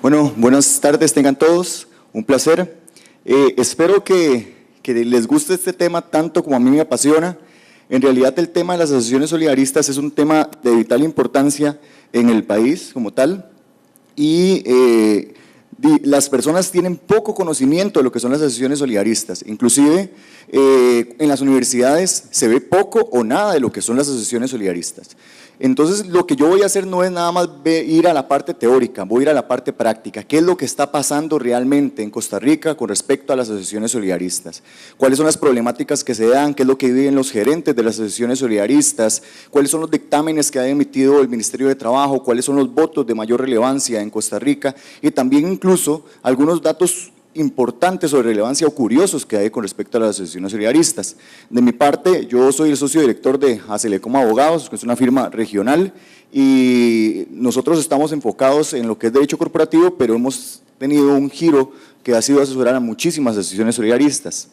Bueno, buenas tardes tengan todos, un placer. Espero que les guste este tema tanto como a mí me apasiona. En realidad el tema de las asociaciones solidaristas es un tema de vital importancia en el país como tal y las personas tienen poco conocimiento de lo que son las asociaciones solidaristas. Inclusive en las universidades se ve poco o nada de lo que son las asociaciones solidaristas. Entonces lo que yo voy a hacer no es nada más ir a la parte teórica, voy a ir a la parte práctica. ¿Qué es lo que está pasando realmente en Costa Rica con respecto a las asociaciones solidaristas? ¿Cuáles son las problemáticas que se dan? ¿Qué es lo que viven los gerentes de las asociaciones solidaristas? ¿Cuáles son los dictámenes que ha emitido el Ministerio de Trabajo? ¿Cuáles son los votos de mayor relevancia en Costa Rica? Y también incluso algunos datos importantes o de relevancia o curiosos que hay con respecto a las asociaciones solidaristas. De mi parte, yo soy el socio director de Acelecom Abogados, que es una firma regional, y nosotros estamos enfocados en lo que es derecho corporativo, pero hemos tenido un giro que ha sido asesorar a muchísimas asociaciones solidaristas.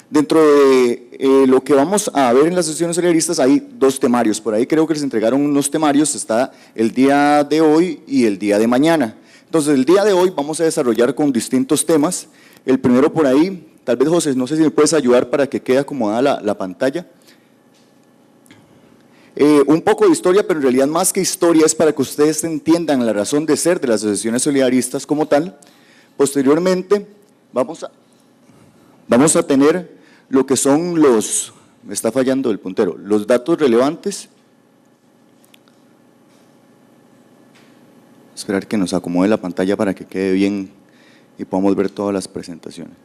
Dentro de lo que vamos a ver en las asociaciones solidaristas hay dos temarios, por ahí creo que les entregaron unos temarios, está el día de hoy y el día de mañana. Entonces, el día de hoy vamos a desarrollar con distintos temas. El primero por ahí, tal vez José, no sé si me puedes ayudar para que quede acomodada la pantalla. Un poco de historia, pero en realidad más que historia es para que ustedes entiendan la razón de ser de las asociaciones solidaristas como tal. Posteriormente, vamos a tener lo que son los, me está fallando el puntero, los datos relevantes. Esperar que nos acomode la pantalla para que quede bien y podamos ver todas las presentaciones.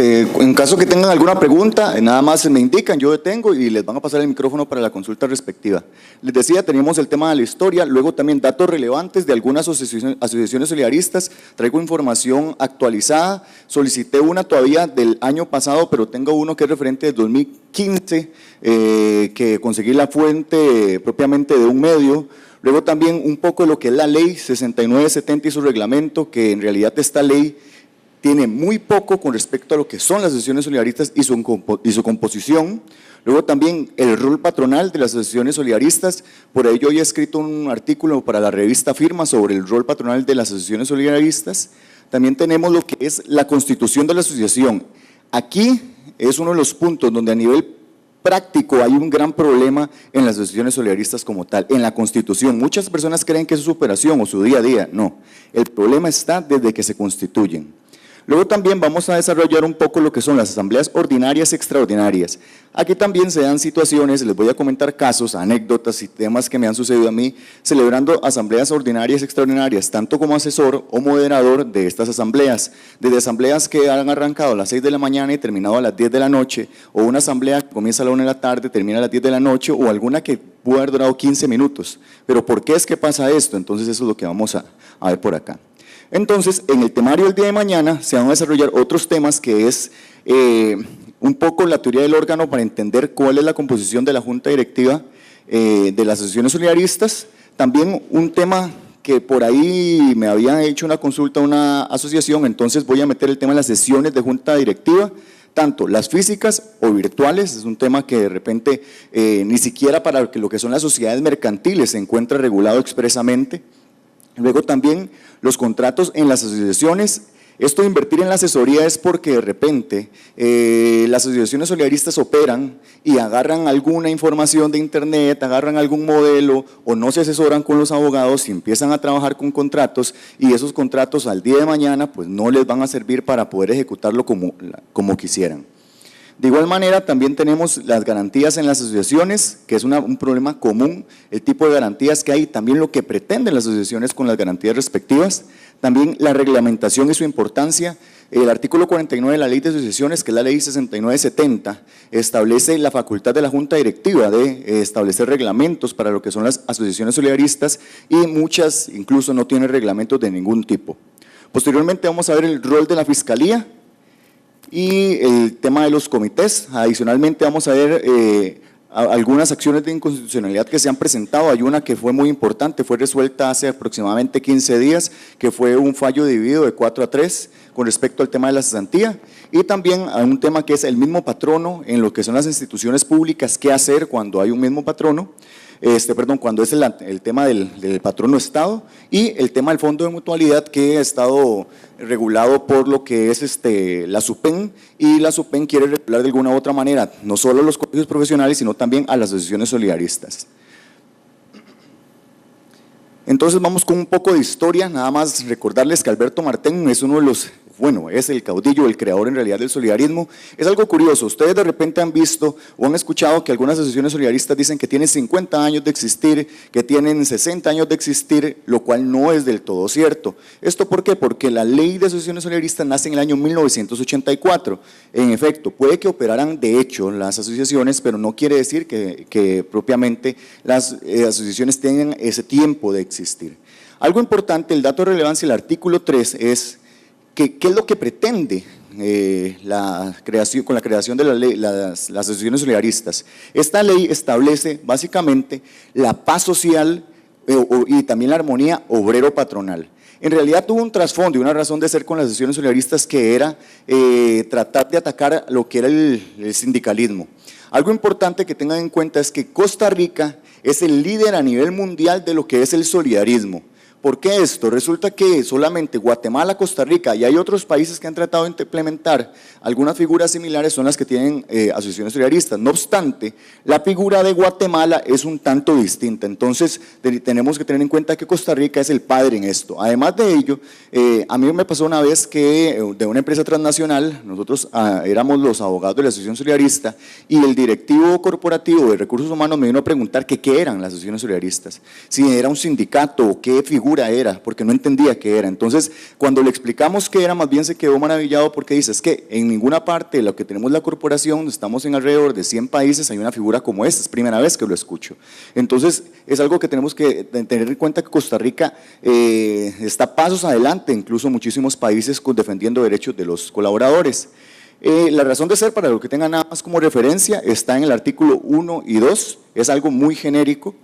En caso que tengan alguna pregunta, nada más me indican, yo detengo y les van a pasar el micrófono para la consulta respectiva. Les decía, tenemos el tema de la historia, luego también datos relevantes de algunas asociaciones solidaristas, traigo información actualizada, solicité una todavía del año pasado, pero tengo uno que es referente del 2015, que conseguí la fuente propiamente de un medio. Luego también un poco de lo que es la ley 6970 y su reglamento, que en realidad esta ley tiene muy poco con respecto a lo que son las asociaciones solidaristas y su composición. Luego también el rol patronal de las asociaciones solidaristas, por ello yo he escrito un artículo para la revista Firma sobre el rol patronal de las asociaciones solidaristas. También tenemos lo que es la constitución de la asociación. Aquí es uno de los puntos donde a nivel práctico hay un gran problema en las asociaciones solidaristas como tal, en la constitución. Muchas personas creen que es su operación o su día a día, no. El problema está desde que se constituyen. Luego también vamos a desarrollar un poco lo que son las asambleas ordinarias y extraordinarias. Aquí también se dan situaciones, les voy a comentar casos, anécdotas y temas que me han sucedido a mí, celebrando asambleas ordinarias y extraordinarias, tanto como asesor o moderador de estas asambleas. Desde asambleas que han arrancado a las 6 de la mañana y terminado a las 10 de la noche, o una asamblea que comienza a la 1 de la tarde, termina a las 10 de la noche, o alguna que pudo haber durado 15 minutos. Pero ¿por qué es que pasa esto? Entonces eso es lo que vamos a ver por acá. Entonces, en el temario del día de mañana se van a desarrollar otros temas que es un poco la teoría del órgano para entender cuál es la composición de la junta directiva de las asociaciones solidaristas. También un tema que por ahí me habían hecho una consulta a una asociación, entonces voy a meter el tema de las sesiones de junta directiva, tanto las físicas o virtuales, es un tema que de repente ni siquiera para lo que son las sociedades mercantiles se encuentra regulado expresamente. Luego también los contratos en las asociaciones. Esto de invertir en la asesoría es porque de repente las asociaciones solidaristas operan y agarran alguna información de internet, agarran algún modelo o no se asesoran con los abogados y empiezan a trabajar con contratos y esos contratos al día de mañana pues no les van a servir para poder ejecutarlo como quisieran. De igual manera, también tenemos las garantías en las asociaciones, que es un problema común, el tipo de garantías que hay, también lo que pretenden las asociaciones con las garantías respectivas, también la reglamentación y su importancia. El artículo 49 de la Ley de Asociaciones, que es la Ley 6970, establece la facultad de la Junta Directiva de establecer reglamentos para lo que son las asociaciones solidaristas y muchas incluso no tienen reglamentos de ningún tipo. Posteriormente vamos a ver el rol de la Fiscalía y el tema de los comités. Adicionalmente vamos a ver algunas acciones de inconstitucionalidad que se han presentado. Hay una que fue muy importante, fue resuelta hace aproximadamente 15 días, que fue un fallo dividido de 4-3 con respecto al tema de la cesantía, y también a un tema que es el mismo patrono en lo que son las instituciones públicas, qué hacer cuando hay un mismo patrono, cuando es el tema del patrono Estado, y el tema del fondo de mutualidad, que ha estado regulado por lo que es la SUPEN, y la SUPEN quiere regular de alguna u otra manera no solo a los colegios profesionales, sino también a las asociaciones solidaristas. Entonces vamos con un poco de historia, nada más recordarles que Alberto Martén es uno de los, es el caudillo, el creador en realidad del solidarismo. Es algo curioso, ustedes de repente han visto o han escuchado que algunas asociaciones solidaristas dicen que tienen 50 años de existir, que tienen 60 años de existir, lo cual no es del todo cierto. ¿Esto por qué? Porque la Ley de Asociaciones Solidaristas nace en el año 1984. En efecto, puede que operaran de hecho las asociaciones, pero no quiere decir que propiamente las asociaciones tengan ese tiempo de existir. Algo importante, el dato de relevancia del artículo 3 es ¿qué es lo que pretende con la creación de la ley, las asociaciones solidaristas? Esta ley establece básicamente la paz social y también la armonía obrero-patronal. En realidad tuvo un trasfondo y una razón de ser con las asociaciones solidaristas, que era tratar de atacar lo que era el sindicalismo. Algo importante que tengan en cuenta es que Costa Rica es el líder a nivel mundial de lo que es el solidarismo. ¿Por qué esto? Resulta que solamente Guatemala, Costa Rica y hay otros países que han tratado de implementar algunas figuras similares, son las que tienen asociaciones solidaristas. No obstante, la figura de Guatemala es un tanto distinta, entonces tenemos que tener en cuenta que Costa Rica es el padre en esto. Además de ello, a mí me pasó una vez que de una empresa transnacional, nosotros éramos los abogados de la asociación solidarista, y el directivo corporativo de recursos humanos me vino a preguntar que qué eran las asociaciones solidaristas, si era un sindicato o qué figura era, porque no entendía qué era. Entonces, cuando le explicamos qué era, más bien se quedó maravillado, porque dice, es que en ninguna parte de lo que tenemos la corporación, estamos en alrededor de 100 países, hay una figura como esta, es primera vez que lo escucho. Entonces, es algo que tenemos que tener en cuenta, que Costa Rica está pasos adelante, incluso muchísimos países defendiendo derechos de los colaboradores. La razón de ser, para lo que tengan nada más como referencia, está en el artículo 1 y 2, es algo muy genérico.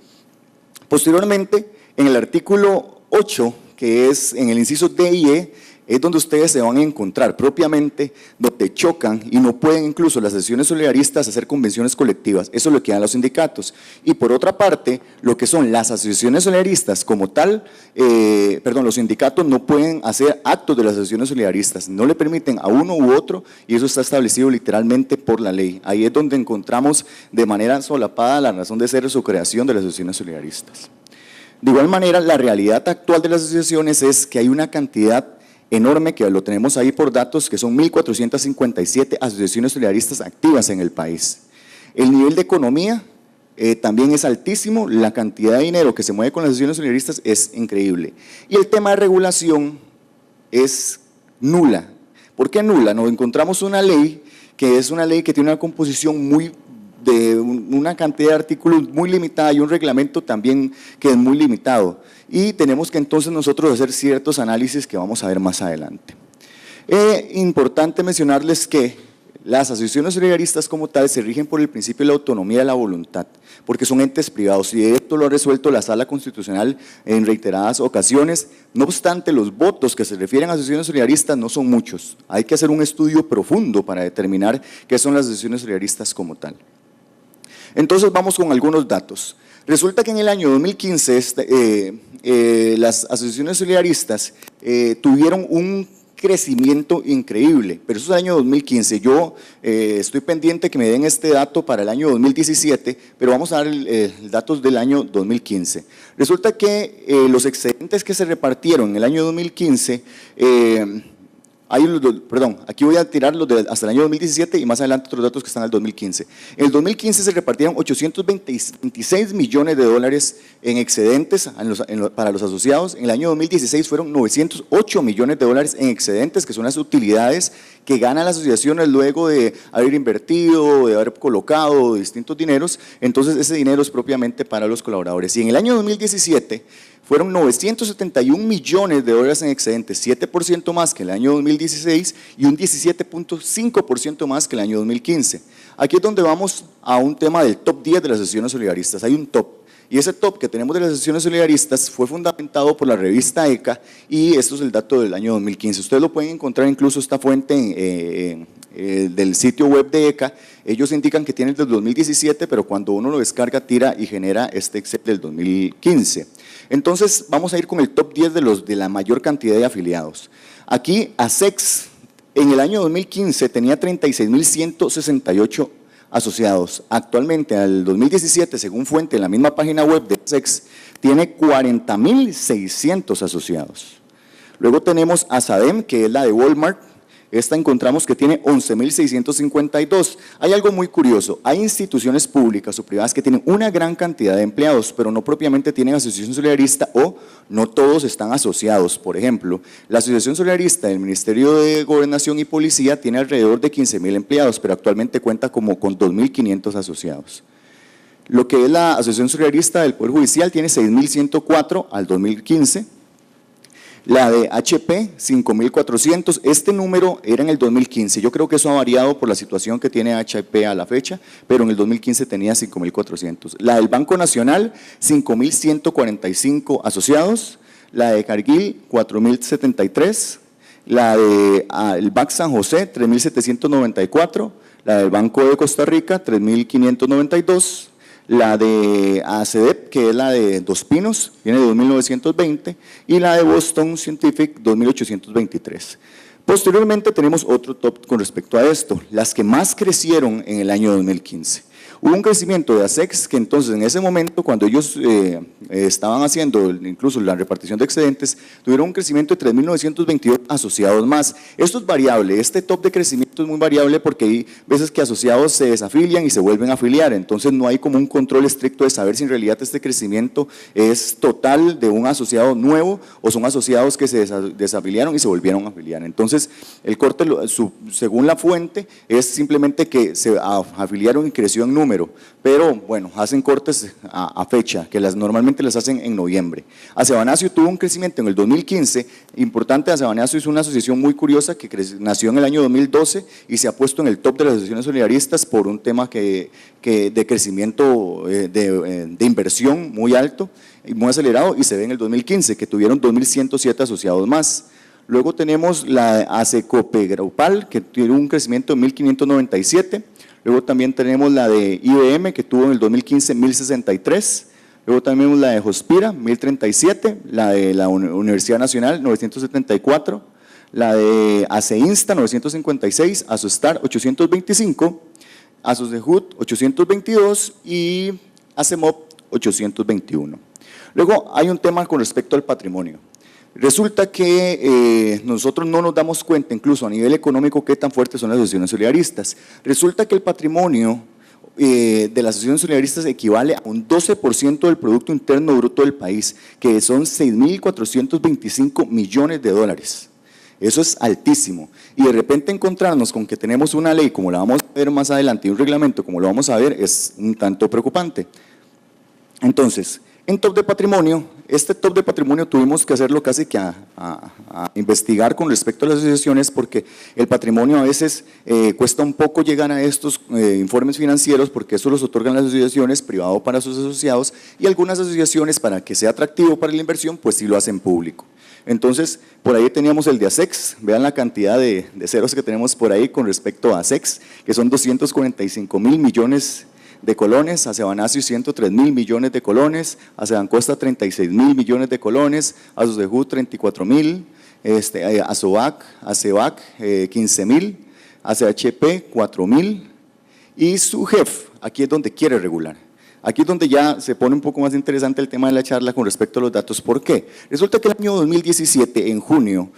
Posteriormente, en el artículo 8, que es en el inciso D y E, es donde ustedes se van a encontrar propiamente, donde chocan y no pueden incluso las asociaciones solidaristas hacer convenciones colectivas. Eso es lo que dan los sindicatos. Y por otra parte, lo que son las asociaciones solidaristas como tal, los sindicatos no pueden hacer actos de las asociaciones solidaristas, no le permiten a uno u otro, y eso está establecido literalmente por la ley. Ahí es donde encontramos de manera solapada la razón de ser de su creación de las asociaciones solidaristas. De igual manera, la realidad actual de las asociaciones es que hay una cantidad enorme, que lo tenemos ahí por datos, que son 1.457 asociaciones solidaristas activas en el país. El nivel de economía también es altísimo, la cantidad de dinero que se mueve con las asociaciones solidaristas es increíble. Y el tema de regulación es nula. ¿Por qué nula? Nos encontramos una ley que es una ley que tiene una composición de una cantidad de artículos muy limitada, y un reglamento también que es muy limitado, y tenemos que entonces nosotros hacer ciertos análisis que vamos a ver más adelante. Importante mencionarles que las asociaciones solidaristas como tal se rigen por el principio de la autonomía de la voluntad, porque son entes privados, y esto lo ha resuelto la Sala Constitucional en reiteradas ocasiones. No obstante, los votos que se refieren a asociaciones solidaristas no son muchos, hay que hacer un estudio profundo para determinar qué son las asociaciones solidaristas como tal. Entonces vamos con algunos datos. Resulta que en el año 2015 las asociaciones solidaristas tuvieron un crecimiento increíble, pero eso es el año 2015. Yo estoy pendiente que me den este dato para el año 2017, pero vamos a dar datos del año 2015. Resulta que los excedentes que se repartieron en el año 2015 Aquí voy a tirar hasta el año 2017 y más adelante otros datos que están al 2015. En el 2015 se repartieron 826 millones de dólares en excedentes para los asociados. En el año 2016 fueron 908 millones de dólares en excedentes, que son las utilidades que ganan las asociaciones luego de haber invertido, de haber colocado distintos dineros. Entonces ese dinero es propiamente para los colaboradores. Y en el año 2017 fueron 971 millones de dólares en excedentes, 7% más que el año 2016 y un 17.5% más que el año 2015. Aquí es donde vamos a un tema del top 10 de las asociaciones solidaristas. Hay un top, y ese top que tenemos de las asociaciones solidaristas fue fundamentado por la revista ECA, y esto es el dato del año 2015. Ustedes lo pueden encontrar, incluso esta fuente del sitio web de ECA. Ellos indican que tienen del 2017, pero cuando uno lo descarga tira y genera este Excel del 2015. Entonces vamos a ir con el top 10 de la mayor cantidad de afiliados. Aquí ASEX en el año 2015 tenía 36.168 asociados. Actualmente, al 2017, según fuente en la misma página web de ASEX, tiene 40.600 asociados. Luego tenemos ASADEM, que es la de Walmart. Esta encontramos que tiene 11.652. Hay algo muy curioso, hay instituciones públicas o privadas que tienen una gran cantidad de empleados, pero no propiamente tienen asociación solidarista o no todos están asociados. Por ejemplo, la Asociación Solidarista del Ministerio de Gobernación y Policía tiene alrededor de 15.000 empleados, pero actualmente cuenta con 2.500 asociados. Lo que es la Asociación Solidarista del Poder Judicial tiene 6.104 al 2015. La de HP, 5.400, este número era en el 2015, yo creo que eso ha variado por la situación que tiene HP a la fecha, pero en el 2015 tenía 5.400. La del Banco Nacional, 5.145 asociados, la de Cargill, 4.073, la del BAC San José, 3.794, la del Banco de Costa Rica, 3.592, la de ACDEP, que es la de Dos Pinos, viene de 2.920, y la de Boston Scientific, 2.823. Posteriormente tenemos otro top con respecto a esto, las que más crecieron en el año 2015. Hubo un crecimiento de ASEX que entonces en ese momento, cuando ellos estaban haciendo incluso la repartición de excedentes, tuvieron un crecimiento de 3.922 asociados más. Esto es variable, este top de crecimiento es muy variable porque hay veces que asociados se desafilian y se vuelven a afiliar, entonces no hay como un control estricto de saber si en realidad este crecimiento es total de un asociado nuevo o son asociados que se desafiliaron y se volvieron a afiliar. Entonces el corte, según la fuente, es simplemente que se afiliaron y creció en número, pero bueno, hacen cortes a fecha, que normalmente las hacen en noviembre. Acebanacio tuvo un crecimiento en el 2015, importante. Acebanacio es una asociación muy curiosa que nació en el año 2012 y se ha puesto en el top de las asociaciones solidaristas por un tema de crecimiento de inversión muy alto y muy acelerado, y se ve en el 2015 que tuvieron 2.107 asociados más. Luego tenemos la Acecopegrupal, que tiene un crecimiento de 1.597. Luego también tenemos la de IBM, que tuvo en el 2015 1.063. Luego también tenemos la de Hospira, 1.037. La de la Universidad Nacional, 974. La de ACEINSTA, 956. Asostar, 825. Asosdejut, 822. Y ACEMOP, 821. Luego hay un tema con respecto al patrimonio. Resulta que nosotros no nos damos cuenta, incluso a nivel económico, qué tan fuertes son las asociaciones solidaristas. Resulta que el patrimonio de las asociaciones solidaristas equivale a un 12% del Producto Interno Bruto del país, que son 6.425 millones de dólares. Eso es altísimo. Y de repente encontrarnos con que tenemos una ley, como la vamos a ver más adelante, y un reglamento, como lo vamos a ver, es un tanto preocupante. Entonces, en top de patrimonio, este top de patrimonio tuvimos que hacerlo casi que a investigar con respecto a las asociaciones, porque el patrimonio a veces cuesta un poco llegar a estos informes financieros, porque eso los otorgan las asociaciones, privado para sus asociados, y algunas asociaciones, para que sea atractivo para la inversión, pues sí lo hacen público. Entonces, por ahí teníamos el de ASEX, vean la cantidad de ceros que tenemos por ahí con respecto a ASEX, que son 245.000 millones de colones, Acebanacio 103.000 millones de colones, Acebancosta 36.000 millones de colones, Asosdejut 34.000, Asobac, Acebac 15.000, ACHP 4.000 y SUGEF, aquí es donde quiere regular. Aquí es donde ya se pone un poco más interesante el tema de la charla con respecto a los datos. ¿Por qué? Resulta que el año 2017, en junio,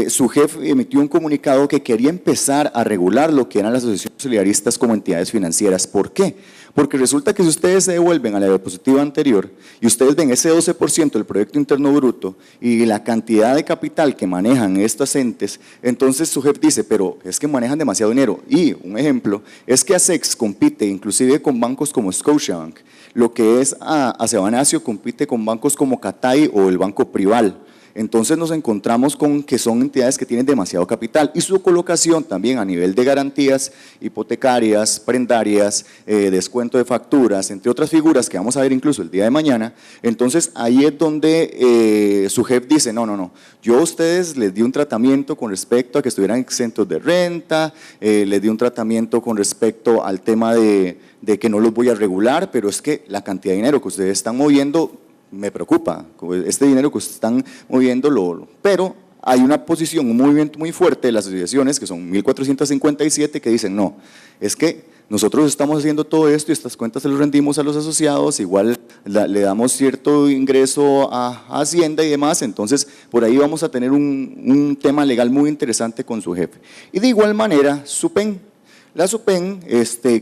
su jefe emitió un comunicado que quería empezar a regular lo que eran las asociaciones solidaristas como entidades financieras. ¿Por qué? Porque resulta que si ustedes se devuelven a la diapositiva anterior y ustedes ven ese 12% del Producto Interno Bruto y la cantidad de capital que manejan estos entes, entonces su jefe dice, pero es que manejan demasiado dinero. Y un ejemplo es que ASEX compite inclusive con bancos como Scotiabank, lo que es Acebanacio compite con bancos como Catay o el Banco Prival. Entonces nos encontramos con que son entidades que tienen demasiado capital y su colocación también a nivel de garantías hipotecarias, prendarias, descuento de facturas, entre otras figuras que vamos a ver incluso el día de mañana. Entonces ahí es donde su jefe dice, no, yo a ustedes les di un tratamiento con respecto a que estuvieran exentos de renta, les di un tratamiento con respecto al tema de que no los voy a regular, pero es que la cantidad de dinero que ustedes están moviendo me preocupa, este dinero que están moviendo, pero hay una posición, un movimiento muy fuerte de las asociaciones, que son 1.457, que dicen, no, es que nosotros estamos haciendo todo esto y estas cuentas se las rendimos a los asociados, igual le damos cierto ingreso a Hacienda y demás, entonces por ahí vamos a tener un tema legal muy interesante con su jefe. Y de igual manera, SUPEN. La SUPEN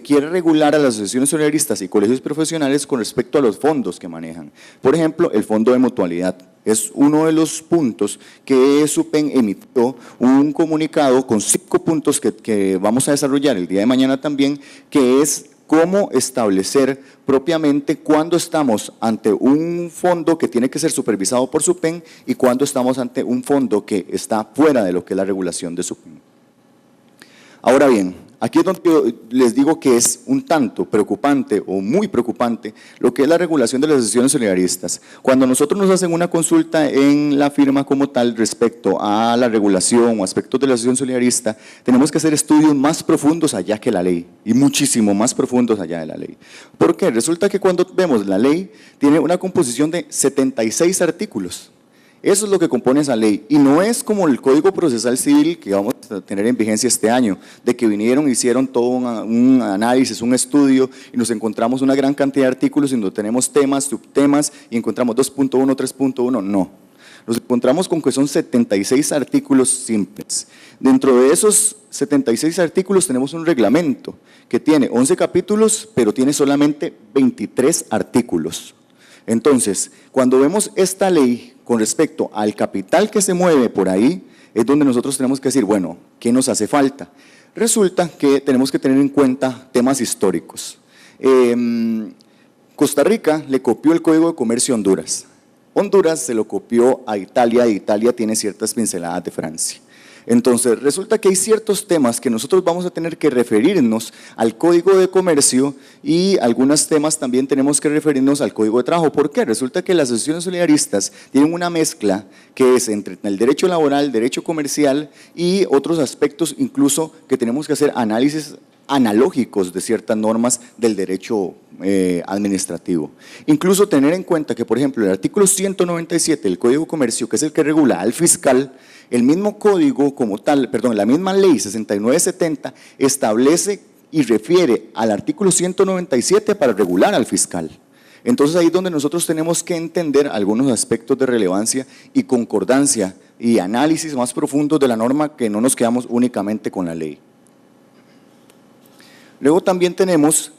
quiere regular a las asociaciones solidaristas y colegios profesionales con respecto a los fondos que manejan. Por ejemplo, el fondo de mutualidad es uno de los puntos que SUPEN emitió un comunicado con 5 puntos que vamos a desarrollar el día de mañana también, que es cómo establecer propiamente cuándo estamos ante un fondo que tiene que ser supervisado por SUPEN y cuándo estamos ante un fondo que está fuera de lo que es la regulación de SUPEN. Ahora bien, aquí es donde yo les digo que es un tanto preocupante o muy preocupante lo que es la regulación de las asociaciones solidaristas. Cuando nosotros nos hacen una consulta en la firma como tal respecto a la regulación o aspectos de la asociación solidarista, tenemos que hacer estudios más profundos allá que la ley y muchísimo más profundos allá de la ley. ¿Por qué? Resulta que cuando vemos la ley tiene una composición de 76 artículos. Eso es lo que compone esa ley y no es como el Código Procesal Civil que vamos a tener en vigencia este año, de que vinieron, hicieron todo un análisis, un estudio y nos encontramos una gran cantidad de artículos en donde tenemos temas, subtemas y encontramos 2.1, 3.1, no. Nos encontramos con que son 76 artículos simples. Dentro de esos 76 artículos tenemos un reglamento que tiene 11 capítulos, pero tiene solamente 23 artículos. Entonces, cuando vemos esta ley con respecto al capital que se mueve por ahí, es donde nosotros tenemos que decir, bueno, ¿qué nos hace falta? Resulta que tenemos que tener en cuenta temas históricos. Costa Rica le copió el Código de Comercio a Honduras. Honduras se lo copió a Italia y Italia tiene ciertas pinceladas de Francia. Entonces, resulta que hay ciertos temas que nosotros vamos a tener que referirnos al Código de Comercio y algunos temas también tenemos que referirnos al Código de Trabajo. ¿Por qué? Resulta que las asociaciones solidaristas tienen una mezcla que es entre el derecho laboral, derecho comercial y otros aspectos incluso que tenemos que hacer análisis analógicos de ciertas normas del derecho administrativo. Incluso tener en cuenta que, por ejemplo, el artículo 197 del Código de Comercio, que es el que regula al fiscal, el mismo código como tal, perdón, la misma ley 6970 establece y refiere al artículo 197 para regular al fiscal. Entonces ahí es donde nosotros tenemos que entender algunos aspectos de relevancia y concordancia y análisis más profundos de la norma, que no nos quedamos únicamente con la ley. Luego también tenemos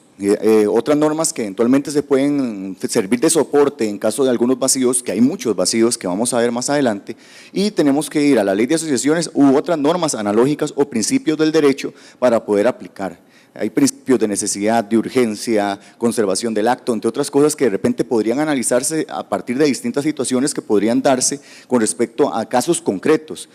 otras normas que eventualmente se pueden servir de soporte en caso de algunos vacíos, que hay muchos vacíos que vamos a ver más adelante, y tenemos que ir a la ley de asociaciones u otras normas analógicas o principios del derecho para poder aplicar. Hay principios de necesidad, de urgencia, conservación del acto, entre otras cosas que de repente podrían analizarse a partir de distintas situaciones que podrían darse con respecto a casos concretos.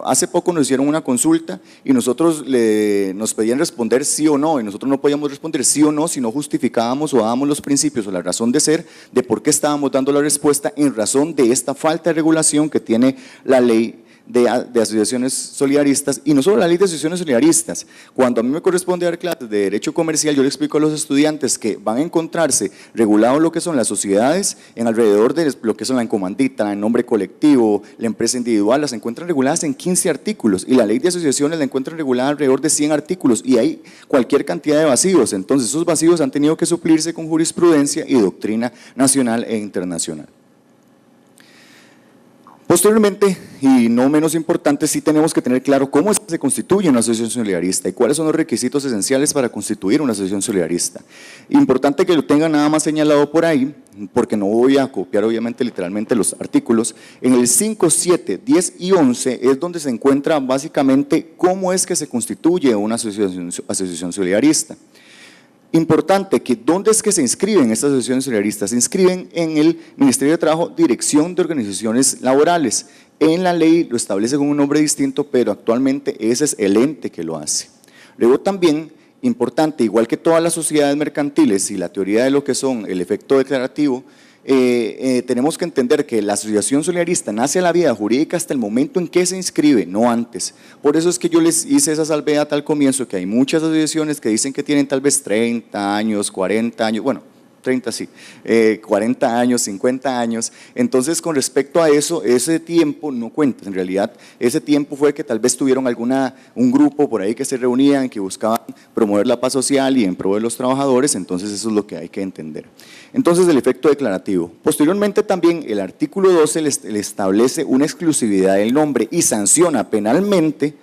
Hace poco nos hicieron una consulta y nosotros nos pedían responder sí o no, y nosotros no podíamos responder sí o no si no justificábamos o dábamos los principios o la razón de ser de por qué estábamos dando la respuesta en razón de esta falta de regulación que tiene la ley de asociaciones solidaristas, y no solo la ley de asociaciones solidaristas. Cuando a mí me corresponde dar clases de Derecho Comercial, yo le explico a los estudiantes que van a encontrarse regulado lo que son las sociedades en alrededor de lo que son la encomandita, el nombre colectivo, la empresa individual, las encuentran reguladas en 15 artículos, y la ley de asociaciones la encuentran regulada alrededor de 100 artículos, y hay cualquier cantidad de vacíos. Entonces esos vacíos han tenido que suplirse con jurisprudencia y doctrina nacional e internacional. Posteriormente, y no menos importante, sí tenemos que tener claro cómo es que se constituye una asociación solidarista y cuáles son los requisitos esenciales para constituir una asociación solidarista. Importante que lo tengan nada más señalado por ahí, porque no voy a copiar obviamente literalmente los artículos. En el 5, 7, 10 y 11 es donde se encuentra básicamente cómo es que se constituye una asociación solidarista. Importante que ¿dónde es que se inscriben estas asociaciones solidaristas? Se inscriben en el Ministerio de Trabajo, Dirección de Organizaciones Laborales. En la ley lo establece con un nombre distinto, pero actualmente ese es el ente que lo hace. Luego también, importante, igual que todas las sociedades mercantiles y la teoría de lo que son el efecto declarativo, tenemos que entender que la asociación solidarista nace a la vida jurídica hasta el momento en que se inscribe, no antes. Por eso es que yo les hice esa salvedad al comienzo, que hay muchas asociaciones que dicen que tienen tal vez 30 años, 40 años, bueno, 30 sí, 40 años, 50 años. Entonces, con respecto a eso, ese tiempo no cuenta. En realidad, ese tiempo fue que tal vez tuvieron un grupo por ahí que se reunían, que buscaban promover la paz social y en pro de los trabajadores. Entonces, eso es lo que hay que entender. Entonces, el efecto declarativo. Posteriormente, también el artículo 12 le establece una exclusividad del nombre y sanciona penalmente.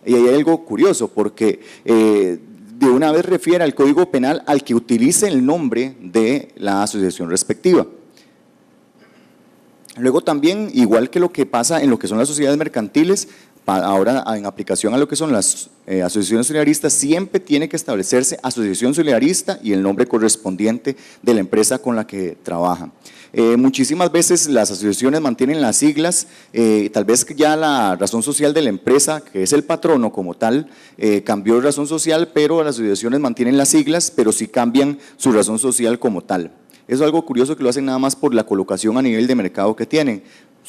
Y hay algo curioso, porque de una vez refiere al Código Penal al que utilice el nombre de la asociación respectiva. Luego también, igual que lo que pasa en lo que son las sociedades mercantiles, ahora en aplicación a lo que son las asociaciones solidaristas, siempre tiene que establecerse asociación solidarista y el nombre correspondiente de la empresa con la que trabaja. Muchísimas veces las asociaciones mantienen las siglas, tal vez ya la razón social de la empresa, que es el patrono como tal, cambió de razón social, pero las asociaciones mantienen las siglas, pero sí cambian su razón social como tal. Eso es algo curioso que lo hacen nada más por la colocación a nivel de mercado que tienen.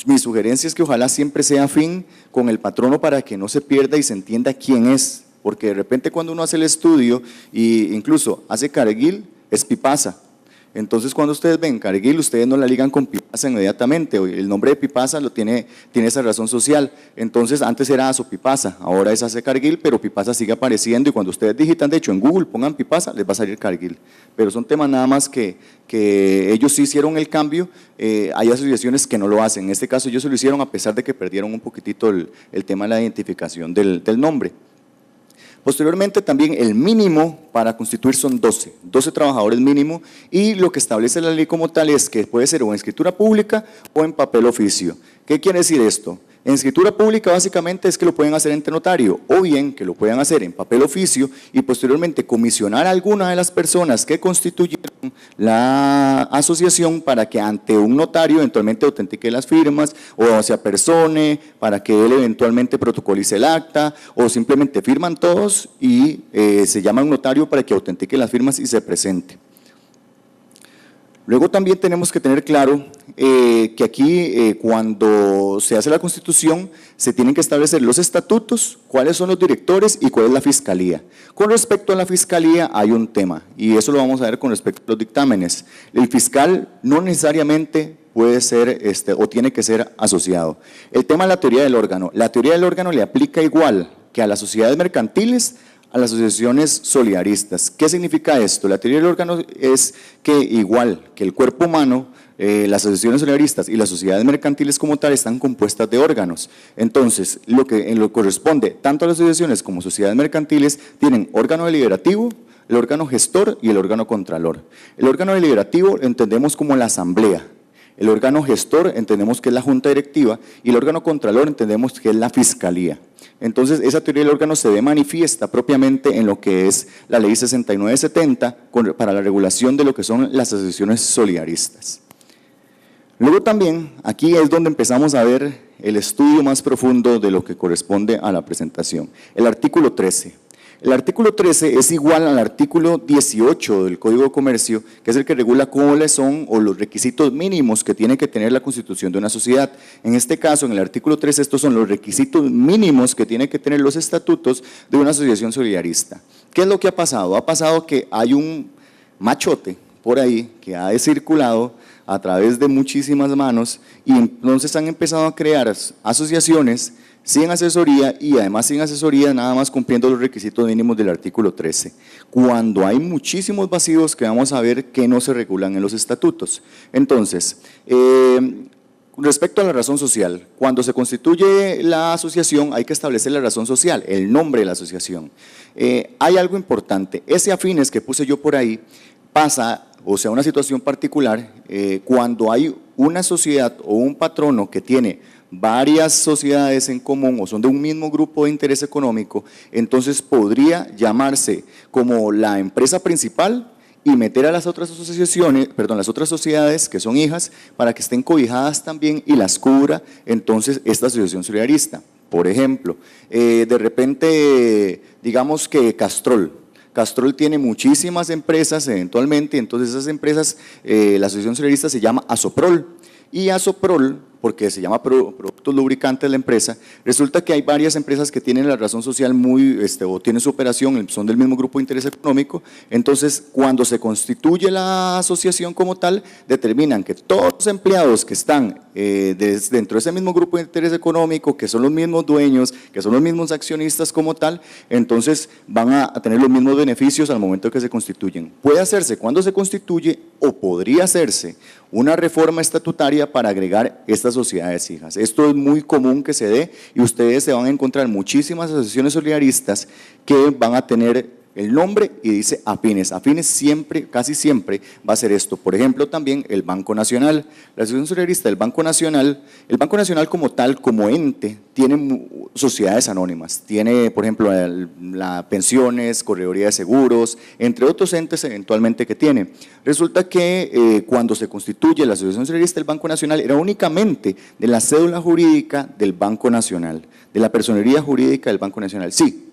Mi sugerencia es que ojalá siempre sea afín con el patrono para que no se pierda y se entienda quién es, porque de repente cuando uno hace el estudio e incluso hace Cargill, es Pipasa. Entonces cuando ustedes ven Cargill, ustedes no la ligan con Pipasa inmediatamente, el nombre de Pipasa tiene esa razón social. Entonces antes era Asopipasa, ahora es Ace Cargill, pero Pipasa sigue apareciendo y cuando ustedes digitan, de hecho en Google pongan Pipasa, les va a salir Cargill. Pero son temas nada más que ellos sí hicieron el cambio, hay asociaciones que no lo hacen. En este caso ellos se lo hicieron a pesar de que perdieron un poquitito el tema de la identificación del nombre. Posteriormente también el mínimo para constituir son 12 trabajadores mínimo, y lo que establece la ley como tal es que puede ser o en escritura pública o en papel oficio. ¿Qué quiere decir esto? En escritura pública básicamente es que lo pueden hacer ante notario o bien que lo puedan hacer en papel oficio y posteriormente comisionar a alguna de las personas que constituyeron la asociación para que ante un notario eventualmente autentique las firmas o se apersone para que él eventualmente protocolice el acta o simplemente firman todos y se llama un notario para que autentique las firmas y se presente. Luego también tenemos que tener claro que aquí cuando se hace la Constitución se tienen que establecer los estatutos, cuáles son los directores y cuál es la fiscalía. Con respecto a la fiscalía hay un tema y eso lo vamos a ver con respecto a los dictámenes. El fiscal no necesariamente puede ser o tiene que ser asociado. El tema de la teoría del órgano. La teoría del órgano le aplica igual que a las sociedades mercantiles, a las asociaciones solidaristas. ¿Qué significa esto? La teoría del órgano es que igual que el cuerpo humano, las asociaciones solidaristas y las sociedades mercantiles como tal están compuestas de órganos. Entonces, lo que corresponde tanto a las asociaciones como sociedades mercantiles tienen órgano deliberativo, el órgano gestor y el órgano contralor. El órgano deliberativo lo entendemos como la asamblea. El órgano gestor entendemos que es la junta directiva y el órgano contralor entendemos que es la fiscalía. Entonces, esa teoría del órgano se ve manifiesta propiamente en lo que es la ley 6970 para la regulación de lo que son las asociaciones solidaristas. Luego también, aquí es donde empezamos a ver el estudio más profundo de lo que corresponde a la presentación. El artículo 13. El artículo 13 es igual al artículo 18 del Código de Comercio, que es el que regula cuáles son o los requisitos mínimos que tiene que tener la constitución de una sociedad. En este caso, en el artículo 13, estos son los requisitos mínimos que tienen que tener los estatutos de una asociación solidarista. ¿Qué es lo que ha pasado? Ha pasado que hay un machote por ahí que ha circulado a través de muchísimas manos y entonces han empezado a crear asociaciones sin asesoría y además sin asesoría nada más cumpliendo los requisitos mínimos del artículo 13, cuando hay muchísimos vacíos que vamos a ver que no se regulan en los estatutos. Entonces, respecto a la razón social, cuando se constituye la asociación hay que establecer la razón social, el nombre de la asociación. Hay algo importante, ese afines que puse yo por ahí pasa, o sea, una situación particular, cuando hay una sociedad o un patrono que tiene varias sociedades en común o son de un mismo grupo de interés económico, entonces podría llamarse como la empresa principal y meter a las otras asociaciones, perdón, las otras sociedades que son hijas para que estén cobijadas también y las cubra entonces esta asociación solidarista. Por ejemplo, de repente, digamos que Castrol tiene muchísimas empresas eventualmente, entonces esas empresas, la asociación solidarista se llama Asoprol, y Asoprol, porque se llama Productos Lubricantes de la empresa, resulta que hay varias empresas que tienen la razón social o tienen su operación, son del mismo grupo de interés económico, entonces cuando se constituye la asociación como tal, determinan que todos los empleados que están dentro de ese mismo grupo de interés económico, que son los mismos dueños, que son los mismos accionistas como tal, entonces van a tener los mismos beneficios al momento que se constituyen. Puede hacerse cuando se constituye o podría hacerse una reforma estatutaria para agregar estas sociedades hijas. Esto es muy común que se dé y ustedes se van a encontrar muchísimas asociaciones solidaristas que van a tener el nombre y dice afines. Afines siempre, casi siempre va a ser esto. Por ejemplo, también el Banco Nacional. La Asociación Solidarista del Banco Nacional, el Banco Nacional como tal, como ente, tiene sociedades anónimas. Tiene, por ejemplo, la pensiones, correduría de seguros, entre otros entes eventualmente que tiene. Resulta que cuando se constituye la Asociación Solidarista del Banco Nacional era únicamente de la cédula jurídica del Banco Nacional, de la personería jurídica del Banco Nacional. Sí.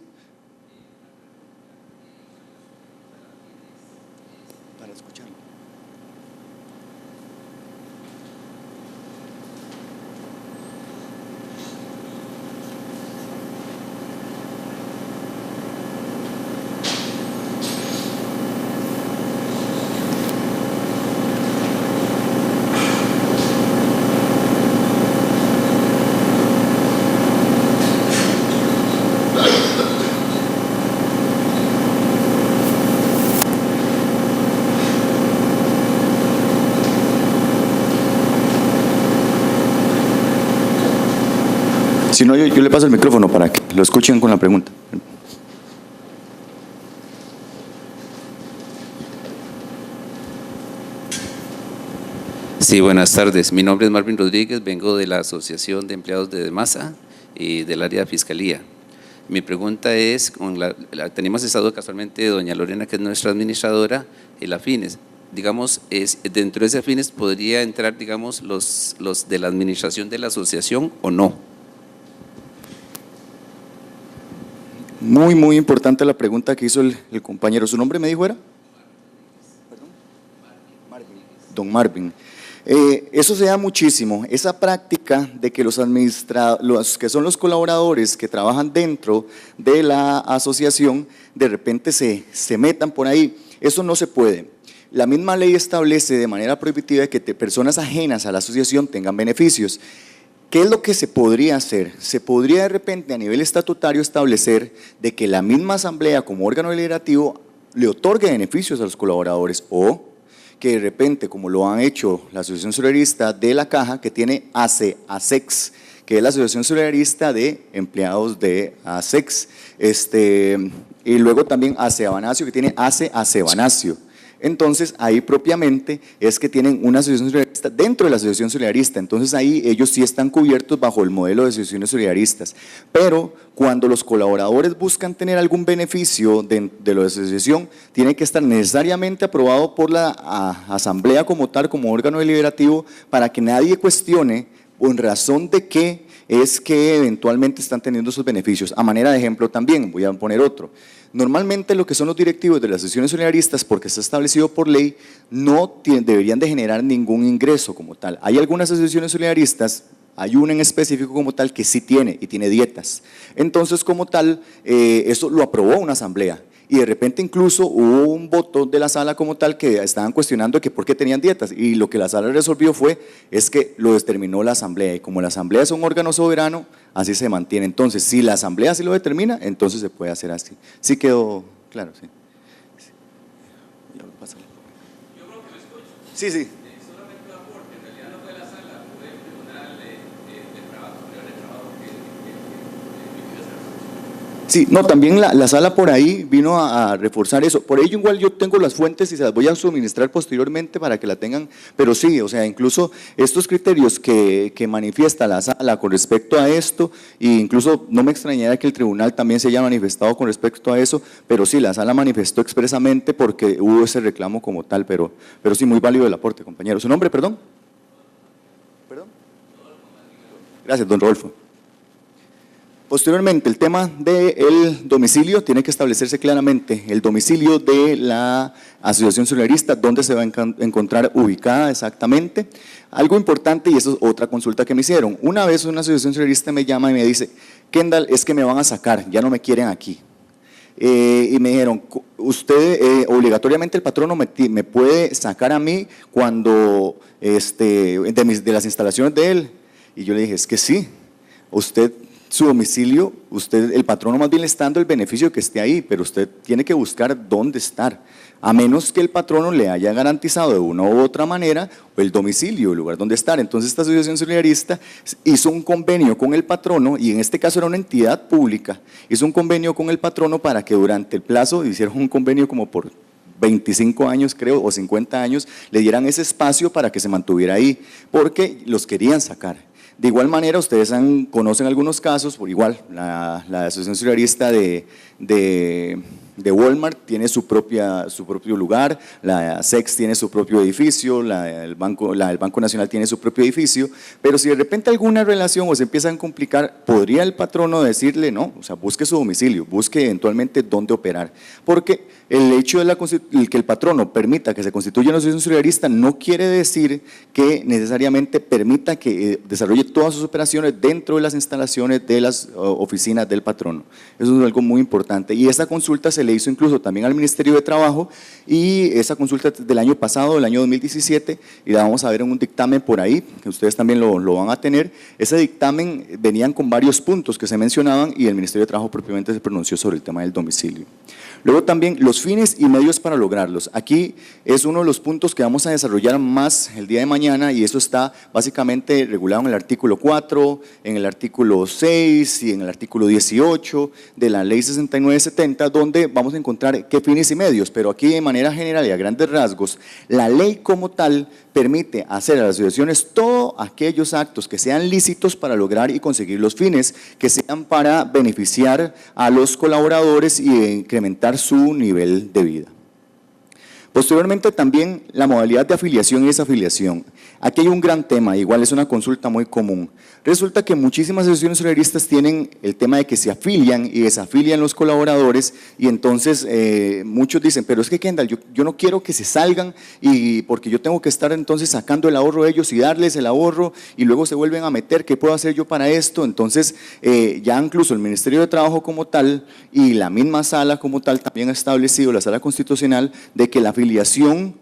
Si no, yo le paso el micrófono para que lo escuchen con la pregunta. Sí, buenas tardes. Mi nombre es Marvin Rodríguez, vengo de la Asociación de Empleados de Demasa y del área de Fiscalía. Mi pregunta es, tenemos estado casualmente doña Lorena, que es nuestra administradora, el Afines. Digamos, dentro de ese Afines podría entrar, digamos, los de la administración de la asociación o no. Muy importante la pregunta que hizo el compañero. ¿Su nombre me dijo era? ¿Perdón? Don Marvin. Eso se da muchísimo, esa práctica de que los que son los colaboradores que trabajan dentro de la asociación, de repente se metan por ahí. Eso no se puede. La misma ley establece de manera prohibitiva que personas ajenas a la asociación tengan beneficios. ¿Qué es lo que se podría hacer? Se podría de repente a nivel estatutario establecer de que la misma asamblea como órgano deliberativo le otorgue beneficios a los colaboradores o que de repente, como lo han hecho la Asociación Solidarista de la Caja, que tiene ASEX, que es la Asociación Solidarista de Empleados de ASEX, y luego también ACEBANACIO, que tiene ACEBANACIO. Entonces, ahí propiamente es que tienen una asociación solidarista dentro de la asociación solidarista, entonces ahí ellos sí están cubiertos bajo el modelo de asociaciones solidaristas, pero cuando los colaboradores buscan tener algún beneficio de la asociación, tiene que estar necesariamente aprobado por la asamblea como tal, como órgano deliberativo, para que nadie cuestione en razón de qué es que eventualmente están teniendo esos beneficios. A manera de ejemplo también, voy a poner otro. Normalmente lo que son los directivos de las asociaciones solidaristas, porque está establecido por ley, no deberían de generar ningún ingreso como tal. Hay algunas asociaciones solidaristas, hay una en específico como tal que sí tiene y tiene dietas. Entonces como tal, eso lo aprobó una asamblea. Y de repente incluso hubo un voto de la sala como tal que estaban cuestionando que por qué tenían dietas, y lo que la sala resolvió es que lo determinó la asamblea, y como la asamblea es un órgano soberano, así se mantiene. Entonces, si la asamblea sí lo determina, entonces se puede hacer así. Sí quedó claro, sí. Sí, sí. Sí, no, también la sala por ahí vino a reforzar eso. Por ello igual yo tengo las fuentes y se las voy a suministrar posteriormente para que la tengan, pero sí, o sea, incluso estos criterios que manifiesta la sala con respecto a esto, e incluso no me extrañaría que el tribunal también se haya manifestado con respecto a eso, pero sí, la sala manifestó expresamente porque hubo ese reclamo como tal, pero sí, muy válido el aporte, compañero. ¿Su nombre, perdón? ¿Perdón? Gracias, don Rodolfo. Posteriormente, el tema del domicilio tiene que establecerse claramente, el domicilio de la asociación solidarista, dónde se va a encontrar ubicada exactamente. Algo importante, y eso es otra consulta que me hicieron, una vez una asociación solidarista me llama y me dice, Kendall, es que me van a sacar, ya no me quieren aquí. Y me dijeron, usted obligatoriamente el patrono me puede sacar a mí cuando, de las instalaciones de él. Y yo le dije, es que sí, usted… Su domicilio, el patrono más bien le está dando el beneficio de que esté ahí, pero usted tiene que buscar dónde estar, a menos que el patrono le haya garantizado de una u otra manera el domicilio, el lugar donde estar. Entonces esta asociación solidarista hizo un convenio con el patrono, y en este caso era una entidad pública, hizo un convenio con el patrono para que durante el plazo, hicieron un convenio como por 25 años creo, o 50 años, le dieran ese espacio para que se mantuviera ahí, porque los querían sacar. De igual manera, ustedes conocen algunos casos, por igual, la Asociación Solidarista de Walmart tiene su propio lugar, la SEX tiene su propio edificio, el Banco Nacional tiene su propio edificio, pero si de repente alguna relación o se empieza a complicar, podría el patrono decirle no, o sea, busque su domicilio, busque eventualmente dónde operar, porque el hecho de que el patrono permita que se constituya una asociación solidarista no quiere decir que necesariamente permita que desarrolle todas sus operaciones dentro de las instalaciones de las oficinas del patrono. Eso es algo muy importante, y esta consulta se le hizo incluso también al Ministerio de Trabajo, y esa consulta del año pasado, del año 2017, y la vamos a ver en un dictamen por ahí, que ustedes también lo van a tener. Ese dictamen venían con varios puntos que se mencionaban, y el Ministerio de Trabajo propiamente se pronunció sobre el tema del domicilio. Luego también los fines y medios para lograrlos. Aquí es uno de los puntos que vamos a desarrollar más el día de mañana, y eso está básicamente regulado en el artículo 4, en el artículo 6 y en el artículo 18 de la ley 6970, donde vamos a encontrar qué fines y medios, pero aquí de manera general y a grandes rasgos, la ley como tal permite hacer a las asociaciones todos aquellos actos que sean lícitos para lograr y conseguir los fines, que sean para beneficiar a los colaboradores y incrementar su nivel de vida. Posteriormente también la modalidad de afiliación y desafiliación. Aquí hay un gran tema, igual es una consulta muy común. Resulta que muchísimas asociaciones solidaristas tienen el tema de que se afilian y desafilian los colaboradores, y entonces muchos dicen, pero es que Kendall, yo no quiero que se salgan, y porque yo tengo que estar entonces sacando el ahorro de ellos y darles el ahorro, y luego se vuelven a meter, ¿qué puedo hacer yo para esto? Entonces ya incluso el Ministerio de Trabajo como tal y la misma sala como tal también ha establecido, la sala constitucional, de que la afiliación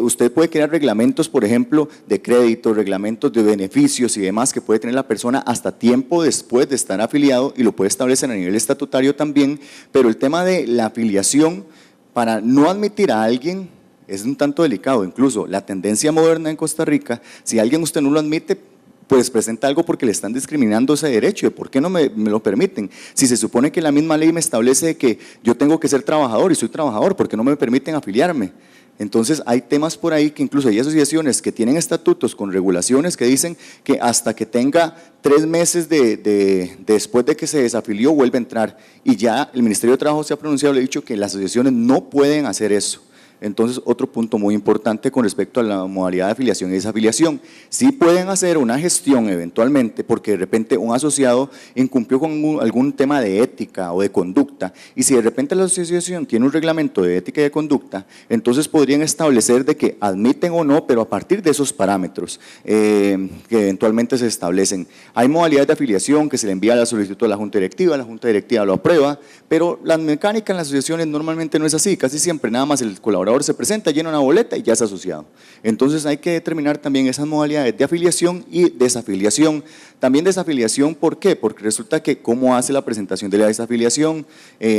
usted puede crear reglamentos, por ejemplo, de crédito, reglamentos de beneficios y demás que puede tener la persona hasta tiempo después de estar afiliado, y lo puede establecer a nivel estatutario también, pero el tema de la afiliación, para no admitir a alguien, es un tanto delicado. Incluso la tendencia moderna en Costa Rica, si alguien usted no lo admite, pues presenta algo porque le están discriminando ese derecho, de por qué no me lo permiten. Si se supone que la misma ley me establece que yo tengo que ser trabajador y soy trabajador, ¿por qué no me permiten afiliarme? Entonces hay temas por ahí que incluso hay asociaciones que tienen estatutos con regulaciones que dicen que hasta que tenga 3 meses después de que se desafilió vuelve a entrar, y ya el Ministerio de Trabajo se ha pronunciado, le ha dicho que las asociaciones no pueden hacer eso. Entonces, otro punto muy importante con respecto a la modalidad de afiliación y desafiliación. Sí pueden hacer una gestión eventualmente, porque de repente un asociado incumplió con algún tema de ética o de conducta, y si de repente la asociación tiene un reglamento de ética y de conducta, entonces podrían establecer de que admiten o no, pero a partir de esos parámetros que eventualmente se establecen. Hay modalidades de afiliación que se le envía la solicitud a la Junta Directiva lo aprueba, pero la mecánica en las asociaciones normalmente no es así, casi siempre nada más el colaborador se presenta, llena una boleta y ya es asociado. Entonces hay que determinar también esas modalidades de afiliación y desafiliación. También desafiliación, ¿por qué? Porque resulta que cómo hace la presentación de la desafiliación,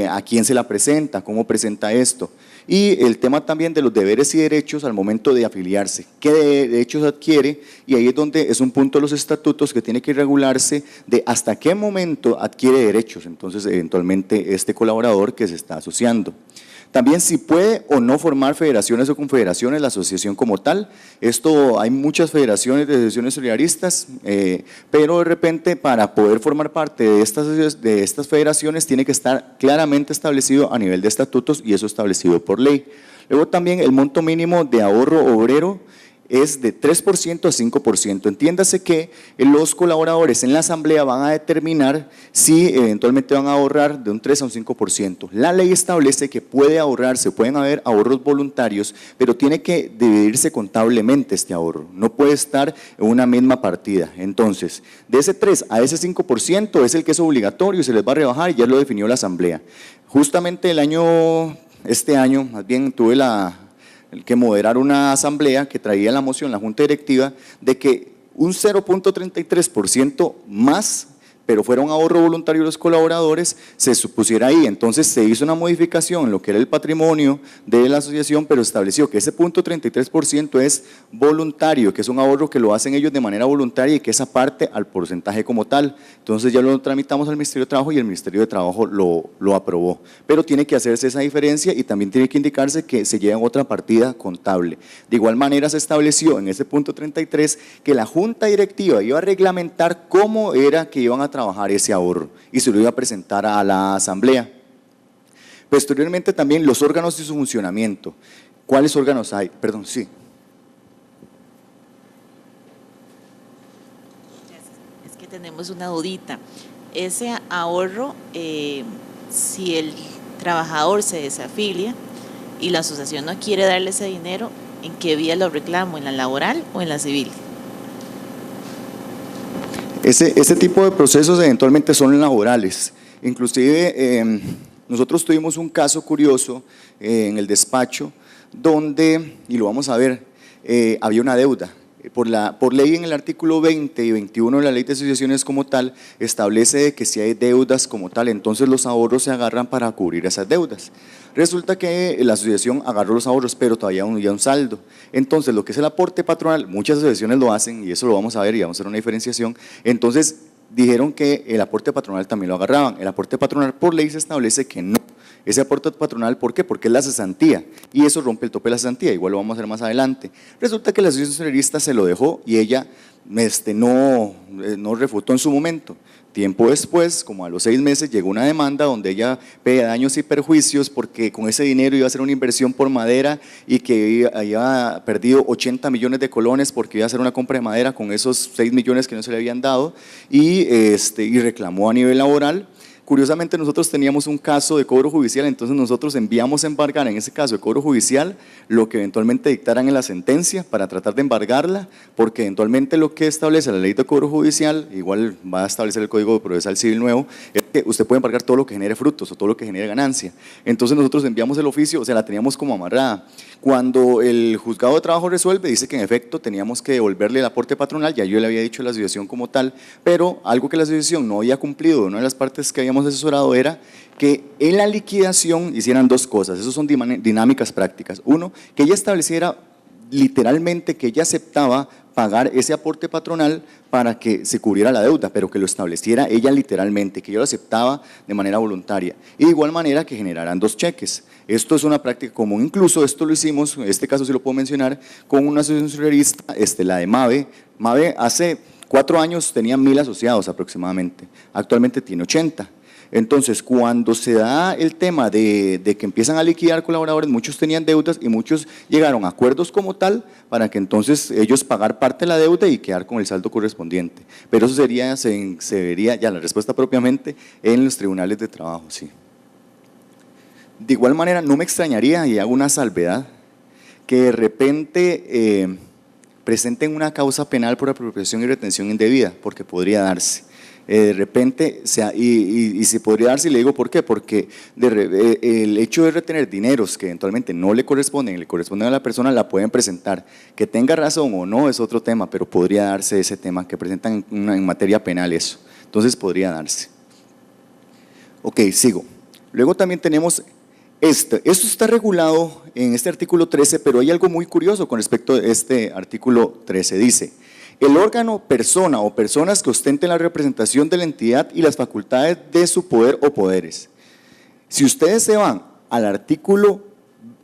a quién se la presenta, cómo presenta esto. Y el tema también de los deberes y derechos al momento de afiliarse, qué derechos adquiere, y ahí es donde es un punto de los estatutos que tiene que regularse de hasta qué momento adquiere derechos, entonces eventualmente este colaborador que se está asociando. También si puede o no formar federaciones o confederaciones, la asociación como tal. Esto hay muchas federaciones de asociaciones solidaristas, pero de repente para poder formar parte de estas federaciones tiene que estar claramente establecido a nivel de estatutos y eso establecido por ley. Luego también el monto mínimo de ahorro obrero es de 3% a 5%. Entiéndase que los colaboradores en la asamblea van a determinar si eventualmente van a ahorrar de un 3 a un 5%. La ley establece que puede ahorrarse, pueden haber ahorros voluntarios, pero tiene que dividirse contablemente este ahorro, no puede estar en una misma partida. Entonces, de ese 3 a ese 5% es el que es obligatorio y se les va a rebajar y ya lo definió la asamblea. Justamente este año, más bien tuve el que moderar una asamblea que traía la moción, la Junta Directiva, de que un 0.33% más, pero fuera un ahorro voluntario de los colaboradores, se supusiera ahí. Entonces se hizo una modificación en lo que era el patrimonio de la asociación, pero estableció que ese 0.33% es voluntario, que es un ahorro que lo hacen ellos de manera voluntaria y que es aparte al porcentaje como tal. Entonces ya lo tramitamos al Ministerio de Trabajo y el Ministerio de Trabajo lo aprobó. Pero tiene que hacerse esa diferencia y también tiene que indicarse que se lleva en otra partida contable. De igual manera se estableció en ese punto 33 que la Junta Directiva iba a reglamentar cómo era que iban a trabajar ese ahorro y se lo iba a presentar a la asamblea. Posteriormente también los órganos y su funcionamiento. ¿Cuáles órganos hay? Perdón, sí. Es que tenemos una dudita. Ese ahorro, si el trabajador se desafilia y la asociación no quiere darle ese dinero, ¿en qué vía lo reclamo? ¿En la laboral o en la civil? Ese tipo de procesos eventualmente son laborales. Inclusive nosotros tuvimos un caso curioso en el despacho donde, y lo vamos a ver, había una deuda. Por ley en el artículo 20 y 21 de la ley de asociaciones como tal, establece que si hay deudas como tal, entonces los ahorros se agarran para cubrir esas deudas. Resulta que la asociación agarró los ahorros, pero todavía había un saldo. Entonces, lo que es el aporte patronal, muchas asociaciones lo hacen y eso lo vamos a ver y vamos a hacer una diferenciación. Entonces, dijeron que el aporte patronal también lo agarraban. El aporte patronal por ley se establece que no. Ese aporte patronal, ¿por qué? Porque es la cesantía y eso rompe el tope de la cesantía, igual lo vamos a hacer más adelante. Resulta que la asociación solidarista se lo dejó y ella no refutó en su momento. Tiempo después, como a los 6 meses, llegó una demanda donde ella pide daños y perjuicios porque con ese dinero iba a hacer una inversión por madera y que había perdido 80 millones de colones porque iba a hacer una compra de madera con esos 6 millones que no se le habían dado y reclamó a nivel laboral. Curiosamente nosotros teníamos un caso de cobro judicial, entonces nosotros enviamos a embargar en ese caso de cobro judicial lo que eventualmente dictaran en la sentencia para tratar de embargarla, porque eventualmente lo que establece la ley de cobro judicial, igual va a establecer el Código Procesal Civil nuevo, es que usted puede embargar todo lo que genere frutos o todo lo que genere ganancia. Entonces nosotros enviamos el oficio, o sea, la teníamos como amarrada. Cuando el juzgado de trabajo resuelve, dice que en efecto teníamos que devolverle el aporte patronal, ya yo le había dicho a la asociación como tal, pero algo que la asociación no había cumplido, una de las partes que habíamos asesorado era que en la liquidación hicieran 2 cosas, eso son dinámicas prácticas. Uno, que ella estableciera literalmente que ella aceptaba pagar ese aporte patronal para que se cubriera la deuda, pero que lo estableciera ella literalmente, que yo lo aceptaba de manera voluntaria. Y de igual manera que generaran 2 cheques. Esto es una práctica común, incluso esto lo hicimos, en este caso sí lo puedo mencionar, con una asociación solidarista, la de MAVE. MAVE hace 4 años tenía 1000 asociados aproximadamente, actualmente tiene 80. Entonces, cuando se da el tema de que empiezan a liquidar colaboradores, muchos tenían deudas y muchos llegaron a acuerdos como tal para que entonces ellos pagar parte de la deuda y quedar con el saldo correspondiente. Pero eso se vería ya la respuesta propiamente en los tribunales de trabajo, sí. De igual manera, no me extrañaría, y hago una salvedad, que de repente presenten una causa penal por apropiación y retención indebida, porque podría darse. De repente, y se podría darse, y le digo por qué, porque el hecho de retener dineros que eventualmente no le corresponden a la persona, la pueden presentar. Que tenga razón o no es otro tema, pero podría darse ese tema, que presentan en materia penal eso. Entonces podría darse. Ok, sigo. Luego también tenemos esto está regulado en este artículo 13, pero hay algo muy curioso con respecto a este artículo 13. Dice, el órgano, persona o personas que ostenten la representación de la entidad y las facultades de su poder o poderes. Si ustedes se van al artículo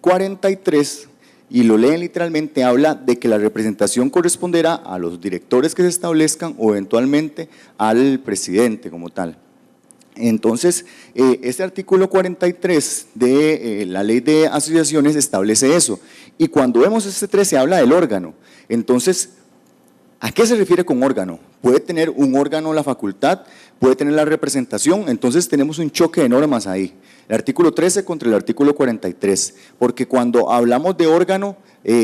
43 y lo leen literalmente, habla de que la representación corresponderá a los directores que se establezcan o eventualmente al presidente como tal. Entonces, este artículo 43 de la ley de asociaciones establece eso, y cuando vemos este 13 habla del órgano. Entonces, ¿a qué se refiere con órgano? Puede tener un órgano la facultad, puede tener la representación, entonces tenemos un choque de normas ahí, el artículo 13 contra el artículo 43, porque cuando hablamos de órgano,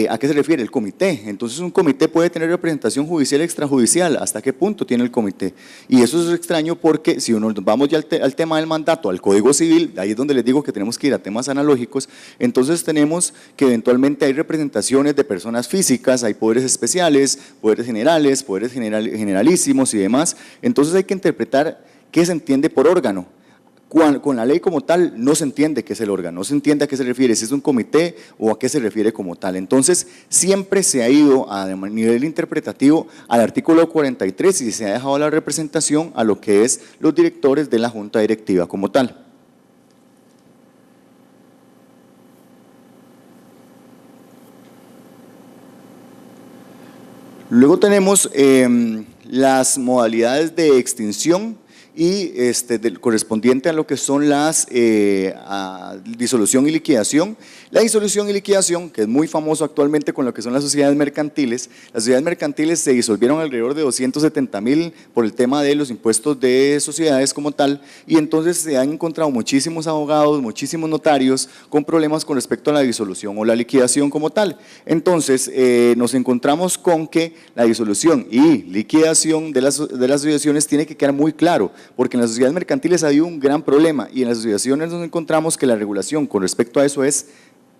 ¿a qué se refiere? El comité. Entonces un comité puede tener representación judicial y extrajudicial. ¿Hasta qué punto tiene el comité? Y eso es extraño porque si nos vamos ya al tema del mandato, al Código Civil, ahí es donde les digo que tenemos que ir a temas analógicos, entonces tenemos que eventualmente hay representaciones de personas físicas, hay poderes especiales, poderes generales, poderes generalísimos y demás. Entonces hay que interpretar qué se entiende por órgano. Con la ley como tal no se entiende qué es el órgano, no se entiende a qué se refiere, si es un comité o a qué se refiere como tal. Entonces siempre se ha ido a nivel interpretativo al artículo 43 y se ha dejado la representación a lo que es los directores de la junta directiva como tal. Luego tenemos las modalidades de extinción y correspondiente a lo que son las disolución y liquidación. La disolución y liquidación, que es muy famoso actualmente con lo que son las sociedades mercantiles. Las sociedades mercantiles se disolvieron alrededor de 270,000 por el tema de los impuestos de sociedades como tal, y entonces se han encontrado muchísimos abogados, muchísimos notarios con problemas con respecto a la disolución o la liquidación como tal. Entonces nos encontramos con que la disolución y liquidación de las asociaciones tiene que quedar muy claro, porque en las sociedades mercantiles ha habido un gran problema y en las asociaciones nos encontramos que la regulación con respecto a eso es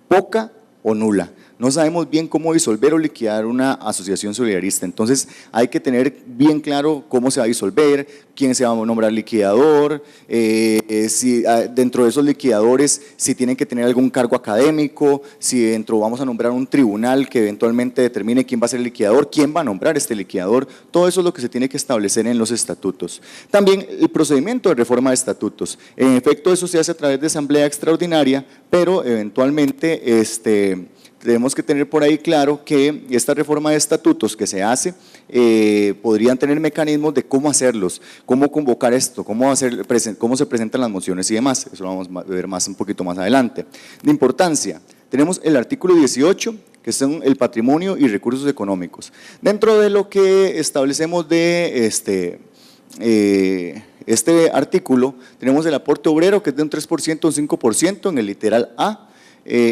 poca o nula. No sabemos bien cómo disolver o liquidar una asociación solidarista, entonces hay que tener bien claro cómo se va a disolver, quién se va a nombrar liquidador, si dentro de esos liquidadores si tienen que tener algún cargo académico, si dentro vamos a nombrar un tribunal que eventualmente determine quién va a ser el liquidador, quién va a nombrar este liquidador, todo eso es lo que se tiene que establecer en los estatutos. También el procedimiento de reforma de estatutos, en efecto eso se hace a través de asamblea extraordinaria, pero eventualmente tenemos que tener por ahí claro que esta reforma de estatutos que se hace podrían tener mecanismos de cómo hacerlos, cómo convocar esto, cómo se presentan las mociones y demás. Eso lo vamos a ver un poquito más adelante. De importancia, tenemos el artículo 18, que son el patrimonio y recursos económicos. Dentro de lo que establecemos de este artículo, tenemos el aporte obrero, que es de un 3% o un 5% en el literal A.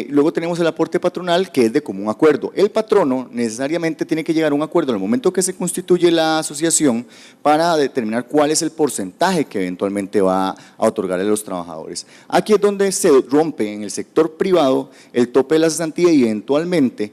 Luego tenemos el aporte patronal, que es de común acuerdo. El patrono necesariamente tiene que llegar a un acuerdo en el momento que se constituye la asociación para determinar cuál es el porcentaje que eventualmente va a otorgar a los trabajadores. Aquí es donde se rompe en el sector privado el tope de la cesantía y eventualmente,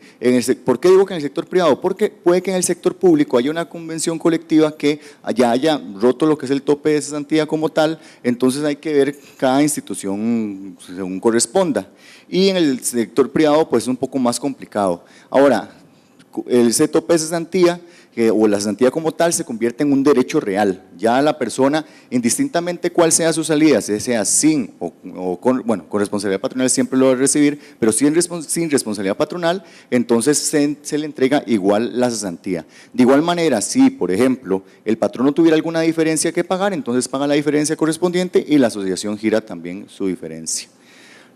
¿por qué digo que en el sector privado? Porque puede que en el sector público haya una convención colectiva que ya haya roto lo que es el tope de cesantía como tal, entonces hay que ver cada institución según corresponda. Y en el sector privado pues es un poco más complicado. Ahora, ese tope de cesantía o la cesantía como tal se convierte en un derecho real. Ya la persona, indistintamente cuál sea su salida, sea sin o con responsabilidad patronal siempre lo va a recibir, pero sin responsabilidad patronal, entonces se le entrega igual la cesantía. De igual manera, si por ejemplo el patrón no tuviera alguna diferencia que pagar, entonces paga la diferencia correspondiente y la asociación gira también su diferencia.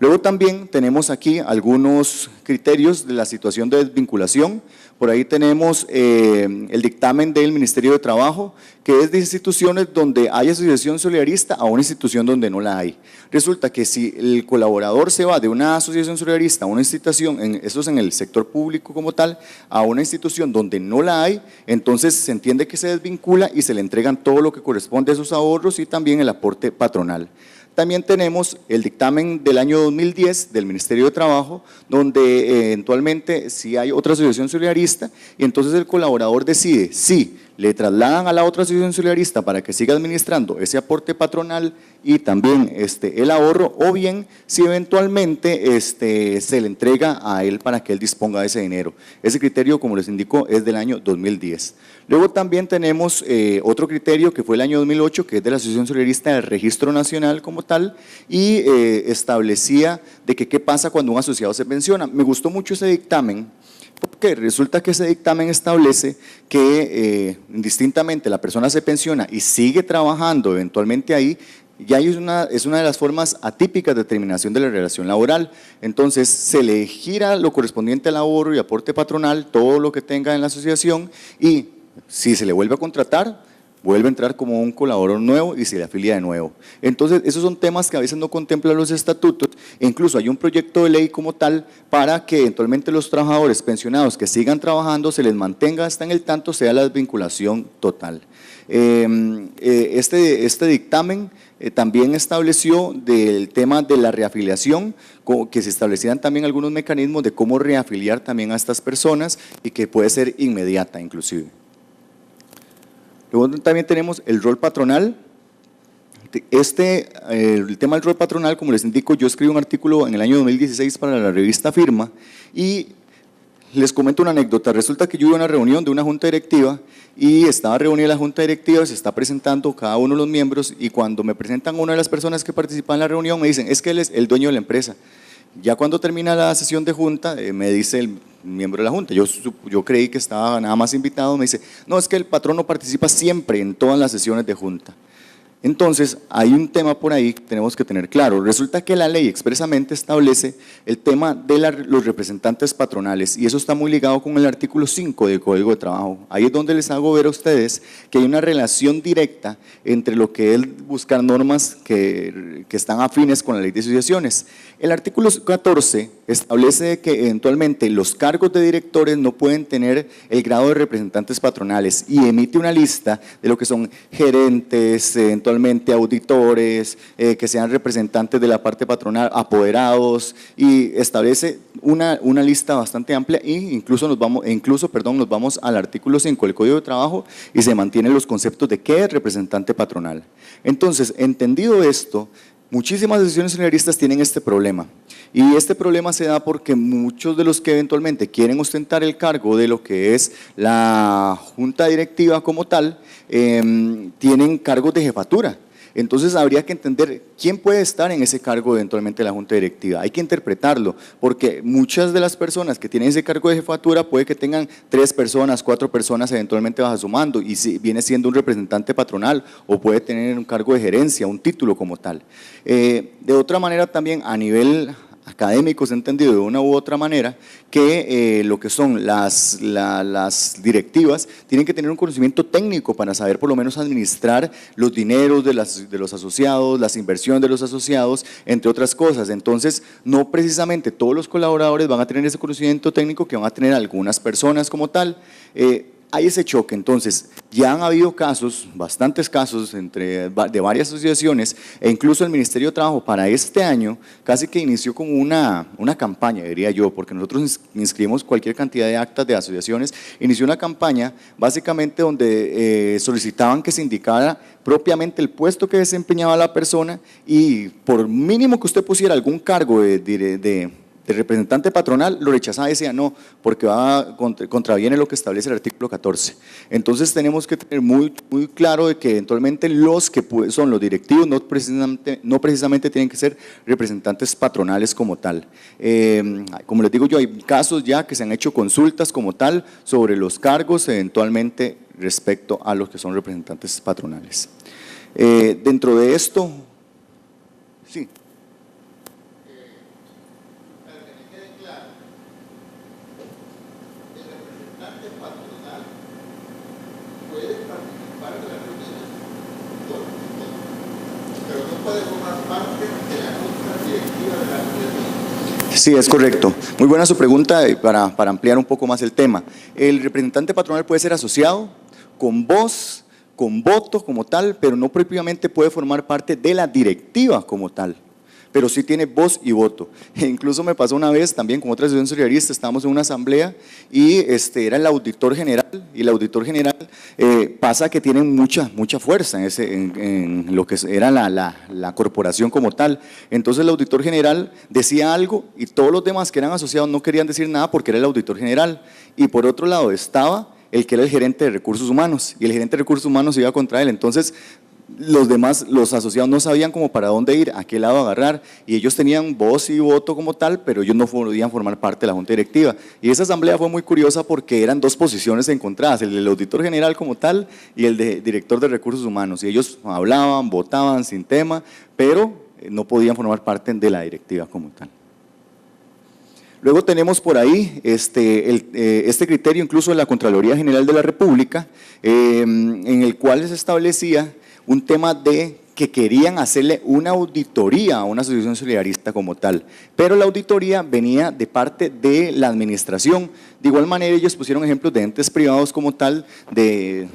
Luego también tenemos aquí algunos criterios de la situación de desvinculación. Por ahí tenemos el dictamen del Ministerio de Trabajo, que es de instituciones donde hay asociación solidarista a una institución donde no la hay. Resulta que si el colaborador se va de una asociación solidarista a una institución, eso es en el sector público como tal, a una institución donde no la hay, entonces se entiende que se desvincula y se le entregan todo lo que corresponde a esos ahorros y también el aporte patronal. También tenemos el dictamen del año 2010 del Ministerio de Trabajo, donde eventualmente si hay otra asociación solidarista y entonces el colaborador decide si le trasladan a la otra asociación solidarista para que siga administrando ese aporte patronal y también el ahorro, o bien si eventualmente se le entrega a él para que él disponga de ese dinero. Ese criterio, como les indico, es del año 2010. Luego también tenemos otro criterio que fue el año 2008, que es de la Asociación Solidarista del Registro Nacional como tal, y establecía de que qué pasa cuando un asociado se pensiona. Me gustó mucho ese dictamen, porque resulta que ese dictamen establece que indistintamente la persona se pensiona y sigue trabajando eventualmente ahí, ya es una de las formas atípicas de terminación de la relación laboral. Entonces se le gira lo correspondiente al ahorro y aporte patronal, todo lo que tenga en la asociación, y si se le vuelve a contratar, vuelve a entrar como un colaborador nuevo y se le afilia de nuevo. Entonces, esos son temas que a veces no contemplan los estatutos, e incluso hay un proyecto de ley como tal para que eventualmente los trabajadores pensionados que sigan trabajando se les mantenga hasta en el tanto sea la desvinculación total. Este dictamen también estableció del tema de la reafiliación, que se establecieran también algunos mecanismos de cómo reafiliar también a estas personas y que puede ser inmediata inclusive. Luego también tenemos el rol patronal. El tema del rol patronal, como les indico, yo escribí un artículo en el año 2016 para la revista Firma y les comento una anécdota. Resulta que yo iba a una reunión de una junta directiva y estaba reunida la junta directiva, se está presentando cada uno de los miembros y cuando me presentan a una de las personas que participan en la reunión me dicen, es que él es el dueño de la empresa. Ya cuando termina la sesión de junta, me dice el miembro de la junta, yo creí que estaba nada más invitado, me dice, no, es que el patrón no participa siempre en todas las sesiones de junta. Entonces, hay un tema por ahí que tenemos que tener claro. Resulta que la ley expresamente establece el tema de los representantes patronales y eso está muy ligado con el artículo 5 del Código de Trabajo. Ahí es donde les hago ver a ustedes que hay una relación directa entre lo que es buscar normas que están afines con la ley de asociaciones. El artículo 14 establece que eventualmente los cargos de directores no pueden tener el grado de representantes patronales y emite una lista de lo que son gerentes, eventualmente auditores, que sean representantes de la parte patronal, apoderados, y establece una lista bastante amplia e incluso nos vamos al artículo 5 del Código de Trabajo y se mantienen los conceptos de qué es representante patronal. Entonces, entendido esto, muchísimas asociaciones solidaristas tienen este problema y este problema se da porque muchos de los que eventualmente quieren ostentar el cargo de lo que es la junta directiva como tal, tienen cargos de jefatura. Entonces habría que entender quién puede estar en ese cargo eventualmente de la junta directiva. Hay que interpretarlo, porque muchas de las personas que tienen ese cargo de jefatura puede que tengan 3 personas, 4 personas eventualmente bajo su mando y si viene siendo un representante patronal o puede tener un cargo de gerencia, un título como tal. De otra manera también a nivel académico se ha entendido de una u otra manera que lo que son las directivas tienen que tener un conocimiento técnico para saber por lo menos administrar los dineros de los asociados, las inversiones de los asociados, entre otras cosas. Entonces, no precisamente todos los colaboradores van a tener ese conocimiento técnico que van a tener algunas personas como tal. Hay ese choque. Entonces ya han habido casos, bastantes casos de varias asociaciones e incluso el Ministerio de Trabajo para este año casi que inició como una campaña, diría yo, porque nosotros inscribimos cualquier cantidad de actas de asociaciones, inició una campaña básicamente donde solicitaban que se indicara propiamente el puesto que desempeñaba la persona y por mínimo que usted pusiera algún cargo de de representante patronal, lo rechazaba y decía no, porque contraviene lo que establece el artículo 14. Entonces tenemos que tener muy claro de que eventualmente los que son los directivos no precisamente tienen que ser representantes patronales como tal. Como les digo yo, hay casos ya que se han hecho consultas como tal sobre los cargos eventualmente respecto a los que son representantes patronales. Dentro de esto, sí. Para que me quede claro, el representante patronal puede participar de las reuniones, pero no puede formar parte de la junta directiva de la asociación. Sí, es correcto. Muy buena su pregunta para ampliar un poco más el tema. El representante patronal puede ser asociado, con voz, con voto como tal, pero no propiamente puede formar parte de la directiva como tal, pero sí tiene voz y voto. E incluso me pasó una vez también con otra asociación solidarista, estábamos en una asamblea y era el auditor general, y el auditor general pasa que tiene mucha fuerza en lo que era la corporación como tal. Entonces el auditor general decía algo y todos los demás que eran asociados no querían decir nada porque era el auditor general, y por otro lado estaba el que era el gerente de recursos humanos, y el gerente de recursos humanos iba contra él. Entonces los demás, los asociados no sabían cómo para dónde ir, a qué lado agarrar, y ellos tenían voz y voto como tal, pero ellos no podían formar parte de la junta directiva. Y esa asamblea fue muy curiosa porque eran dos posiciones encontradas, el del auditor general como tal y el de director de recursos humanos, y ellos hablaban, votaban sin tema, pero no podían formar parte de la directiva como tal. Luego tenemos por ahí este criterio incluso de la Contraloría General de la República, en el cual se establecía un tema de que querían hacerle una auditoría a una asociación solidarista como tal, pero la auditoría venía de parte de la administración. De igual manera ellos pusieron ejemplos de entes privados como tal, de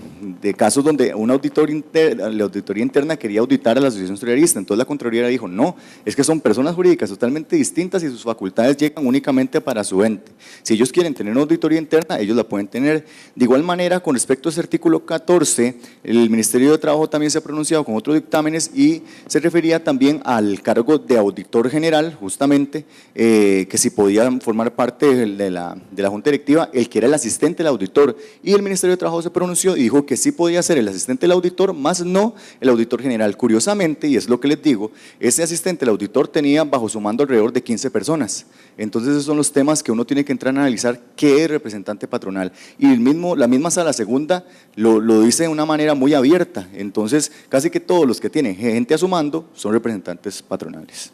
casos donde la auditoría interna quería auditar a la asociación solidarista. Entonces la Contraloría dijo no, es que son personas jurídicas totalmente distintas y sus facultades llegan únicamente para su ente. Si ellos quieren tener una auditoría interna, ellos la pueden tener. De igual manera, con respecto a ese artículo 14, el Ministerio de Trabajo también se ha pronunciado con otros dictámenes y se refería también al cargo de auditor general, justamente, que si podían formar parte de la junta directiva el que era el asistente del auditor, y el Ministerio de Trabajo se pronunció y dijo que sí podía ser el asistente del auditor, más no el auditor general. Curiosamente, y es lo que les digo, ese asistente del auditor tenía bajo su mando alrededor de 15 personas. Entonces esos son los temas que uno tiene que entrar a analizar qué es representante patronal, y la misma sala segunda lo dice de una manera muy abierta. Entonces casi que todos los que tienen gente a su mando son representantes patronales.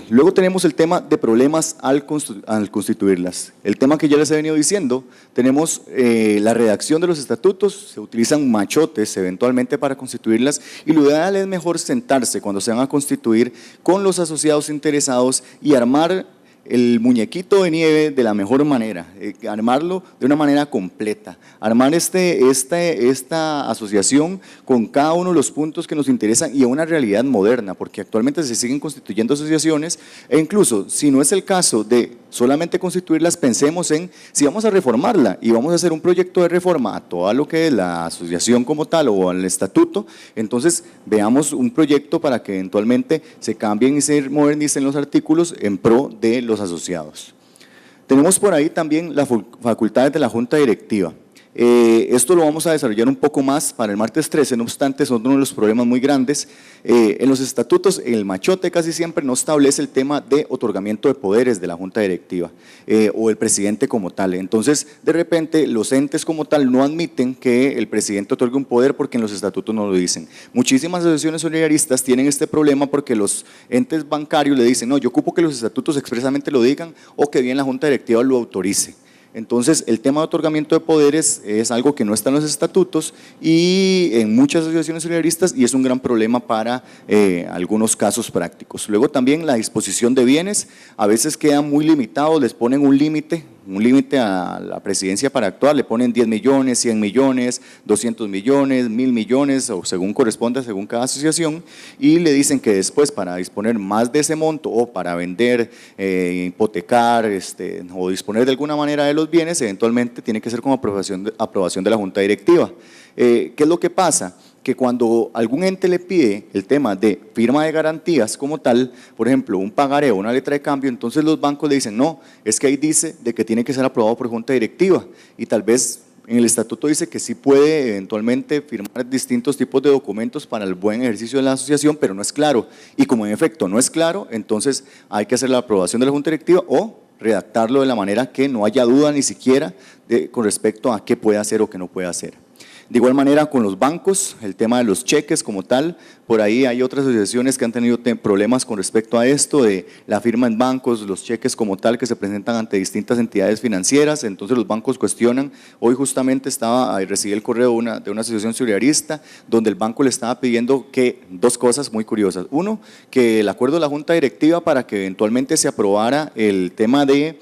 Luego tenemos el tema de problemas al constituirlas. El tema que ya les he venido diciendo, tenemos la redacción de los estatutos, se utilizan machotes eventualmente para constituirlas, y lo ideal es mejor sentarse cuando se van a constituir con los asociados interesados y armar el muñequito de nieve de la mejor manera, armarlo de una manera completa, armar esta asociación con cada uno de los puntos que nos interesan y a una realidad moderna, porque actualmente se siguen constituyendo asociaciones, e incluso si no es el caso de solamente constituirlas, pensemos en si vamos a reformarla y vamos a hacer un proyecto de reforma a todo lo que es la asociación como tal o al estatuto. Entonces veamos un proyecto para que eventualmente se cambien y se modernicen los artículos en pro de los asociados. Tenemos por ahí también las facultades de la junta directiva. Esto lo vamos a desarrollar un poco más para el martes 13, no obstante son uno de los problemas muy grandes. En los estatutos el machote casi siempre no establece el tema de otorgamiento de poderes de la junta directiva o el presidente como tal. Entonces de repente los entes como tal no admiten que el presidente otorgue un poder porque en los estatutos no lo dicen. Muchísimas asociaciones solidaristas tienen este problema porque los entes bancarios le dicen no, yo ocupo que los estatutos expresamente lo digan o que bien la junta directiva lo autorice. Entonces el tema de otorgamiento de poderes es algo que no está en los estatutos y en muchas asociaciones solidaristas, y es un gran problema para algunos casos prácticos. Luego también la disposición de bienes, a veces queda muy limitado, les ponen un límite a la presidencia para actuar, le ponen 10 millones, 100 millones, 200 millones, 1000 millones o según corresponda, según cada asociación, y le dicen que después para disponer más de ese monto o para vender, hipotecar o disponer de alguna manera de los bienes, eventualmente tiene que ser con aprobación de la junta directiva. ¿Qué es lo que pasa? que cuando algún ente le pide el tema de firma de garantías como tal, por ejemplo, un pagaré o una letra de cambio, entonces los bancos le dicen, no, es que ahí dice de que tiene que ser aprobado por junta directiva, y tal vez en el estatuto dice que sí puede eventualmente firmar distintos tipos de documentos para el buen ejercicio de la asociación, pero no es claro. Y como en efecto no es claro, entonces hay que hacer la aprobación de la junta directiva o redactarlo de la manera que no haya duda ni siquiera con respecto a qué puede hacer o qué no puede hacer. De igual manera con los bancos, el tema de los cheques como tal, por ahí hay otras asociaciones que han tenido problemas con respecto a esto de la firma en bancos, los cheques como tal que se presentan ante distintas entidades financieras, entonces los bancos cuestionan. Hoy justamente recibí el correo de una asociación solidarista donde el banco le estaba pidiendo que dos cosas muy curiosas. Uno, que el acuerdo de la junta directiva para que eventualmente se aprobara el tema de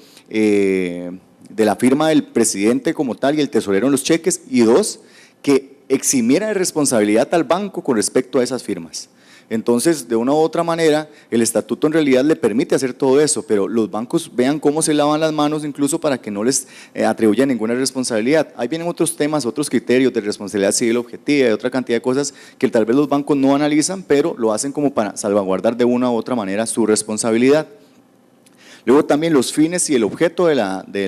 la firma del presidente como tal y el tesorero en los cheques, y dos, que eximiera de responsabilidad al banco con respecto a esas firmas. Entonces, de una u otra manera, el estatuto en realidad le permite hacer todo eso, pero los bancos vean cómo se lavan las manos incluso para que no les atribuya ninguna responsabilidad. Ahí vienen otros temas, otros criterios de responsabilidad civil objetiva y otra cantidad de cosas que tal vez los bancos no analizan, pero lo hacen como para salvaguardar de una u otra manera su responsabilidad. Luego también los fines y el objeto de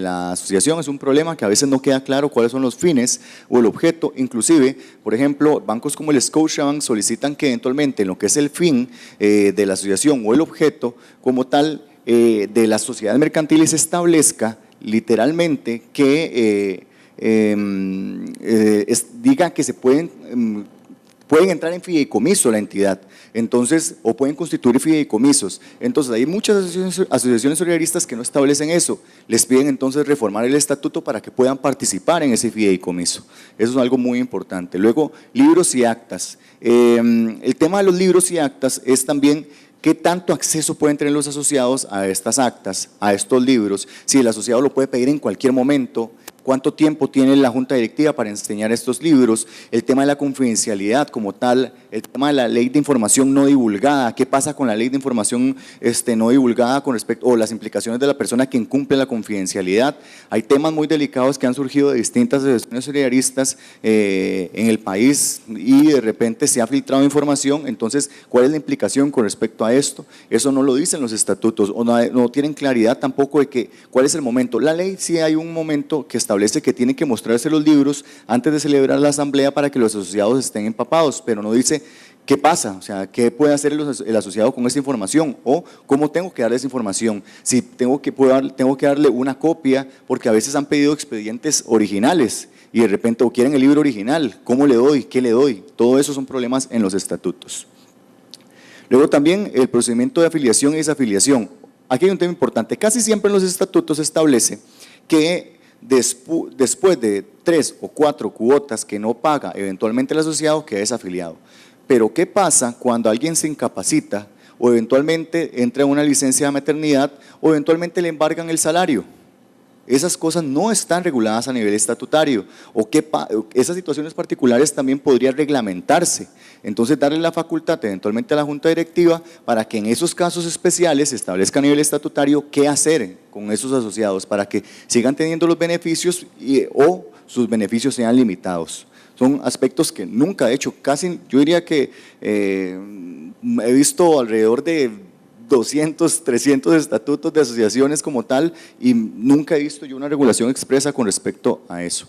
la asociación es un problema que a veces no queda claro cuáles son los fines o el objeto. Inclusive, por ejemplo, bancos como el Scotiabank solicitan que eventualmente en lo que es el fin de la asociación o el objeto como tal de las sociedades mercantiles se establezca literalmente que diga que se pueden entrar en fideicomiso la entidad, entonces, o pueden constituir fideicomisos. Entonces, hay muchas asociaciones solidaristas que no establecen eso, les piden entonces reformar el estatuto para que puedan participar en ese fideicomiso. Eso es algo muy importante. Luego, libros y actas. El tema de los libros y actas es también qué tanto acceso pueden tener los asociados a estas actas, a estos libros, si el asociado lo puede pedir en cualquier momento, cuánto tiempo tiene la junta directiva para enseñar estos libros, el tema de la confidencialidad como tal, el tema de la ley de información no divulgada, qué pasa con la ley de información no divulgada con respecto, o las implicaciones de la persona que incumple la confidencialidad. Hay temas muy delicados que han surgido de distintas asociaciones solidaristas en el país y de repente se ha filtrado información, entonces ¿cuál es la implicación con respecto a esto? Eso no lo dicen los estatutos o no tienen claridad tampoco de cuál es el momento. La ley sí hay un momento que establece que tienen que mostrarse los libros antes de celebrar la asamblea para que los asociados estén empapados, pero no dice qué pasa, o sea, qué puede hacer el asociado con esa información o cómo tengo que darle esa información, si tengo que darle una copia, porque a veces han pedido expedientes originales y de repente o quieren el libro original, ¿cómo le doy? ¿Qué le doy? Todo eso son problemas en los estatutos. Luego también el procedimiento de afiliación y desafiliación. Aquí hay un tema importante, casi siempre en los estatutos se establece que después de 3 o 4 cuotas que no paga eventualmente el asociado queda desafiliado. Pero ¿qué pasa cuando alguien se incapacita o eventualmente entra en una licencia de maternidad o eventualmente le embargan el salario? Esas cosas no están reguladas a nivel estatutario o esas situaciones particulares también podrían reglamentarse. Entonces darle la facultad eventualmente a la junta directiva para que en esos casos especiales se establezca a nivel estatutario qué hacer con esos asociados para que sigan teniendo los beneficios o sus beneficios sean limitados. Son aspectos que nunca, de hecho, casi yo diría que he visto alrededor de 200, 300 estatutos de asociaciones como tal y nunca he visto yo una regulación expresa con respecto a eso.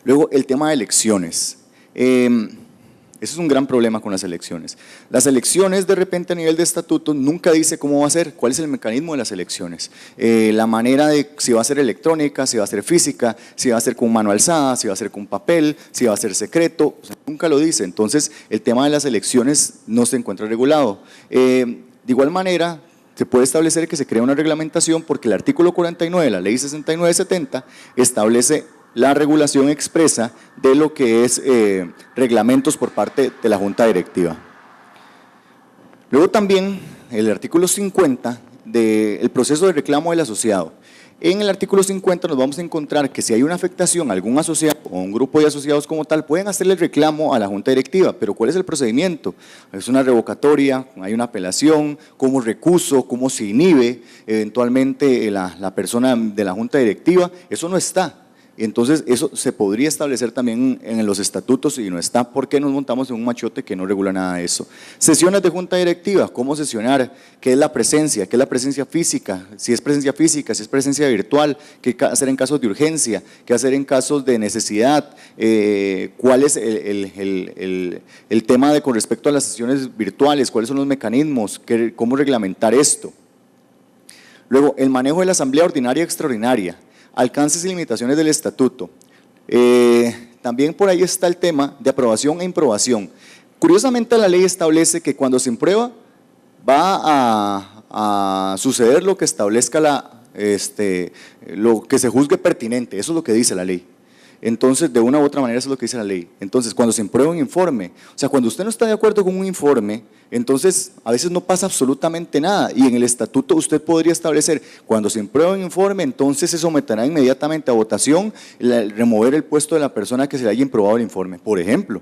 Luego el tema de elecciones. Ese es un gran problema con las elecciones. Las elecciones de repente a nivel de estatuto nunca dice cómo va a ser, cuál es el mecanismo de las elecciones. La manera de si va a ser electrónica, si va a ser física, si va a ser con mano alzada, si va a ser con papel, si va a ser secreto, o sea, nunca lo dice. Entonces el tema de las elecciones no se encuentra regulado. De igual manera, se puede establecer que se crea una reglamentación porque el artículo 49 de la ley 6970 establece la regulación expresa de lo que es reglamentos por parte de la junta directiva. Luego también el artículo 50 del proceso de reclamo del asociado. En el artículo 50 nos vamos a encontrar que si hay una afectación a algún asociado o un grupo de asociados como tal, pueden hacerle el reclamo a la junta directiva, pero ¿cuál es el procedimiento? Es una revocatoria, hay una apelación, cómo recuso, cómo se inhibe eventualmente la persona de la junta directiva, eso no está. Entonces, eso se podría establecer también en los estatutos y no está. ¿Por qué nos montamos en un machote que no regula nada de eso? Sesiones de junta directiva, ¿cómo sesionar? ¿Qué es la presencia? ¿Qué es la presencia física? Si es presencia física, si es presencia virtual, ¿qué hacer en casos de urgencia? ¿Qué hacer en casos de necesidad? ¿Cuál es el tema con respecto a las sesiones virtuales? ¿Cuáles son los mecanismos? ¿Cómo reglamentar esto? Luego, el manejo de la asamblea ordinaria y extraordinaria. Alcances y limitaciones del estatuto. También por ahí está el tema de aprobación e improbación. Curiosamente la ley establece que cuando se imprueba va a suceder lo que establezca lo que se juzgue pertinente, eso es lo que dice la ley. Entonces, de una u otra manera eso es lo que dice la ley. Entonces, cuando se imprueba un informe, o sea, cuando usted no está de acuerdo con un informe, entonces a veces no pasa absolutamente nada y en el estatuto usted podría establecer, cuando se imprueba un informe, entonces se someterá inmediatamente a votación, remover el puesto de la persona que se le haya improbado el informe, por ejemplo.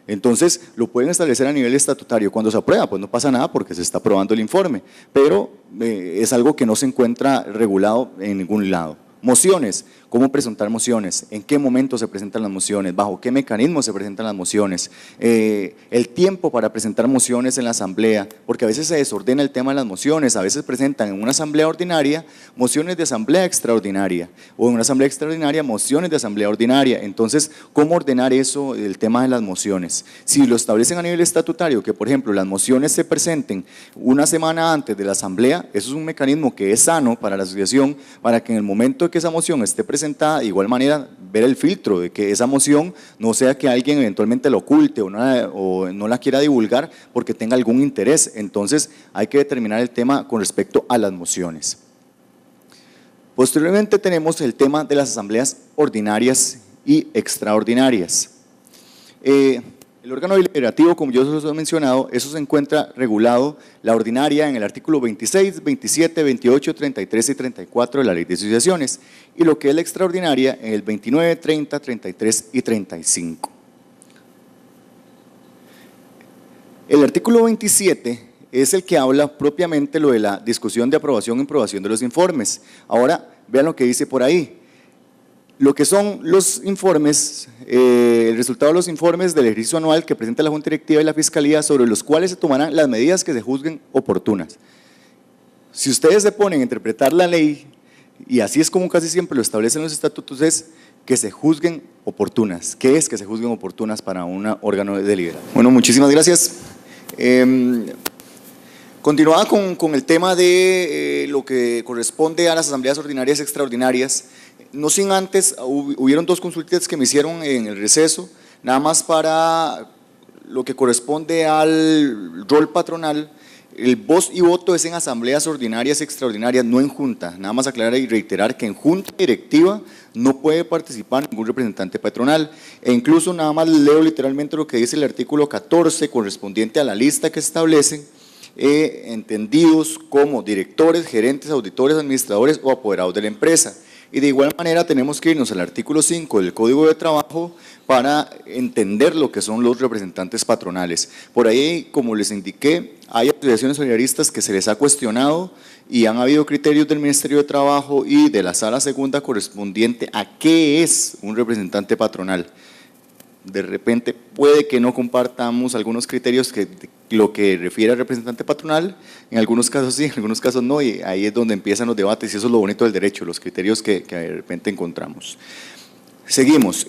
Entonces, lo pueden establecer a nivel estatutario. Cuando se aprueba, pues no pasa nada porque se está aprobando el informe, pero es algo que no se encuentra regulado en ningún lado. Mociones, ¿cómo presentar mociones? ¿En qué momento se presentan las mociones? ¿Bajo qué mecanismo se presentan las mociones? El tiempo para presentar mociones en la asamblea, porque a veces se desordena el tema de las mociones, a veces presentan en una asamblea ordinaria mociones de asamblea extraordinaria, o en una asamblea extraordinaria mociones de asamblea ordinaria. Entonces, ¿cómo ordenar eso, el tema de las mociones? Si lo establecen a nivel estatutario, que por ejemplo las mociones se presenten una semana antes de la asamblea, eso es un mecanismo que es sano para la asociación, para que en el momento que esa moción esté presentada, de igual manera ver el filtro de que esa moción no sea que alguien eventualmente la oculte o no la quiera divulgar porque tenga algún interés. Entonces hay que determinar el tema con respecto a las mociones. Posteriormente tenemos el tema de las asambleas ordinarias y extraordinarias. El órgano deliberativo, como yo os he mencionado, eso se encuentra regulado, la ordinaria en el artículo 26, 27, 28, 33 y 34 de la Ley de Asociaciones, y lo que es la extraordinaria en el 29, 30, 33 y 35. El artículo 27 es el que habla propiamente lo de la discusión de aprobación e improbación de los informes. Ahora, vean lo que dice por ahí. Lo que son los informes, el resultado de los informes del ejercicio anual que presenta la Junta Directiva y la Fiscalía, sobre los cuales se tomarán las medidas que se juzguen oportunas. Si ustedes se ponen a interpretar la ley, y así es como casi siempre lo establecen los estatutos, es que se juzguen oportunas. ¿Qué es que se juzguen oportunas para un órgano deliberativo? Bueno, muchísimas gracias. Continuaba con el tema de lo que corresponde a las asambleas ordinarias y extraordinarias. No sin antes, hubieron dos consultas que me hicieron en el receso, nada más para lo que corresponde al rol patronal. El voz y voto es en asambleas ordinarias y extraordinarias, no en junta. Nada más aclarar y reiterar que en junta directiva no puede participar ningún representante patronal. E incluso nada más leo literalmente lo que dice el artículo 14 correspondiente a la lista que establecen, entendidos como directores, gerentes, auditores, administradores o apoderados de la empresa. Y de igual manera tenemos que irnos al artículo 5 del Código de Trabajo para entender lo que son los representantes patronales. Por ahí, como les indiqué, hay asociaciones solidaristas que se les ha cuestionado y han habido criterios del Ministerio de Trabajo y de la Sala Segunda correspondiente a qué es un representante patronal. De repente puede que no compartamos algunos criterios que lo que refiere al representante patronal, en algunos casos sí, en algunos casos no, y ahí es donde empiezan los debates y eso es lo bonito del derecho, los criterios que de repente encontramos. Seguimos,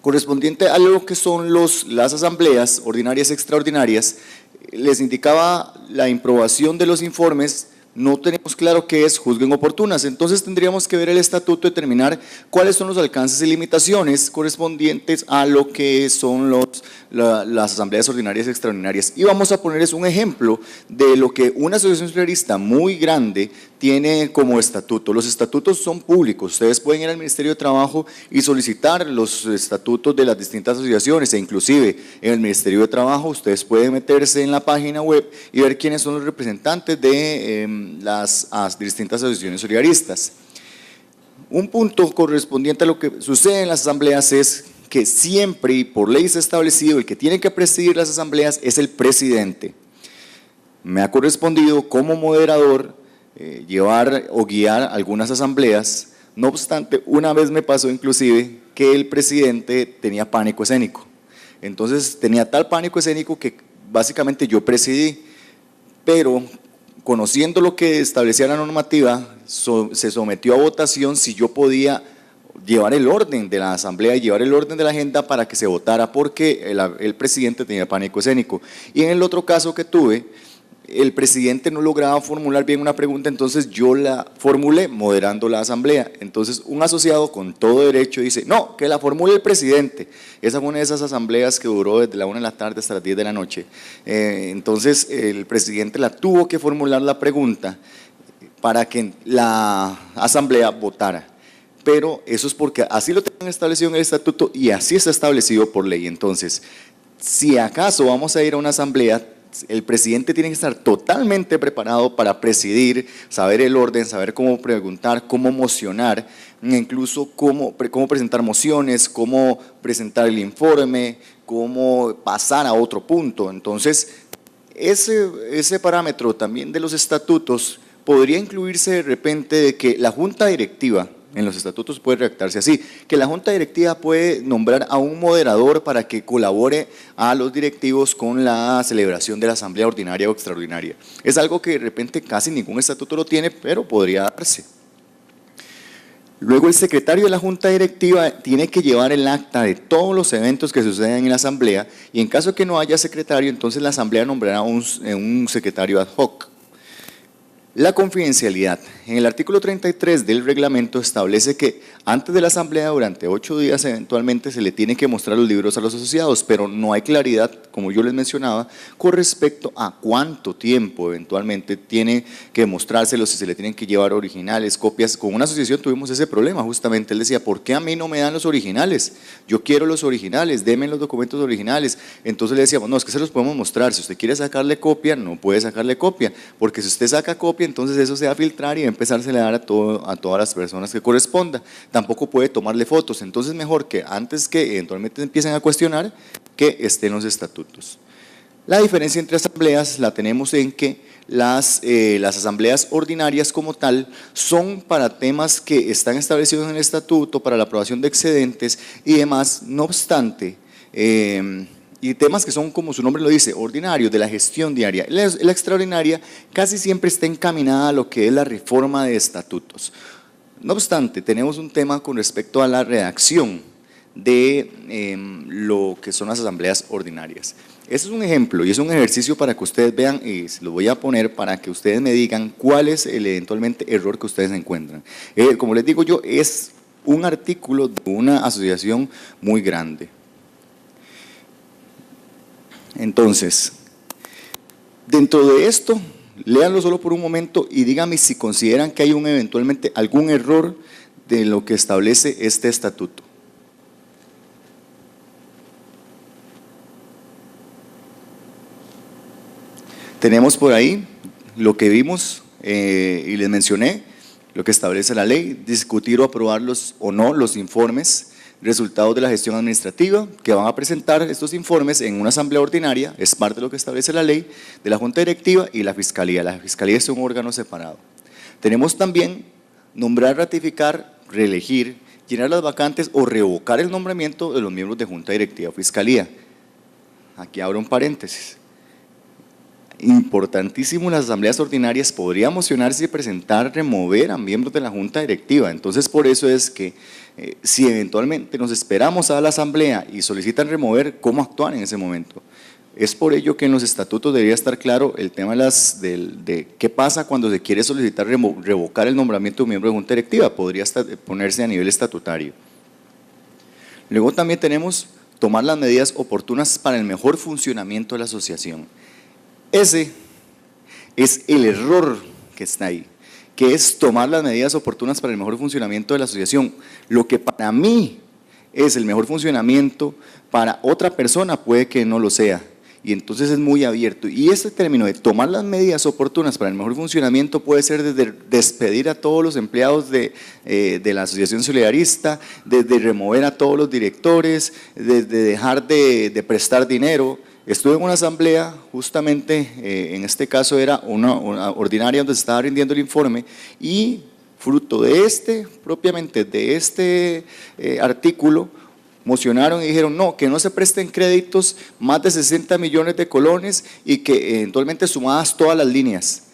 correspondiente a lo que son las asambleas ordinarias y extraordinarias, les indicaba la improbación de los informes. No tenemos claro qué es juzguen oportunas, entonces tendríamos que ver el estatuto y determinar cuáles son los alcances y limitaciones correspondientes a lo que son las asambleas ordinarias y extraordinarias. Y vamos a ponerles un ejemplo de lo que una asociación solidarista muy grande tiene como estatuto. Los estatutos son públicos, ustedes pueden ir al Ministerio de Trabajo y solicitar los estatutos de las distintas asociaciones, e inclusive en el Ministerio de Trabajo ustedes pueden meterse en la página web y ver quiénes son los representantes de las distintas asociaciones solidaristas. Un punto correspondiente a lo que sucede en las asambleas es que siempre y por ley se ha establecido el que tiene que presidir las asambleas es el presidente. Me ha correspondido como moderador llevar o guiar algunas asambleas No obstante, una vez me pasó inclusive que el presidente tenía pánico escénico. Entonces tenía tal pánico escénico que básicamente yo presidí, pero conociendo lo que establecía la normativa, se sometió a votación si yo podía llevar el orden de la asamblea y llevar el orden de la agenda para que se votara, porque el presidente tenía pánico escénico. Y en el otro caso que tuve, el presidente no lograba formular bien una pregunta, entonces yo la formulé moderando la asamblea. Entonces un asociado con todo derecho dice, no, que la formule el presidente. Esa fue una de esas asambleas que duró desde la 1 de la tarde hasta las 10 de la noche. Entonces el presidente la tuvo que formular la pregunta para que la asamblea votara. Pero eso es porque así lo tienen establecido en el estatuto y así está establecido por ley. Entonces, si acaso vamos a ir a una asamblea, el presidente tiene que estar totalmente preparado para presidir, saber el orden, saber cómo preguntar, cómo mocionar, incluso cómo presentar mociones, cómo presentar el informe, cómo pasar a otro punto. Entonces, ese parámetro también de los estatutos podría incluirse de repente de que la junta directiva, en los estatutos puede redactarse así, que la junta directiva puede nombrar a un moderador para que colabore a los directivos con la celebración de la asamblea ordinaria o extraordinaria. Es algo que de repente casi ningún estatuto lo tiene, pero podría darse. Luego el secretario de la junta directiva tiene que llevar el acta de todos los eventos que suceden en la asamblea y en caso de que no haya secretario, entonces la asamblea nombrará un secretario ad hoc. La confidencialidad. En el artículo 33 del reglamento establece que antes de la asamblea, durante 8 días eventualmente se le tiene que mostrar los libros a los asociados, pero no hay claridad, como yo les mencionaba, con respecto a cuánto tiempo eventualmente tiene que mostrárselos, si se le tienen que llevar originales, copias. Con una asociación tuvimos ese problema, justamente él decía, ¿por qué a mí no me dan los originales? Yo quiero los originales, denme los documentos originales. Entonces le decíamos, no, es que se los podemos mostrar, si usted quiere sacarle copia, no puede sacarle copia, porque si usted saca copia, entonces eso se va a filtrar y va a empezarse a dar a todas las personas que corresponda. Tampoco puede tomarle fotos, entonces mejor que antes que eventualmente empiecen a cuestionar, que estén los estatutos. La diferencia entre asambleas la tenemos en que las asambleas ordinarias como tal son para temas que están establecidos en el estatuto, para la aprobación de excedentes y demás, no obstante, y temas que son, como su nombre lo dice, ordinarios, de la gestión diaria. La extraordinaria casi siempre está encaminada a lo que es la reforma de estatutos. No obstante, tenemos un tema con respecto a la redacción de lo que son las asambleas ordinarias. Este es un ejemplo y es un ejercicio para que ustedes vean, y se lo voy a poner para que ustedes me digan cuál es el eventualmente error que ustedes encuentran. Como les digo yo, es un artículo de una asociación muy grande. Entonces, dentro de esto, léanlo solo por un momento y díganme si consideran que hay eventualmente algún error de lo que establece este estatuto. Tenemos por ahí lo que vimos y les mencioné, lo que establece la ley, discutir o aprobar o no los informes resultados de la gestión administrativa que van a presentar estos informes en una asamblea ordinaria, es parte de lo que establece la ley, de la junta directiva y la fiscalía. La fiscalía es un órgano separado. Tenemos también nombrar, ratificar, reelegir, llenar las vacantes o revocar el nombramiento de los miembros de junta directiva o fiscalía. Aquí abro un paréntesis. Importantísimo, las asambleas ordinarias podría mocionarse y presentar, remover a miembros de la junta directiva. Entonces por eso es que si eventualmente nos esperamos a la asamblea y solicitan remover, ¿cómo actuar en ese momento? Es por ello que en los estatutos debería estar claro el tema de qué pasa cuando se quiere solicitar revocar el nombramiento de un miembro de junta directiva, podría ponerse a nivel estatutario. Luego también tenemos tomar las medidas oportunas para el mejor funcionamiento de la asociación. Ese es el error que está ahí, que es tomar las medidas oportunas para el mejor funcionamiento de la asociación. Lo que para mí es el mejor funcionamiento, para otra persona puede que no lo sea, y entonces es muy abierto. Y este término de tomar las medidas oportunas para el mejor funcionamiento puede ser desde despedir a todos los empleados de la asociación solidarista, desde remover a todos los directores, desde dejar de prestar dinero. Estuve en una asamblea, justamente en este caso era una ordinaria donde se estaba rindiendo el informe y fruto de propiamente de este artículo, mocionaron y dijeron no, que no se presten créditos más de 60 millones de colones y que eventualmente sumadas todas las líneas.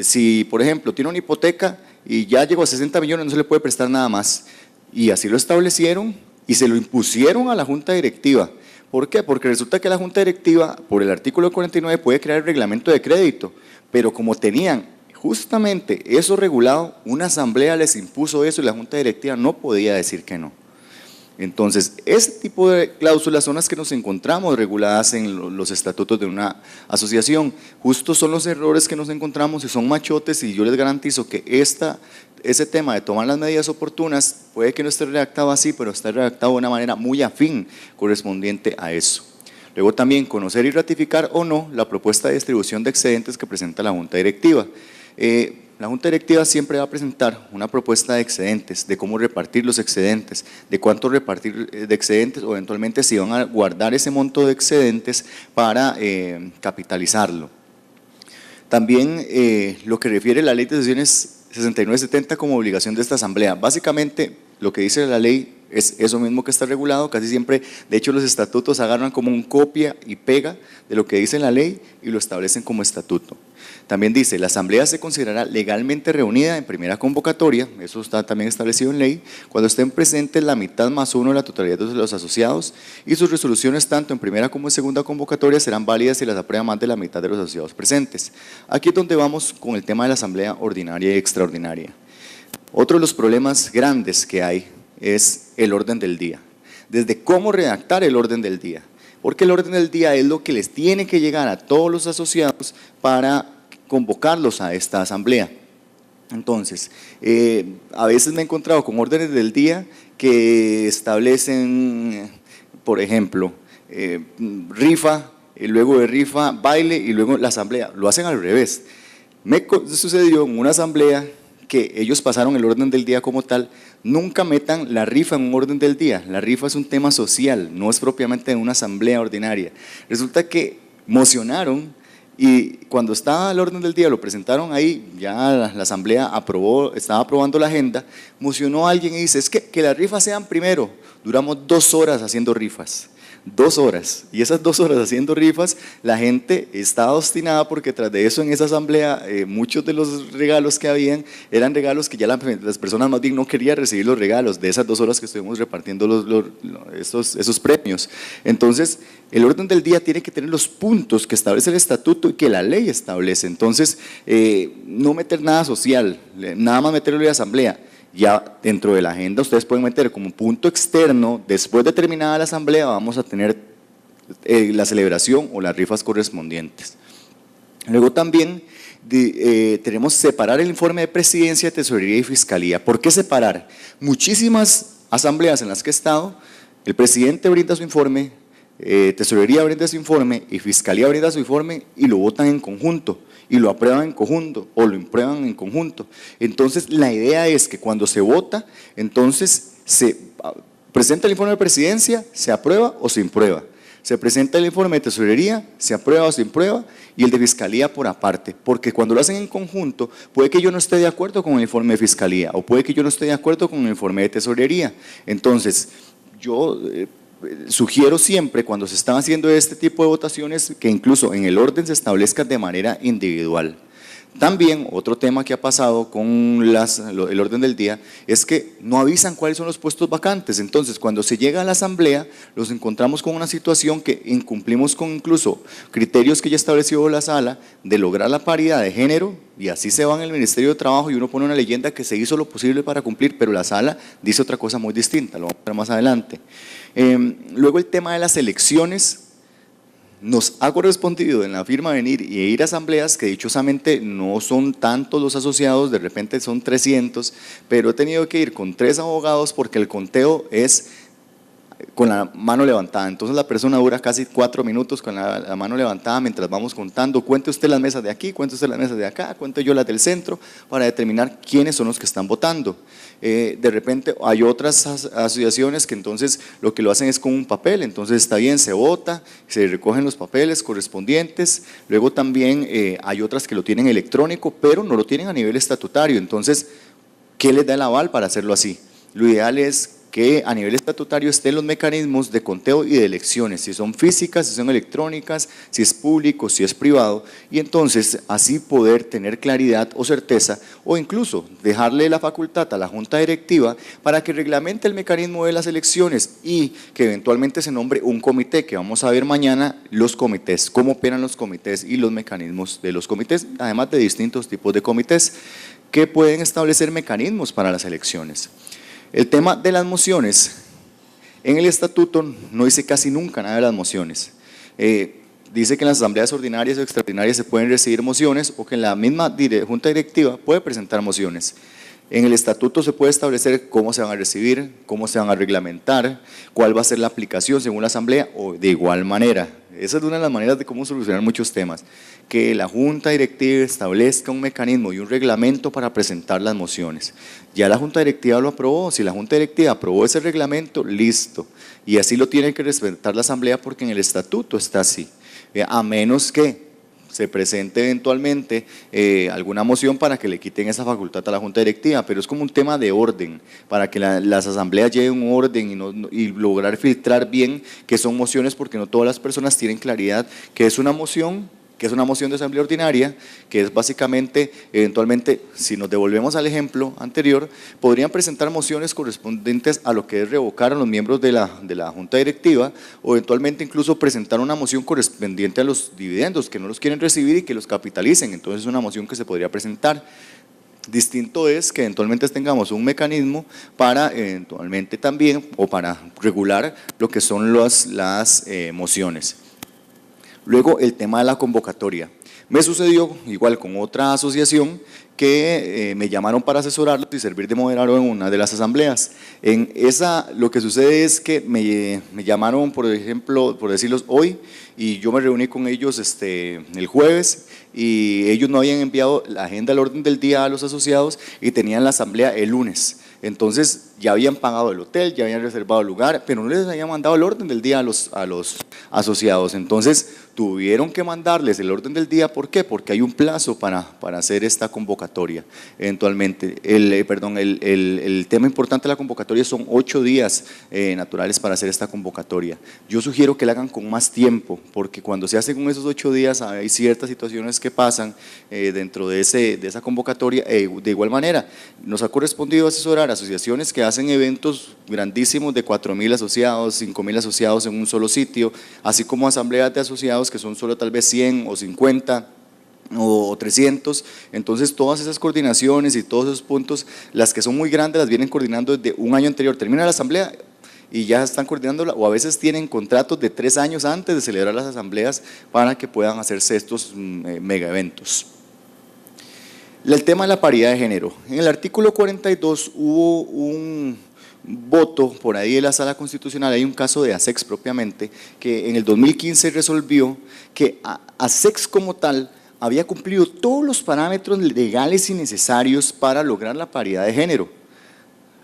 Si, por ejemplo, tiene una hipoteca y ya llegó a 60 millones, no se le puede prestar nada más. Y así lo establecieron y se lo impusieron a la Junta Directiva. ¿Por qué? Porque resulta que la Junta Directiva, por el artículo 49, puede crear el reglamento de crédito, pero como tenían justamente eso regulado, una asamblea les impuso eso y la Junta Directiva no podía decir que no. Entonces, ese tipo de cláusulas son las que nos encontramos reguladas en los estatutos de una asociación. Justo son los errores que nos encontramos y son machotes, y yo les garantizo que ese tema de tomar las medidas oportunas puede que no esté redactado así, pero está redactado de una manera muy afín correspondiente a eso. Luego también conocer y ratificar o no la propuesta de distribución de excedentes que presenta la Junta Directiva. La Junta Directiva siempre va a presentar una propuesta de excedentes, de cómo repartir los excedentes, de cuánto repartir de excedentes o eventualmente si van a guardar ese monto de excedentes para capitalizarlo. También lo que refiere la Ley de Sesiones 6970 como obligación de esta asamblea. Básicamente lo que dice la ley es eso mismo que está regulado, casi siempre, de hecho los estatutos agarran como un copia y pega de lo que dice la ley y lo establecen como estatuto. También dice, la asamblea se considerará legalmente reunida en primera convocatoria, eso está también establecido en ley, cuando estén presentes la mitad más uno de la totalidad de los asociados, y sus resoluciones tanto en primera como en segunda convocatoria serán válidas si las aprueba más de la mitad de los asociados presentes. Aquí es donde vamos con el tema de la asamblea ordinaria y extraordinaria. Otro de los problemas grandes que hay es el orden del día, desde cómo redactar el orden del día, porque el orden del día es lo que les tiene que llegar a todos los asociados para convocarlos a esta asamblea. Entonces, a veces me he encontrado con órdenes del día que establecen, por ejemplo, rifa, y luego de rifa, baile y luego la asamblea. Lo hacen al revés. Me sucedió en una asamblea que ellos pasaron el orden del día como tal. Nunca metan la rifa en un orden del día. La rifa es un tema social, no es propiamente una asamblea ordinaria. Resulta que mocionaron y cuando estaba el orden del día, lo presentaron ahí, ya la asamblea aprobó, estaba aprobando la agenda, mocionó a alguien y dice, es que las rifas sean primero. Duramos 2 horas haciendo rifas. 2 horas, y esas 2 horas haciendo rifas, la gente estaba obstinada porque tras de eso en esa asamblea muchos de los regalos que habían eran regalos que ya las personas más bien no querían recibir los regalos de esas 2 horas que estuvimos repartiendo esos premios. Entonces el orden del día tiene que tener los puntos que establece el estatuto y que la ley establece. Entonces no meter nada social, nada más meterlo en la asamblea. Ya dentro de la agenda ustedes pueden meter como punto externo, después de terminada la asamblea vamos a tener la celebración o las rifas correspondientes. Luego también tenemos separar el informe de presidencia, tesorería y fiscalía. ¿Por qué separar? Muchísimas asambleas en las que he estado, el presidente brinda su informe, tesorería brinda su informe y fiscalía brinda su informe y lo votan en conjunto. Y lo aprueban en conjunto o lo imprueban en conjunto. Entonces la idea es que cuando se vota, entonces se presenta el informe de presidencia, se aprueba o se imprueba. Se presenta el informe de tesorería, se aprueba o se imprueba, y el de fiscalía por aparte, porque cuando lo hacen en conjunto, puede que yo no esté de acuerdo con el informe de fiscalía o puede que yo no esté de acuerdo con el informe de tesorería. Entonces yo sugiero siempre cuando se están haciendo este tipo de votaciones que incluso en el orden se establezca de manera individual. También otro tema que ha pasado con el orden del día es que no avisan cuáles son los puestos vacantes. Entonces cuando se llega a la asamblea nos encontramos con una situación que incumplimos con incluso criterios que ya estableció la sala de lograr la paridad de género, y así se va en el Ministerio de Trabajo y uno pone una leyenda que se hizo lo posible para cumplir, pero la sala dice otra cosa muy distinta, lo vamos a ver más adelante. Luego el tema de las elecciones. Nos ha correspondido en la firma venir y ir a asambleas que dichosamente no son tantos los asociados, de repente son 300, pero he tenido que ir con 3 abogados porque el conteo es con la mano levantada. Entonces la persona dura casi 4 minutos con la mano levantada mientras vamos contando. Cuente usted las mesas de aquí, cuente usted las mesas de acá, cuente yo las del centro, para determinar quiénes son los que están votando. De repente hay otras asociaciones que entonces lo que lo hacen es con un papel, entonces está bien, se vota, se recogen los papeles correspondientes. Luego también hay otras que lo tienen electrónico, pero no lo tienen a nivel estatutario. Entonces ¿Qué les da el aval para hacerlo así? Lo ideal es que a nivel estatutario estén los mecanismos de conteo y de elecciones, si son físicas, si son electrónicas, si es público, si es privado, y entonces así poder tener claridad o certeza, o incluso dejarle la facultad a la Junta Directiva para que reglamente el mecanismo de las elecciones y que eventualmente se nombre un comité, que vamos a ver mañana los comités, cómo operan los comités y los mecanismos de los comités, además de distintos tipos de comités que pueden establecer mecanismos para las elecciones. El tema de las mociones, en el estatuto no dice casi nunca nada de las mociones. Dice que en las asambleas ordinarias o extraordinarias se pueden recibir mociones o que en la misma junta directiva puede presentar mociones. En el estatuto se puede establecer cómo se van a recibir, cómo se van a reglamentar, cuál va a ser la aplicación según la asamblea o de igual manera. Esa es una de las maneras de cómo solucionar muchos temas, que la junta directiva establezca un mecanismo y un reglamento para presentar las mociones. Ya la junta directiva lo aprobó, si la junta directiva aprobó ese reglamento, listo, y así lo tiene que respetar la asamblea porque en el estatuto está así, a menos que se presente eventualmente alguna moción para que le quiten esa facultad a la junta directiva, pero es como un tema de orden, para que las asambleas lleven un orden y lograr filtrar bien qué son mociones, porque no todas las personas tienen claridad qué es una moción, que es una moción de asamblea ordinaria, que es básicamente, eventualmente, si nos devolvemos al ejemplo anterior, podrían presentar mociones correspondientes a lo que es revocar a los miembros de la junta directiva, o eventualmente incluso presentar una moción correspondiente a los dividendos, que no los quieren recibir y que los capitalicen, entonces es una moción que se podría presentar. Distinto es que eventualmente tengamos un mecanismo para eventualmente también, o para regular lo que son las mociones. Luego el tema de la convocatoria. Me sucedió igual con otra asociación que me llamaron para asesorarlos y servir de moderador en una de las asambleas. En esa lo que sucede es que me llamaron, por ejemplo, por decirlos hoy, y yo me reuní con ellos el jueves y ellos no habían enviado la agenda al orden del día a los asociados y tenían la asamblea el lunes. Entonces ya habían pagado el hotel, ya habían reservado el lugar, pero no les habían mandado el orden del día a los asociados. Entonces tuvieron que mandarles el orden del día. ¿Por qué? Porque hay un plazo para hacer esta convocatoria. Eventualmente, el tema importante de la convocatoria son 8 días naturales para hacer esta convocatoria. Yo sugiero que la hagan con más tiempo, porque cuando se hace con esos 8 días hay ciertas situaciones que pasan dentro de esa convocatoria. De igual manera, nos ha correspondido asesorar asociaciones que hacen eventos grandísimos de 4.000 asociados, 5.000 asociados en un solo sitio, así como asambleas de asociados que son solo tal vez 100 o 50 o 300, entonces todas esas coordinaciones y todos esos puntos, las que son muy grandes las vienen coordinando desde un año anterior, termina la asamblea y ya están coordinándola, o a veces tienen contratos de 3 años antes de celebrar las asambleas para que puedan hacerse estos mega eventos. El tema de la paridad de género. En el artículo 42 hubo un voto por ahí de la Sala Constitucional, hay un caso de ASEX propiamente, que en el 2015 resolvió que ASEX como tal había cumplido todos los parámetros legales y necesarios para lograr la paridad de género.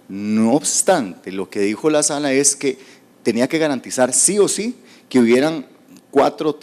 No obstante, lo que dijo la Sala es que tenía que garantizar sí o sí que hubieran 4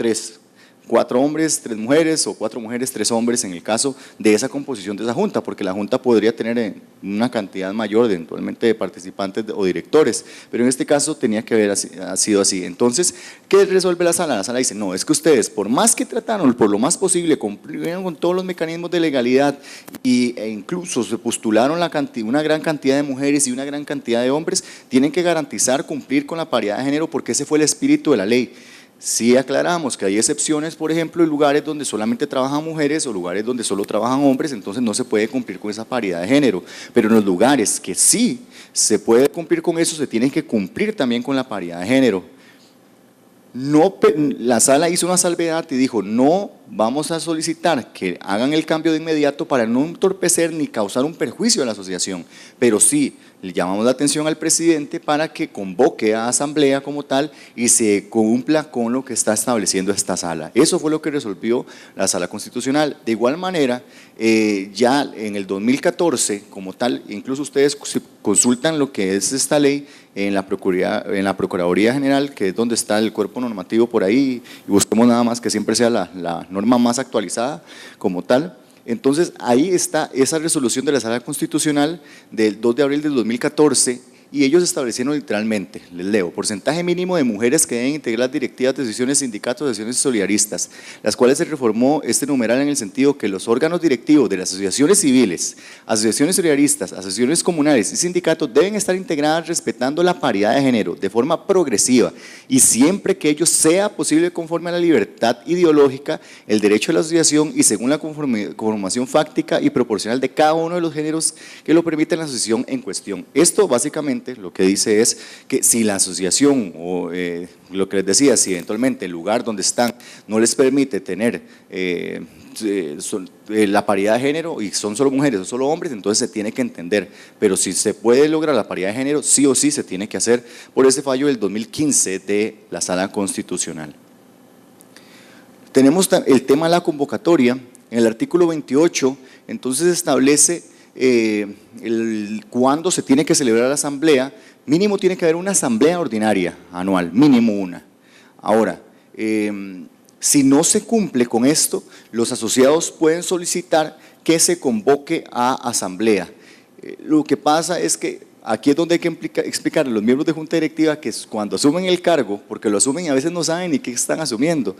hombres, 3 mujeres, o 4 mujeres, 3 hombres en el caso de esa composición de esa junta, porque la junta podría tener una cantidad mayor eventualmente de participantes o directores, pero en este caso tenía que haber sido así. Entonces, ¿qué resuelve la Sala? La Sala dice, no, es que ustedes, por más que trataron, por lo más posible, cumplieron con todos los mecanismos de legalidad e incluso se postularon una gran cantidad de mujeres y una gran cantidad de hombres, tienen que garantizar cumplir con la paridad de género porque ese fue el espíritu de la ley. Sí aclaramos que hay excepciones, por ejemplo, en lugares donde solamente trabajan mujeres o lugares donde solo trabajan hombres, entonces no se puede cumplir con esa paridad de género, pero en los lugares que sí se puede cumplir con eso, se tienen que cumplir también con la paridad de género. No, la Sala hizo una salvedad y dijo, no vamos a solicitar que hagan el cambio de inmediato para no entorpecer ni causar un perjuicio a la asociación, pero sí le llamamos la atención al presidente para que convoque a asamblea como tal y se cumpla con lo que está estableciendo esta Sala. Eso fue lo que resolvió la Sala Constitucional. De igual manera, ya en el 2014 como tal, incluso ustedes consultan lo que es esta ley en la Procuraduría General, que es donde está el cuerpo normativo por ahí, y busquemos nada más que siempre sea la norma más actualizada como tal. Entonces, ahí está esa resolución de la Sala Constitucional del 2 de abril del 2014, y ellos establecieron literalmente, les leo: porcentaje mínimo de mujeres que deben integrar las directivas de asociaciones, sindicatos, asociaciones solidaristas, las cuales se reformó este numeral en el sentido que los órganos directivos de las asociaciones civiles, asociaciones solidaristas, asociaciones comunales y sindicatos deben estar integradas respetando la paridad de género de forma progresiva y siempre que ello sea posible conforme a la libertad ideológica, el derecho a la asociación y según la conformación fáctica y proporcional de cada uno de los géneros que lo permiten la asociación en cuestión. Esto básicamente lo que dice es que si la asociación o lo que les decía, si eventualmente el lugar donde están no les permite tener la paridad de género y son solo mujeres o solo hombres, entonces se tiene que entender, pero si se puede lograr la paridad de género, sí o sí se tiene que hacer por ese fallo del 2015 de la Sala Constitucional. Tenemos el tema de la convocatoria. En el artículo 28, entonces establece cuándo se tiene que celebrar la asamblea. Mínimo tiene que haber una asamblea ordinaria anual, mínimo una. Ahora, si no se cumple con esto, los asociados pueden solicitar que se convoque a asamblea. Lo que pasa es que aquí es donde hay que explicar a los miembros de junta directiva que cuando asumen el cargo, porque lo asumen y a veces no saben ni qué están asumiendo,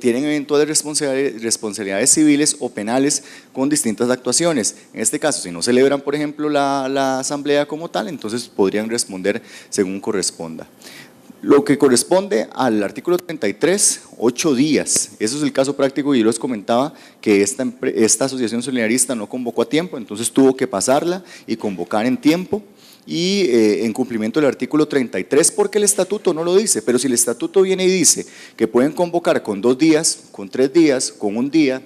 tienen eventuales responsabilidades civiles o penales con distintas actuaciones. En este caso, si no celebran, por ejemplo, la asamblea como tal, entonces podrían responder según corresponda. Lo que corresponde al artículo 33, 8 días. Eso es el caso práctico y yo les comentaba que esta asociación solidarista no convocó a tiempo, entonces tuvo que pasarla y convocar en tiempo. Y en cumplimiento del artículo 33, porque el estatuto no lo dice, pero si el estatuto viene y dice que pueden convocar con 2 días, con 3 días, con 1 día,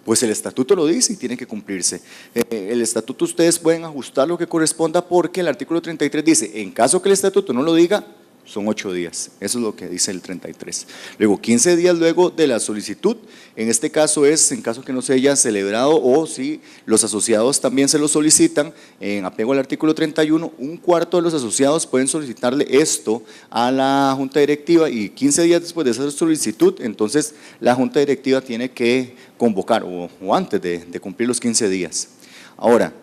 pues el estatuto lo dice y tiene que cumplirse. El estatuto ustedes pueden ajustar lo que corresponda porque el artículo 33 dice, en caso que el estatuto no lo diga, son 8 días, eso es lo que dice el 33. Luego 15 días luego de la solicitud, en este caso es en caso que no se haya celebrado o si los asociados también se lo solicitan, en apego al artículo 31, 1/4 de los asociados pueden solicitarle esto a la junta directiva y 15 días después de esa solicitud, entonces la junta directiva tiene que convocar o antes de cumplir los 15 días. Ahora,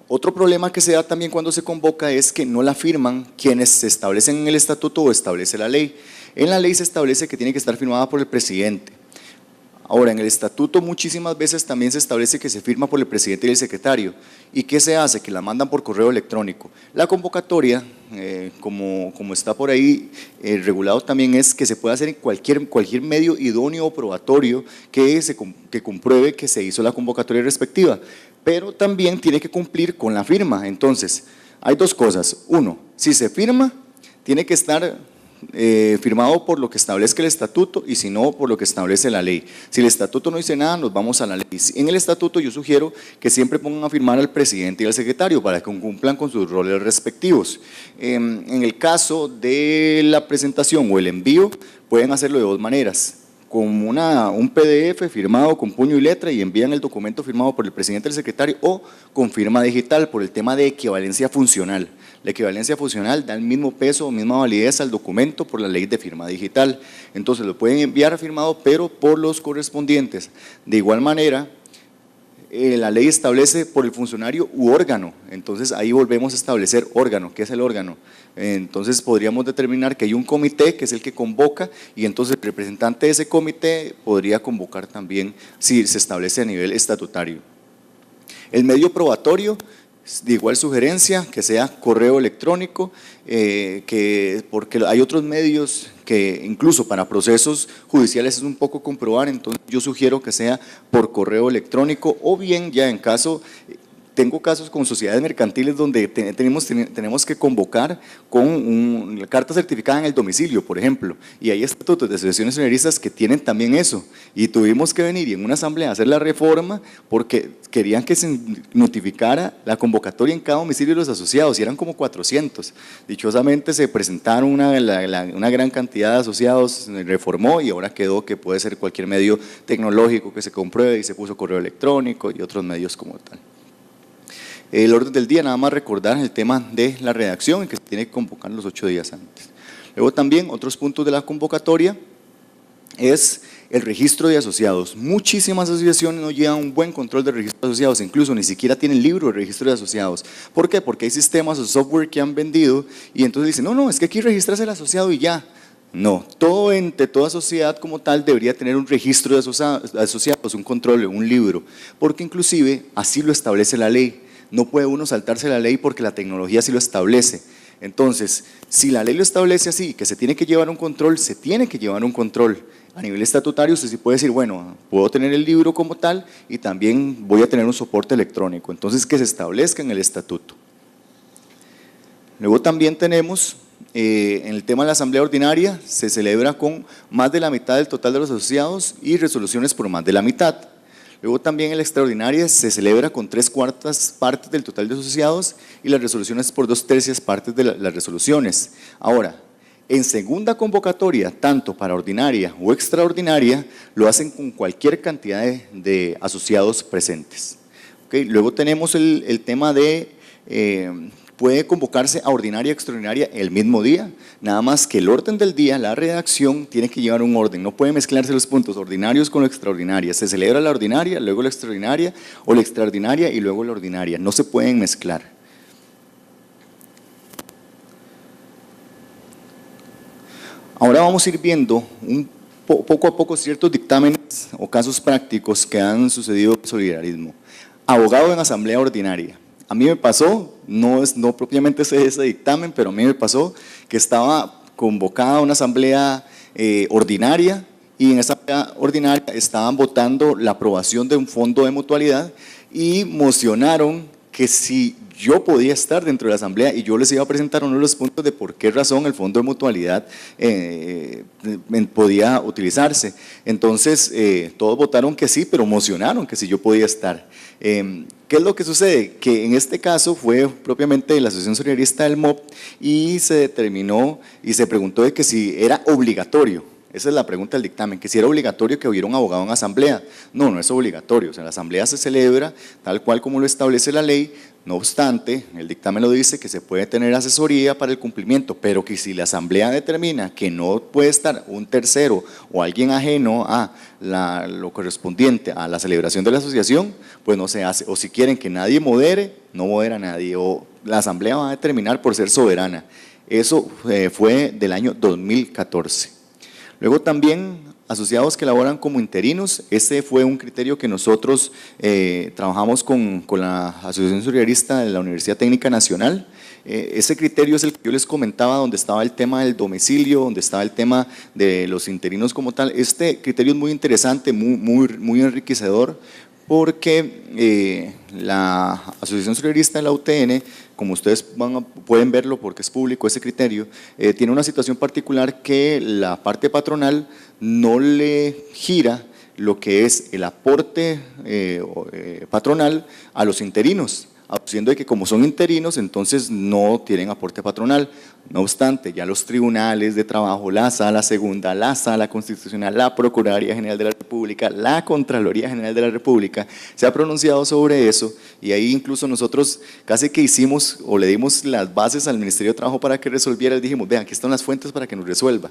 otro problema que se da también cuando se convoca es que no la firman quienes se establecen en el estatuto o establece la ley. En la ley se establece que tiene que estar firmada por el presidente. Ahora, en el estatuto muchísimas veces también se establece que se firma por el presidente y el secretario. ¿Y qué se hace? Que la mandan por correo electrónico. La convocatoria, como está por ahí regulado también, es que se puede hacer en cualquier medio idóneo o probatorio que compruebe que se hizo la convocatoria respectiva. Pero también tiene que cumplir con la firma. Entonces, hay 2 cosas. 1, si se firma, tiene que estar firmado por lo que establezca el estatuto y si no, por lo que establece la ley. Si el estatuto no dice nada, nos vamos a la ley. En el estatuto yo sugiero que siempre pongan a firmar al presidente y al secretario para que cumplan con sus roles respectivos. En el caso de la presentación o el envío, pueden hacerlo de 2 maneras. Con un PDF firmado con puño y letra y envían el documento firmado por el presidente y el secretario o con firma digital por el tema de equivalencia funcional. La equivalencia funcional da el mismo peso o misma validez al documento por la ley de firma digital. Entonces lo pueden enviar firmado pero por los correspondientes. De igual manera, la ley establece por el funcionario u órgano, entonces ahí volvemos a establecer órgano. ¿Qué es el órgano? Entonces podríamos determinar que hay un comité que es el que convoca y entonces el representante de ese comité podría convocar también si se establece a nivel estatutario. El medio probatorio, de igual sugerencia, que sea correo electrónico, porque hay otros medios que incluso para procesos judiciales es un poco comprobar, entonces yo sugiero que sea por correo electrónico o bien ya en caso… Tengo casos con sociedades mercantiles donde tenemos que convocar con carta certificada en el domicilio, por ejemplo, y hay estatutos de asociaciones solidaristas que tienen también eso, y tuvimos que venir y en una asamblea a hacer la reforma porque querían que se notificara la convocatoria en cada domicilio de los asociados, y eran como 400. Dichosamente se presentaron una gran cantidad de asociados, se reformó y ahora quedó que puede ser cualquier medio tecnológico que se compruebe y se puso correo electrónico y otros medios como tal. El orden del día, nada más recordar el tema de la redacción y que se tiene que convocar los 8 días antes. Luego también otros puntos de la convocatoria es el registro de asociados. Muchísimas asociaciones no llevan un buen control de registro de asociados, incluso ni siquiera tienen libro de registro de asociados. ¿Por qué? Porque hay sistemas o software que han vendido y entonces dicen, no, es que aquí registras el asociado y ya. No, todo ente, toda sociedad como tal debería tener un registro de asociados, un control, un libro, porque inclusive así lo establece la ley. No puede uno saltarse la ley porque la tecnología sí lo establece. Entonces, si la ley lo establece así, que se tiene que llevar un control, se tiene que llevar un control. A nivel estatutario usted sí puede decir, bueno, puedo tener el libro como tal y también voy a tener un soporte electrónico. Entonces, que se establezca en el estatuto. Luego también tenemos, en el tema de la asamblea ordinaria, se celebra con más de la mitad del total de los asociados y resoluciones por más de la mitad. Luego también en la extraordinaria se celebra con 3/4 partes del total de asociados y las resoluciones por 2/3 partes de las resoluciones. Ahora, en segunda convocatoria, tanto para ordinaria o extraordinaria, lo hacen con cualquier cantidad de asociados presentes. ¿Okay? Luego tenemos el tema de, puede convocarse a ordinaria y extraordinaria el mismo día, nada más que el orden del día, la redacción tiene que llevar un orden, no puede mezclarse los puntos ordinarios con la extraordinaria, se celebra la ordinaria, luego la extraordinaria o la extraordinaria y luego la ordinaria, no se pueden mezclar. Ahora vamos a ir viendo poco a poco ciertos dictámenes o casos prácticos que han sucedido en solidarismo. Abogado en asamblea ordinaria. A mí me pasó, no propiamente ese dictamen, pero a mí me pasó que estaba convocada una asamblea ordinaria y en esa asamblea ordinaria estaban votando la aprobación de un fondo de mutualidad y mocionaron que si yo podía estar dentro de la asamblea y yo les iba a presentar uno de los puntos de por qué razón el fondo de mutualidad podía utilizarse. Entonces todos votaron que sí, pero mocionaron que sí yo podía estar. ¿Qué es lo que sucede? Que en este caso fue propiamente la Asociación Solidarista del MOP y se determinó y se preguntó de que si era obligatorio. Esa es la pregunta del dictamen, que si era obligatorio que hubiera un abogado en asamblea. No, no es obligatorio, o sea, la asamblea se celebra tal cual como lo establece la ley, no obstante, el dictamen lo dice que se puede tener asesoría para el cumplimiento, pero que si la asamblea determina que no puede estar un tercero o alguien ajeno a lo correspondiente a la celebración de la asociación, pues no se hace, o si quieren que nadie modere, no modera nadie, o la asamblea va a determinar por ser soberana. Eso fue del año 2014. Luego también asociados que laboran como interinos, ese fue un criterio que nosotros trabajamos con la Asociación Solidarista de la Universidad Técnica Nacional. Ese criterio es el que yo les comentaba, donde estaba el tema del domicilio, donde estaba el tema de los interinos como tal. Este criterio es muy interesante, muy enriquecedor, porque la Asociación Solidarista de la UTN, como ustedes pueden verlo porque es público ese criterio, tiene una situación particular que la parte patronal no le gira lo que es el aporte patronal a los interinos, siendo que como son interinos entonces no tienen aporte patronal. No obstante, ya los tribunales de trabajo, la Sala Segunda, la Sala Constitucional, la Procuraduría General de la República, la Contraloría General de la República se ha pronunciado sobre eso y ahí incluso nosotros casi que hicimos o le dimos las bases al Ministerio de Trabajo para que resolviera y dijimos, vean, aquí están las fuentes para que nos resuelva.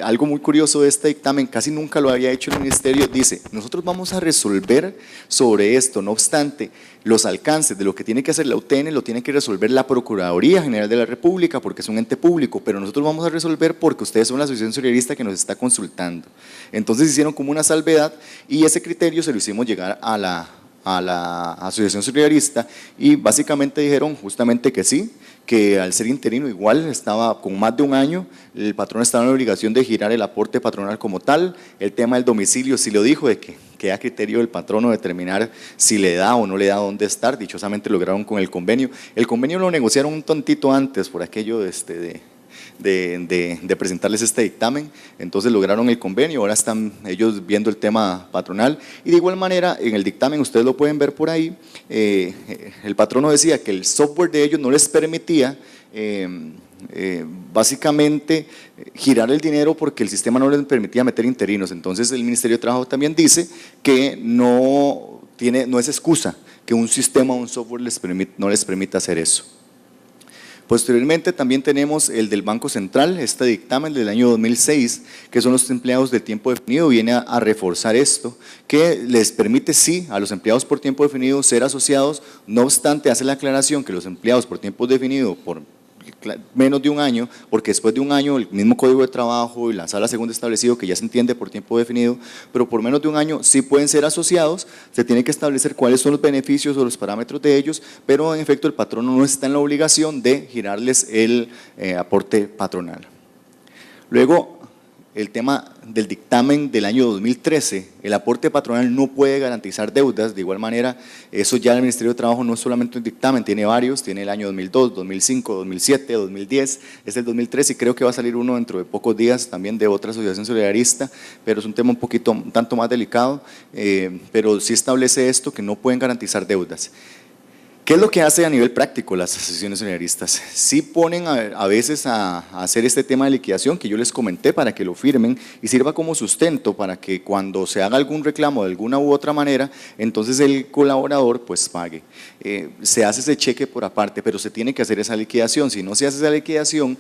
Algo muy curioso de este dictamen, casi nunca lo había hecho el Ministerio, dice, nosotros vamos a resolver sobre esto, no obstante, los alcances de lo que tiene que hacer la UTN lo tiene que resolver la Procuraduría General de la República porque es un ente público, pero nosotros vamos a resolver porque ustedes son la Asociación Solidarista que nos está consultando. Entonces hicieron como una salvedad y ese criterio se lo hicimos llegar a la Asociación Solidarista y básicamente dijeron justamente que sí, que al ser interino igual estaba con más de un año, el patrón estaba en la obligación de girar el aporte patronal como tal. El tema del domicilio sí lo dijo, de que queda a criterio del patrono determinar si le da o no le da dónde estar, dichosamente lograron con el convenio. El convenio lo negociaron un tontito antes por aquello de presentarles este dictamen, entonces lograron el convenio, ahora están ellos viendo el tema patronal y de igual manera en el dictamen, ustedes lo pueden ver por ahí, el patrono decía que el software de ellos no les permitía básicamente girar el dinero porque el sistema no les permitía meter interinos, entonces el Ministerio de Trabajo también dice que no es excusa que un sistema o un software no les permita hacer eso. Posteriormente también tenemos el del Banco Central, este dictamen del año 2006, que son los empleados de tiempo definido, viene a reforzar esto, que les permite sí a los empleados por tiempo definido ser asociados, no obstante hace la aclaración que los empleados por tiempo definido por menos de un año, porque después de un año el mismo código de trabajo y la sala segunda establecido que ya se entiende por tiempo definido, pero por menos de un año sí pueden ser asociados, se tiene que establecer cuáles son los beneficios o los parámetros de ellos, pero en efecto el patrono no está en la obligación de girarles el aporte patronal. Luego, el tema del dictamen del año 2013, el aporte patronal no puede garantizar deudas, de igual manera, eso ya el Ministerio de Trabajo no es solamente un dictamen, tiene varios, tiene el año 2002, 2005, 2007, 2010, es el 2013 y creo que va a salir uno dentro de pocos días también de otra asociación solidarista, pero es un tema un tanto más delicado, pero sí establece esto que no pueden garantizar deudas. ¿Qué es lo que hace a nivel práctico las asociaciones solidaristas? Sí ponen a veces a hacer este tema de liquidación que yo les comenté para que lo firmen y sirva como sustento para que cuando se haga algún reclamo de alguna u otra manera, entonces el colaborador pues pague. Se hace ese cheque por aparte, pero se tiene que hacer esa liquidación. Si no se hace esa liquidación,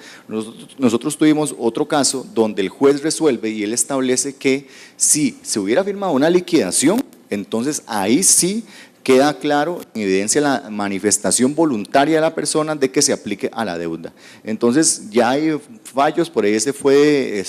nosotros tuvimos otro caso donde el juez resuelve y él establece que si se hubiera firmado una liquidación, entonces ahí sí queda claro, en evidencia la manifestación voluntaria de la persona de que se aplique a la deuda. Entonces ya hay fallos, por ahí ese fue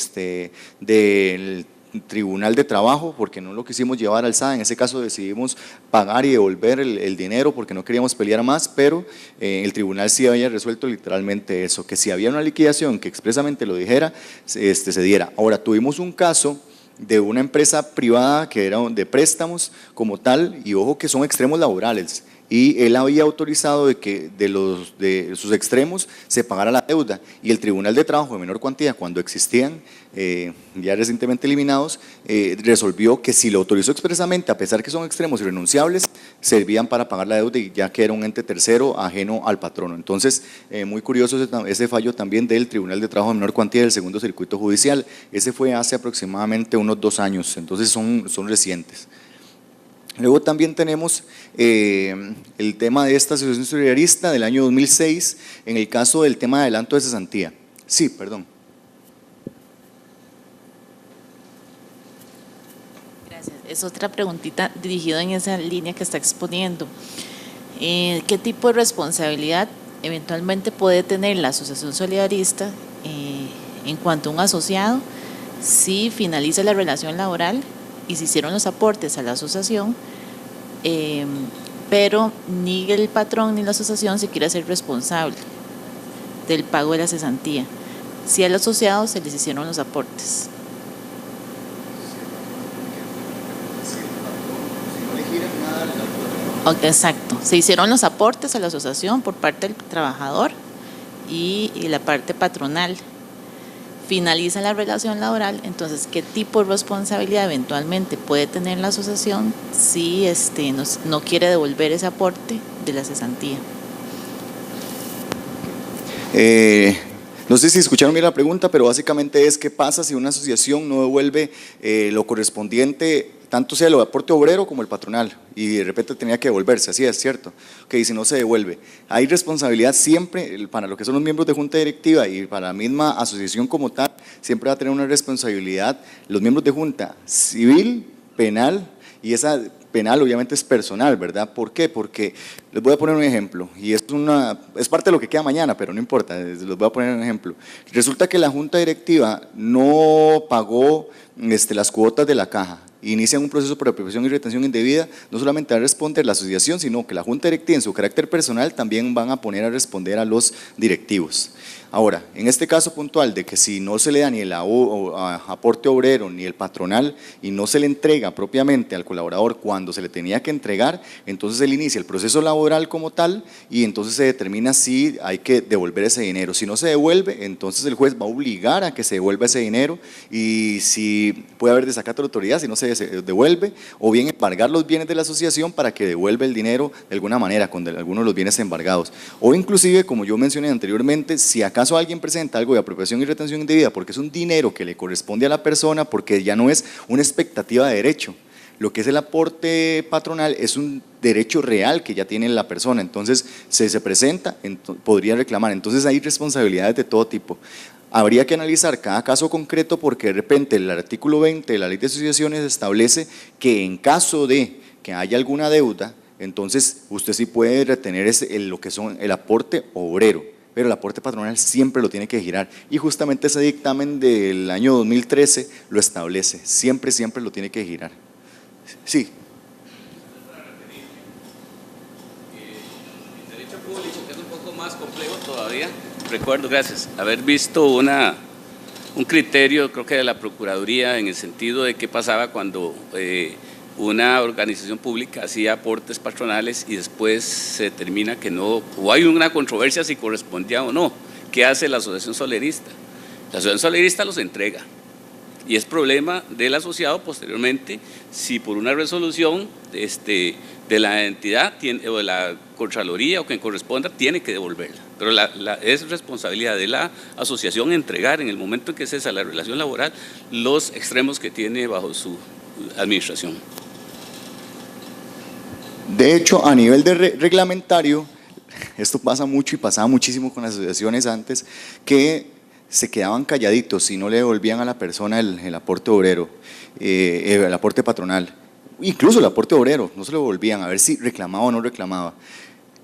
del Tribunal de Trabajo, porque no lo quisimos llevar al SAD, en ese caso decidimos pagar y devolver el dinero porque no queríamos pelear más, pero el tribunal sí había resuelto literalmente eso, que si había una liquidación que expresamente lo dijera, se diera. Ahora, tuvimos un caso de una empresa privada que era de préstamos como tal, y ojo que son extremos laborales, y él había autorizado de que de sus extremos se pagara la deuda, y el Tribunal de Trabajo de menor cuantía, cuando existían, ya recientemente eliminados, resolvió que si lo autorizó expresamente, a pesar que son extremos irrenunciables, servían para pagar la deuda, y ya que era un ente tercero ajeno al patrono. Entonces, muy curioso ese fallo también del Tribunal de Trabajo de menor cuantía del segundo circuito judicial. Ese fue hace aproximadamente unos 2 años, entonces son recientes. Luego también tenemos el tema de esta asociación solidarista del año 2006, en el caso del tema de adelanto de cesantía. Sí, perdón. Gracias. Es otra preguntita dirigida en esa línea que está exponiendo. ¿Qué tipo de responsabilidad eventualmente puede tener la asociación solidarista en cuanto a un asociado si finaliza la relación laboral y se hicieron los aportes a la asociación, pero ni el patrón ni la asociación se quiere hacer responsable del pago de la cesantía, si al asociado se les hicieron los aportes? Exacto, se hicieron los aportes a la asociación por parte del trabajador y la parte patronal. Finaliza la relación laboral, entonces, ¿qué tipo de responsabilidad eventualmente puede tener la asociación si no quiere devolver ese aporte de la cesantía? No sé si escucharon bien la pregunta, pero básicamente es qué pasa si una asociación no devuelve lo correspondiente, tanto sea el aporte obrero como el patronal, y de repente tenía que devolverse, así es, ¿cierto? Ok, si no se devuelve. Hay responsabilidad siempre para lo que son los miembros de junta directiva y para la misma asociación como tal, siempre va a tener una responsabilidad los miembros de junta civil, penal, y esa penal obviamente es personal, ¿verdad? ¿Por qué? Porque les voy a poner un ejemplo, y es parte de lo que queda mañana, pero no importa, les voy a poner un ejemplo. Resulta que la junta directiva no pagó las cuotas de la caja, inician un proceso por apropiación y retención indebida, no solamente va a responder la asociación, sino que la junta directiva en su carácter personal también van a poner a responder a los directivos. Ahora, en este caso puntual de que si no se le da ni el aporte obrero ni el patronal y no se le entrega propiamente al colaborador cuando se le tenía que entregar, entonces él inicia el proceso laboral como tal y entonces se determina si hay que devolver ese dinero. Si no se devuelve, entonces el juez va a obligar a que se devuelva ese dinero, y si puede haber desacato de autoridad si no se devuelve, o bien embargar los bienes de la asociación para que devuelva el dinero de alguna manera con algunos de los bienes embargados, o inclusive, como yo mencioné anteriormente, si acaso alguien presenta algo de apropiación y retención indebida porque es un dinero que le corresponde a la persona, porque ya no es una expectativa de derecho. Lo que es el aporte patronal es un derecho real que ya tiene la persona, entonces se presenta, podría reclamar, entonces hay responsabilidades de todo tipo. Habría que analizar cada caso concreto porque de repente el artículo 20 de la Ley de Asociaciones establece que en caso de que haya alguna deuda, entonces usted sí puede retener lo que son el aporte obrero, pero el aporte patronal siempre lo tiene que girar y justamente ese dictamen del año 2013 lo establece, siempre lo tiene que girar. Sí. En derecho público, que es un poco más complejo todavía, recuerdo, gracias, haber visto un criterio, creo que de la Procuraduría, en el sentido de qué pasaba cuando una organización pública hacía aportes patronales y después se determina que no, o hay una controversia si correspondía o no. ¿Qué hace la asociación solerista? La asociación solerista los entrega y es problema del asociado posteriormente si por una resolución de la entidad o de la Contraloría o quien corresponda tiene que devolverla. Pero es responsabilidad de la asociación entregar en el momento en que cesa la relación laboral los extremos que tiene bajo su administración. De hecho, a nivel de reglamentario, esto pasa mucho y pasaba muchísimo con las asociaciones antes, que se quedaban calladitos y no le devolvían a la persona el aporte obrero, el aporte patronal, incluso el aporte obrero, no se lo devolvían a ver si reclamaba o no reclamaba.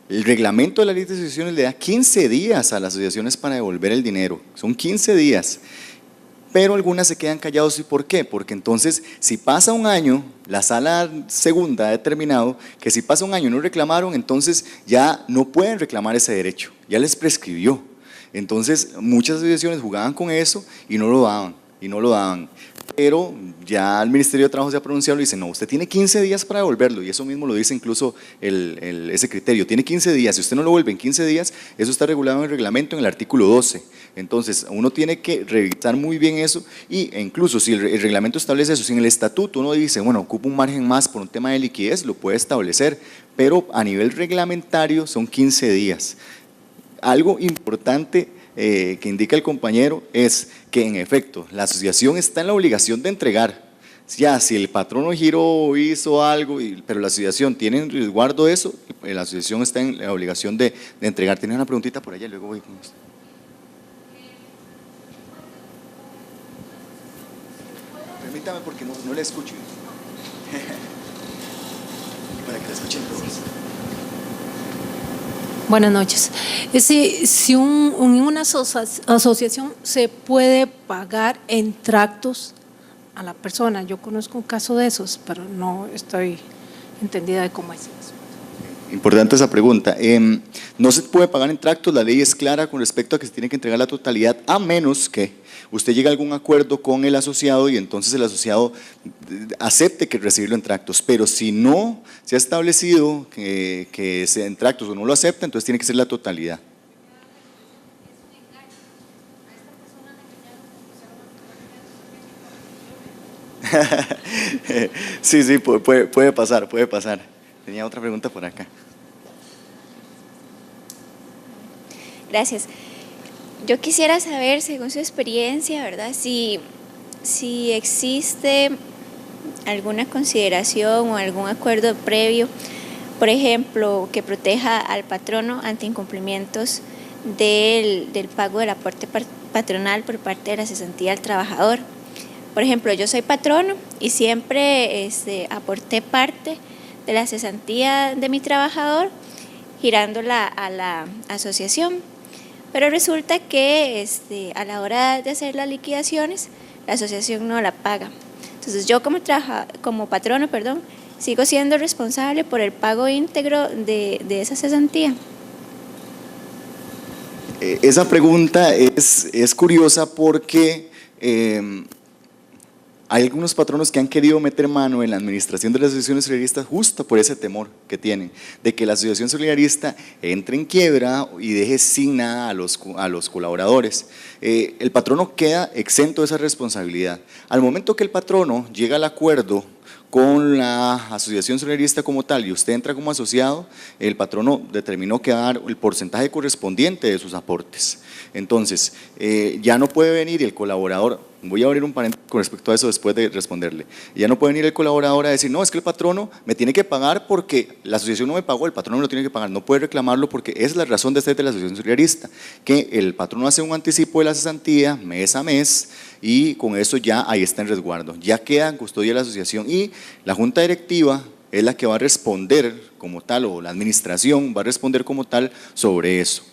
El reglamento de la Ley de Asociaciones le da 15 días a las asociaciones para devolver el dinero, son 15 días. Pero algunas se quedan callados. ¿Y por qué? Porque entonces si pasa un año, la sala segunda ha determinado que si pasa un año y no reclamaron, entonces ya no pueden reclamar ese derecho, ya les prescribió. Entonces muchas asociaciones jugaban con eso y no lo daban, pero ya el Ministerio de Trabajo se ha pronunciado y dice, no, usted tiene 15 días para devolverlo, y eso mismo lo dice incluso ese criterio, tiene 15 días, si usted no lo devuelve en 15 días, eso está regulado en el reglamento en el artículo 12, entonces uno tiene que revisar muy bien eso, e incluso si el reglamento establece eso, si en el estatuto uno dice, bueno, ocupa un margen más por un tema de liquidez, lo puede establecer, pero a nivel reglamentario son 15 días. Algo importante que indica el compañero es que en efecto la asociación está en la obligación de entregar. Ya si el patrono giró o hizo algo, pero la asociación tiene en resguardo eso, la asociación está en la obligación de entregar. Tiene una preguntita por allá, luego voy con usted. Permítame porque no le escucho. Para que la escuchen todos. Buenas noches. Si en una asociación se puede pagar en tractos a la persona, yo conozco un caso de esos, pero no estoy entendida de cómo es eso. Importante esa pregunta. No se puede pagar en tractos, la ley es clara con respecto a que se tiene que entregar la totalidad, a menos que usted llegue a algún acuerdo con el asociado y entonces el asociado acepte que recibirlo en tractos, pero si no se ha establecido que sea en tractos o no lo acepta, entonces tiene que ser la totalidad. Sí, puede pasar. Tenía otra pregunta por acá. Gracias. Yo quisiera saber, según su experiencia, ¿verdad? Si existe alguna consideración o algún acuerdo previo, por ejemplo, que proteja al patrono ante incumplimientos del pago del aporte patronal por parte de la cesantía del trabajador. Por ejemplo, yo soy patrono y siempre aporté parte de la cesantía de mi trabajador girándola a la asociación, pero resulta que a la hora de hacer las liquidaciones la asociación no la paga. Entonces yo como patrono, sigo siendo responsable por el pago íntegro de esa cesantía. Esa pregunta es curiosa porque hay algunos patronos que han querido meter mano en la administración de las asociaciones solidaristas justo por ese temor que tienen, de que la asociación solidarista entre en quiebra y deje sin nada a los colaboradores. El patrono queda exento de esa responsabilidad. Al momento que el patrono llega al acuerdo con la asociación solidarista como tal y usted entra como asociado, el patrono determinó que va a dar el porcentaje correspondiente de sus aportes. Entonces, ya no puede venir el colaborador, voy a abrir un paréntesis con respecto a eso después de responderle, ya no puede venir el colaborador a decir, no, es que el patrono me tiene que pagar porque la asociación no me pagó, el patrono me lo tiene que pagar, no puede reclamarlo porque esa es la razón de ser de la asociación solidarista, que el patrono hace un anticipo de la cesantía mes a mes y con eso ya ahí está en resguardo, ya queda en custodia de la asociación y la junta directiva es la que va a responder como tal, o la administración va a responder como tal sobre eso.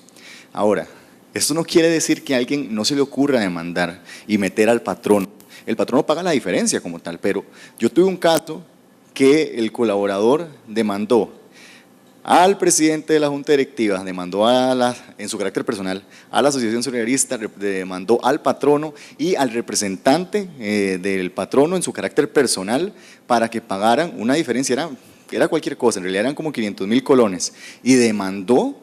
Ahora, esto no quiere decir que a alguien no se le ocurra demandar y meter al patrono. El patrono paga la diferencia como tal, pero yo tuve un caso que el colaborador demandó al presidente de la junta directiva, demandó en su carácter personal a la asociación solidarista, demandó al patrono y al representante del patrono en su carácter personal para que pagaran una diferencia, era cualquier cosa, en realidad eran como 500.000 colones y demandó.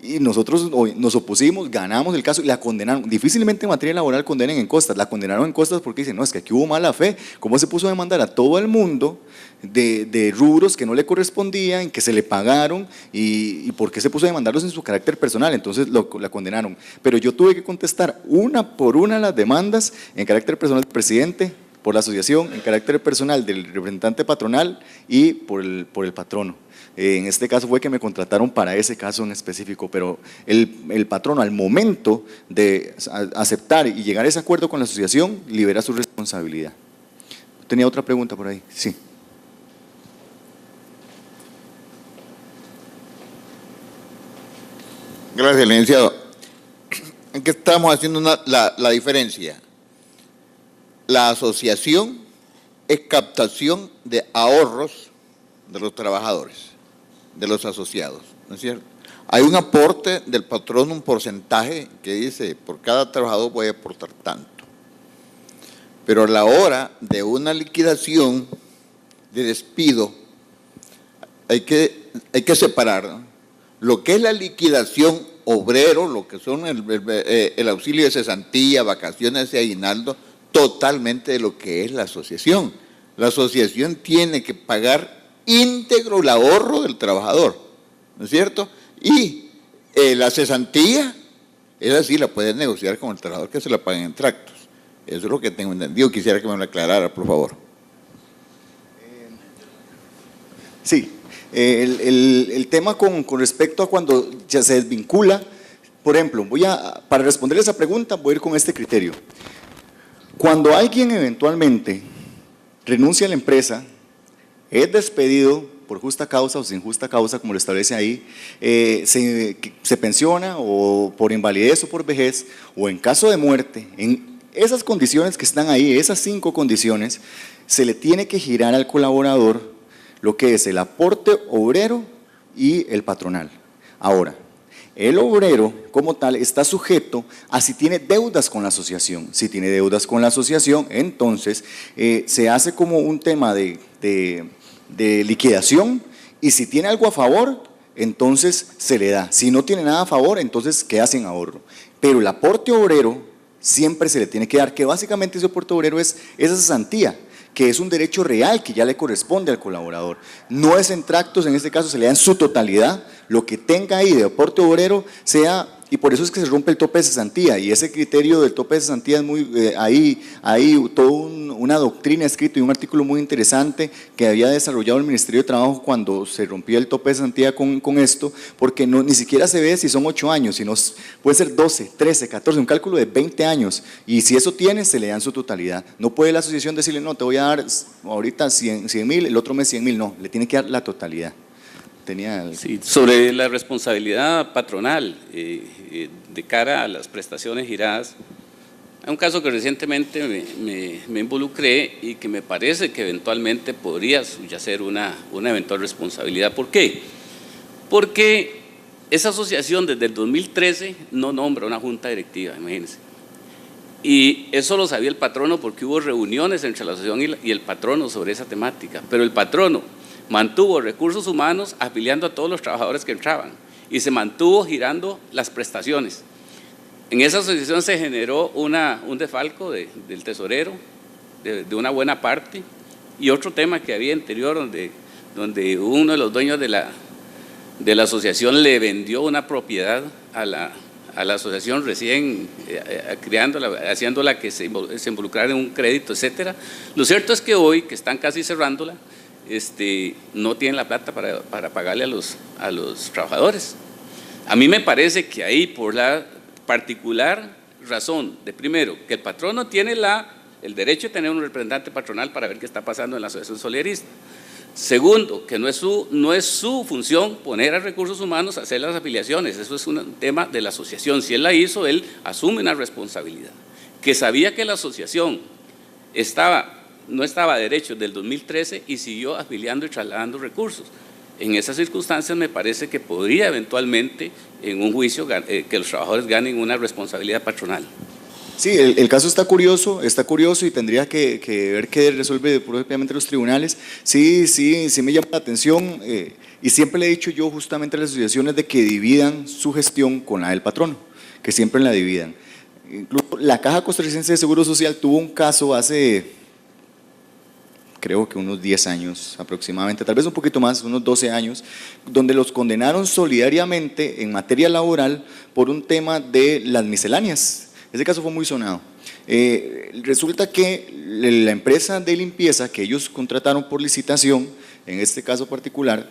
Y nosotros nos opusimos, ganamos el caso y la condenaron. Difícilmente en materia laboral condenen en costas, la condenaron en costas porque dicen, no, es que aquí hubo mala fe. ¿Cómo se puso a demandar a todo el mundo de rubros que no le correspondían, que se le pagaron y por qué se puso a demandarlos en su carácter personal? Entonces la condenaron. Pero yo tuve que contestar una por una las demandas en carácter personal del presidente, por la asociación, en carácter personal del representante patronal y por el patrono. En este caso fue que me contrataron para ese caso en específico, pero el patrono al momento de aceptar y llegar a ese acuerdo con la asociación libera su responsabilidad. Tenía otra pregunta por ahí, sí. Gracias, licenciado. ¿En qué estamos haciendo la diferencia? La asociación es captación de ahorros de los trabajadores, de los asociados, ¿no es cierto? Hay un aporte del patrono, un porcentaje que dice, por cada trabajador voy a aportar tanto. Pero a la hora de una liquidación de despido, hay que separar, ¿no?, lo que es la liquidación obrero, lo que son el auxilio de cesantía, vacaciones y aguinaldo, totalmente de lo que es la asociación. La asociación tiene que pagar íntegro el ahorro del trabajador, ¿no es cierto? Y la cesantía, es así, la puede negociar con el trabajador que se la paguen en tractos. Eso es lo que tengo entendido. Quisiera que me lo aclarara, por favor. Sí, el tema con respecto a cuando ya se desvincula, por ejemplo, para responder esa pregunta voy a ir con este criterio. Cuando alguien eventualmente renuncia a la empresa, es despedido por justa causa o sin justa causa, como lo establece ahí, se pensiona o por invalidez o por vejez, o en caso de muerte, en esas condiciones que están ahí, esas 5 condiciones, se le tiene que girar al colaborador lo que es el aporte obrero y el patronal. Ahora, el obrero como tal está sujeto a si tiene deudas con la asociación. Si tiene deudas con la asociación, entonces se hace como un tema de liquidación, y si tiene algo a favor, entonces se le da. Si no tiene nada a favor, entonces queda sin ahorro. Pero el aporte obrero siempre se le tiene que dar, que básicamente ese aporte obrero es esa cesantía, que es un derecho real que ya le corresponde al colaborador. No es en tractos, en este caso se le da en su totalidad, lo que tenga ahí de aporte obrero sea, y por eso es que se rompe el tope de cesantía, y ese criterio del tope de cesantía es muy, hay toda una doctrina escrita y un artículo muy interesante que había desarrollado el Ministerio de Trabajo cuando se rompió el tope de cesantía con esto, porque ni siquiera se ve si son 8 años, sino puede ser 12, 13, 14, un cálculo de 20 años, y si eso tiene, se le da en su totalidad. No puede la asociación decirle, no, te voy a dar ahorita 100.000, el otro mes 100.000, no, le tiene que dar la totalidad. Sí, sobre la responsabilidad patronal de cara a las prestaciones giradas, hay un caso que recientemente me involucré y que me parece que eventualmente podría subyacer una eventual responsabilidad. ¿Por qué? Porque esa asociación desde el 2013 no nombra una junta directiva, imagínense. Y eso lo sabía el patrono porque hubo reuniones entre la asociación y el patrono sobre esa temática, pero el patrono mantuvo recursos humanos afiliando a todos los trabajadores que entraban y se mantuvo girando las prestaciones. En esa asociación se generó un desfalco del tesorero de una buena parte, Y otro tema que había anterior, donde uno de los dueños de la asociación le vendió una propiedad a la asociación recién creándola, haciéndola que se involucrara en un crédito, etcétera. Lo cierto es que hoy, que están casi cerrándola, no tienen la plata para pagarle a los trabajadores. A mí me parece que ahí, por la particular razón de, primero, que el patrono tiene el derecho de tener un representante patronal para ver qué está pasando en la asociación solidarista. Segundo, que no es su función poner a recursos humanos a hacer las afiliaciones, eso es un tema de la asociación. Si él la hizo, él asume una responsabilidad. Que sabía que la asociación no estaba a derechos del 2013 y siguió afiliando y trasladando recursos. En esas circunstancias me parece que podría eventualmente en un juicio que los trabajadores ganen una responsabilidad patronal. Sí, el caso está curioso y tendría que ver qué resuelve propiamente los tribunales. Sí me llama la atención y siempre le he dicho yo justamente a las asociaciones de que dividan su gestión con la del patrono, que siempre la dividan. Incluso la Caja Costarricense de Seguro Social tuvo un caso hace, creo que unos 10 años aproximadamente, tal vez un poquito más, unos 12 años, donde los condenaron solidariamente en materia laboral por un tema de las misceláneas. Ese caso fue muy sonado. Resulta que la empresa de limpieza que ellos contrataron por licitación, en este caso particular,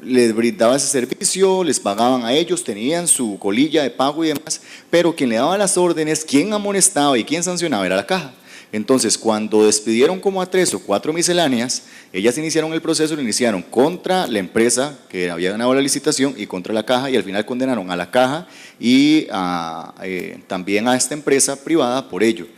les brindaba ese servicio, les pagaban a ellos, tenían su colilla de pago y demás, pero quien le daba las órdenes, quien amonestaba y quien sancionaba era la Caja. Entonces, cuando despidieron como a 3 o 4 misceláneas, ellas iniciaron el proceso, lo iniciaron contra la empresa que había ganado la licitación y contra la Caja, y al final condenaron a la Caja y también a esta empresa privada por ello.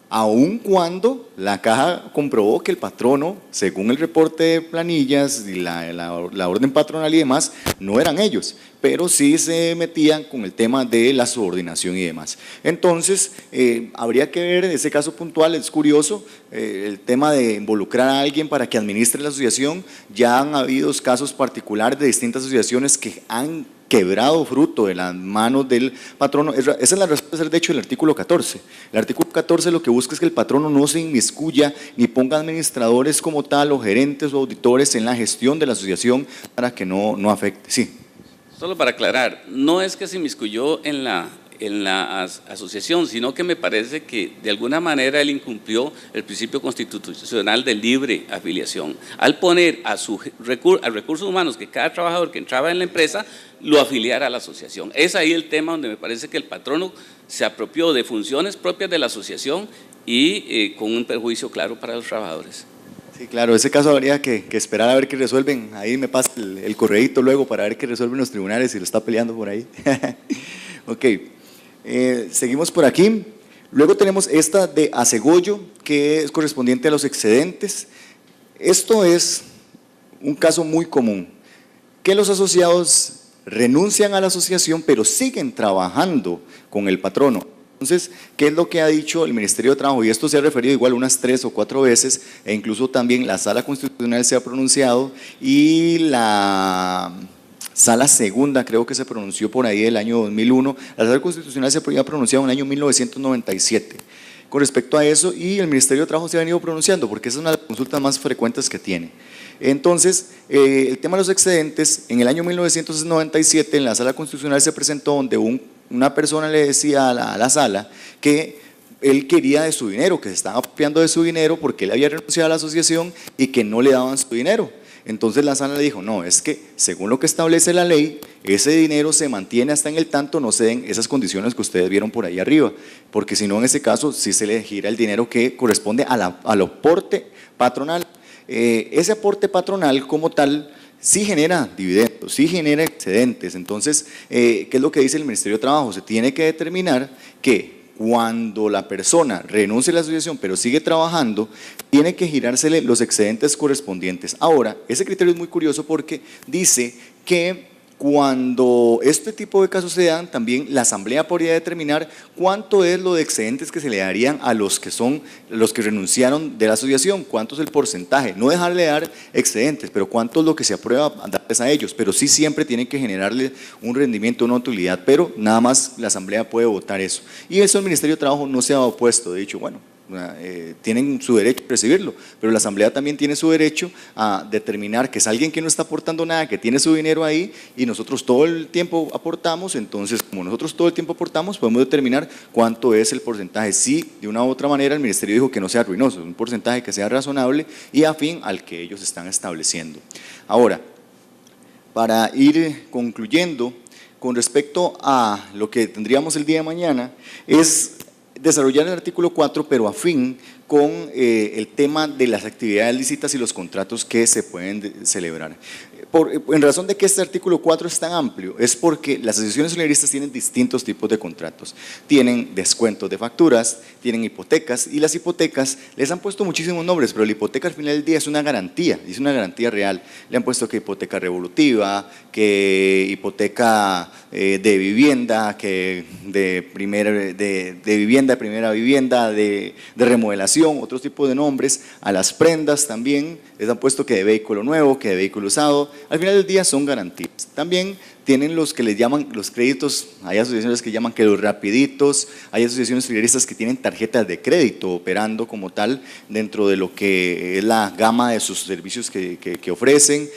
Aun cuando la Caja comprobó que el patrono, según el reporte de planillas y la orden patronal y demás, no eran ellos, pero sí se metían con el tema de la subordinación y demás. Entonces, habría que ver ese caso puntual, es curioso, el tema de involucrar a alguien para que administre la asociación. Ya han habido casos particulares de distintas asociaciones que han quebrado fruto de las manos del patrono. Esa es la razón de ser, de hecho, el artículo 14. El artículo 14 lo que busca es que el patrono no se inmiscuya ni ponga administradores como tal o gerentes o auditores en la gestión de la asociación para que no afecte. Sí. Solo para aclarar, no es que se inmiscuyó en la asociación, sino que me parece que de alguna manera él incumplió el principio constitucional de libre afiliación al poner a recursos humanos que cada trabajador que entraba en la empresa lo afiliara a la asociación. Es ahí el tema donde me parece que el patrono se apropió de funciones propias de la asociación y con un perjuicio claro para los trabajadores. Sí, claro, ese caso habría que esperar a ver qué resuelven. Ahí me pasa el correíto luego para ver qué resuelven los tribunales si lo está peleando por ahí. Ok. Seguimos por aquí. Luego tenemos esta de Acegollo, que es correspondiente a los excedentes. Esto es un caso muy común, que los asociados renuncian a la asociación pero siguen trabajando con el patrono. Entonces, ¿qué es lo que ha dicho el Ministerio de Trabajo? Y esto se ha referido igual unas 3 o 4 veces, e incluso también la Sala Constitucional se ha pronunciado y la Sala Segunda creo que se pronunció por ahí el año 2001, la Sala Constitucional se había pronunciado en el año 1997 con respecto a eso, y el Ministerio de Trabajo se ha venido pronunciando porque esa es una de las consultas más frecuentes que tiene. Entonces, el tema de los excedentes, en el año 1997 en la Sala Constitucional se presentó donde una persona le decía a la sala que él quería de su dinero, que se estaba apropiando de su dinero porque él había renunciado a la asociación y que no le daban su dinero. Entonces la sala le dijo, no, es que según lo que establece la ley, ese dinero se mantiene hasta en el tanto no se den esas condiciones que ustedes vieron por ahí arriba, porque si no, en ese caso sí se le gira el dinero que corresponde al aporte patronal. Ese aporte patronal como tal sí genera dividendos, sí genera excedentes. Entonces, ¿qué es lo que dice el Ministerio de Trabajo? Se tiene que determinar que cuando la persona renuncia a la asociación pero sigue trabajando, tiene que girársele los excedentes correspondientes. Ahora, ese criterio es muy curioso porque dice que cuando este tipo de casos se dan, también la Asamblea podría determinar cuánto es lo de excedentes que se le darían a los que renunciaron de la asociación, cuánto es el porcentaje, no dejarle dar excedentes, pero cuánto es lo que se aprueba darles a ellos, pero sí siempre tienen que generarle un rendimiento, una utilidad, pero nada más la Asamblea puede votar eso. Y eso el Ministerio de Trabajo no se ha opuesto, de hecho, bueno, tienen su derecho a recibirlo, pero la Asamblea también tiene su derecho a determinar que es alguien que no está aportando nada, que tiene su dinero ahí y nosotros todo el tiempo aportamos. Entonces, como nosotros todo el tiempo aportamos, podemos determinar cuánto es el porcentaje. Si de una u otra manera el Ministerio dijo que no sea ruinoso, un porcentaje que sea razonable y afín al que ellos están estableciendo. Ahora, para ir concluyendo, con respecto a lo que tendríamos el día de mañana, es desarrollar el artículo 4, pero afín con el tema de las actividades lícitas y los contratos que se pueden celebrar. En razón de que este artículo 4 es tan amplio, es porque las asociaciones solidaristas tienen distintos tipos de contratos. Tienen descuentos de facturas, tienen hipotecas, y las hipotecas les han puesto muchísimos nombres, pero la hipoteca al final del día es una garantía real. Le han puesto que hipoteca revolutiva, que hipoteca de vivienda, que de vivienda, de primera vivienda, de remodelación, otros tipos de nombres. A las prendas también les han puesto que de vehículo nuevo, que de vehículo usado. Al final del día son garantías. También tienen los que les llaman los créditos, hay asociaciones que llaman que los rapiditos, hay asociaciones solidaristas que tienen tarjetas de crédito operando como tal dentro de lo que es la gama de sus servicios que ofrecen.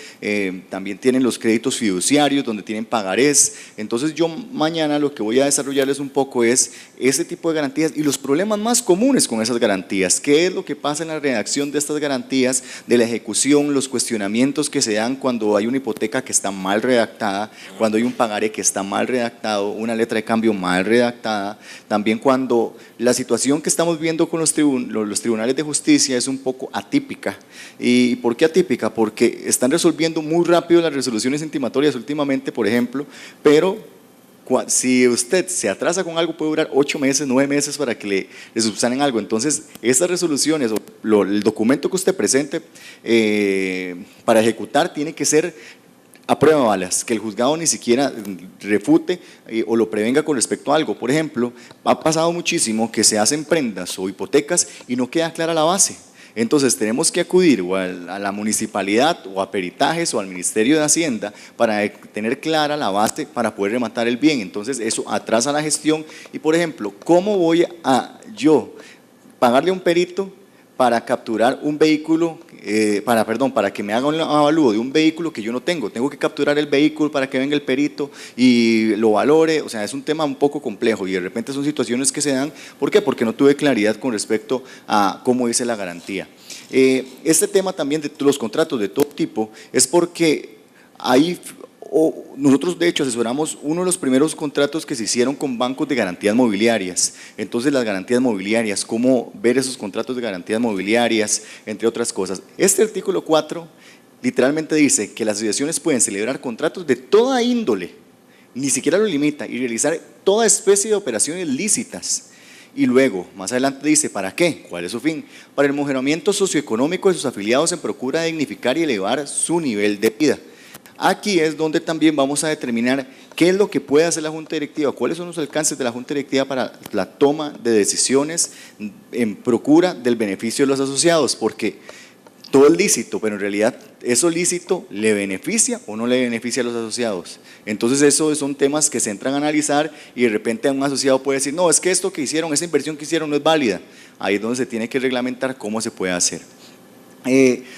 También tienen los créditos fiduciarios donde tienen pagarés. Entonces yo mañana lo que voy a desarrollarles un poco es ese tipo de garantías y los problemas más comunes con esas garantías. ¿Qué es lo que pasa en la redacción de estas garantías, de la ejecución, los cuestionamientos que se dan cuando hay una hipoteca que está mal redactada, cuando hay un pagaré que está mal redactado, una letra de cambio mal redactada, también cuando la situación que estamos viendo con los tribunales de justicia es un poco atípica? ¿Y por qué atípica? Porque están resolviendo muy rápido las resoluciones intimatorias últimamente, por ejemplo, pero si usted se atrasa con algo puede durar 8 meses, 9 meses para que le subsanen algo. Entonces, estas resoluciones o el documento que usted presente para ejecutar tiene que ser a prueba de balas, que el juzgado ni siquiera refute o lo prevenga con respecto a algo. Por ejemplo, ha pasado muchísimo que se hacen prendas o hipotecas y no queda clara la base. Entonces tenemos que acudir o a la municipalidad o a peritajes o al Ministerio de Hacienda para tener clara la base para poder rematar el bien. Entonces eso atrasa la gestión. Y por ejemplo, ¿cómo voy a yo pagarle a un perito para capturar un vehículo, para que me haga un avalúo de un vehículo que yo no tengo? Tengo que capturar el vehículo para que venga el perito y lo valore. O sea, es un tema un poco complejo y de repente son situaciones que se dan. ¿Por qué? Porque no tuve claridad con respecto a cómo dice la garantía. Este tema también de los contratos de todo tipo es porque nosotros de hecho asesoramos uno de los primeros contratos que se hicieron con bancos de garantías mobiliarias. Entonces las garantías mobiliarias, cómo ver esos contratos de garantías mobiliarias, entre otras cosas. Este artículo 4 literalmente dice que las asociaciones pueden celebrar contratos de toda índole, ni siquiera lo limita, y realizar toda especie de operaciones lícitas. Y luego, más adelante dice, ¿para qué? ¿Cuál es su fin? Para el mejoramiento socioeconómico de sus afiliados en procura de dignificar y elevar su nivel de vida. Aquí es donde también vamos a determinar qué es lo que puede hacer la Junta Directiva, cuáles son los alcances de la Junta Directiva para la toma de decisiones en procura del beneficio de los asociados, porque todo es lícito, pero en realidad eso lícito le beneficia o no le beneficia a los asociados. Entonces esos son temas que se entran a analizar y de repente un asociado puede decir, no, es que esto que hicieron, esa inversión que hicieron no es válida. Ahí es donde se tiene que reglamentar cómo se puede hacer.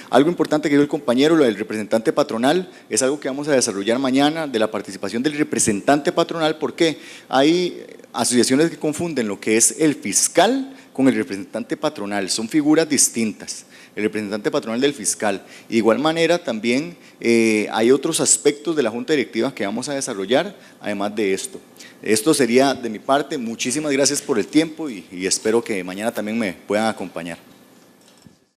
Algo importante que dijo el compañero, lo del representante patronal, es algo que vamos a desarrollar mañana, de la participación del representante patronal, porque hay asociaciones que confunden lo que es el fiscal con el representante patronal, son figuras distintas, el representante patronal del fiscal. De igual manera también hay otros aspectos de la Junta Directiva que vamos a desarrollar, además de esto. Esto sería de mi parte. Muchísimas gracias por el tiempo y espero que mañana también me puedan acompañar.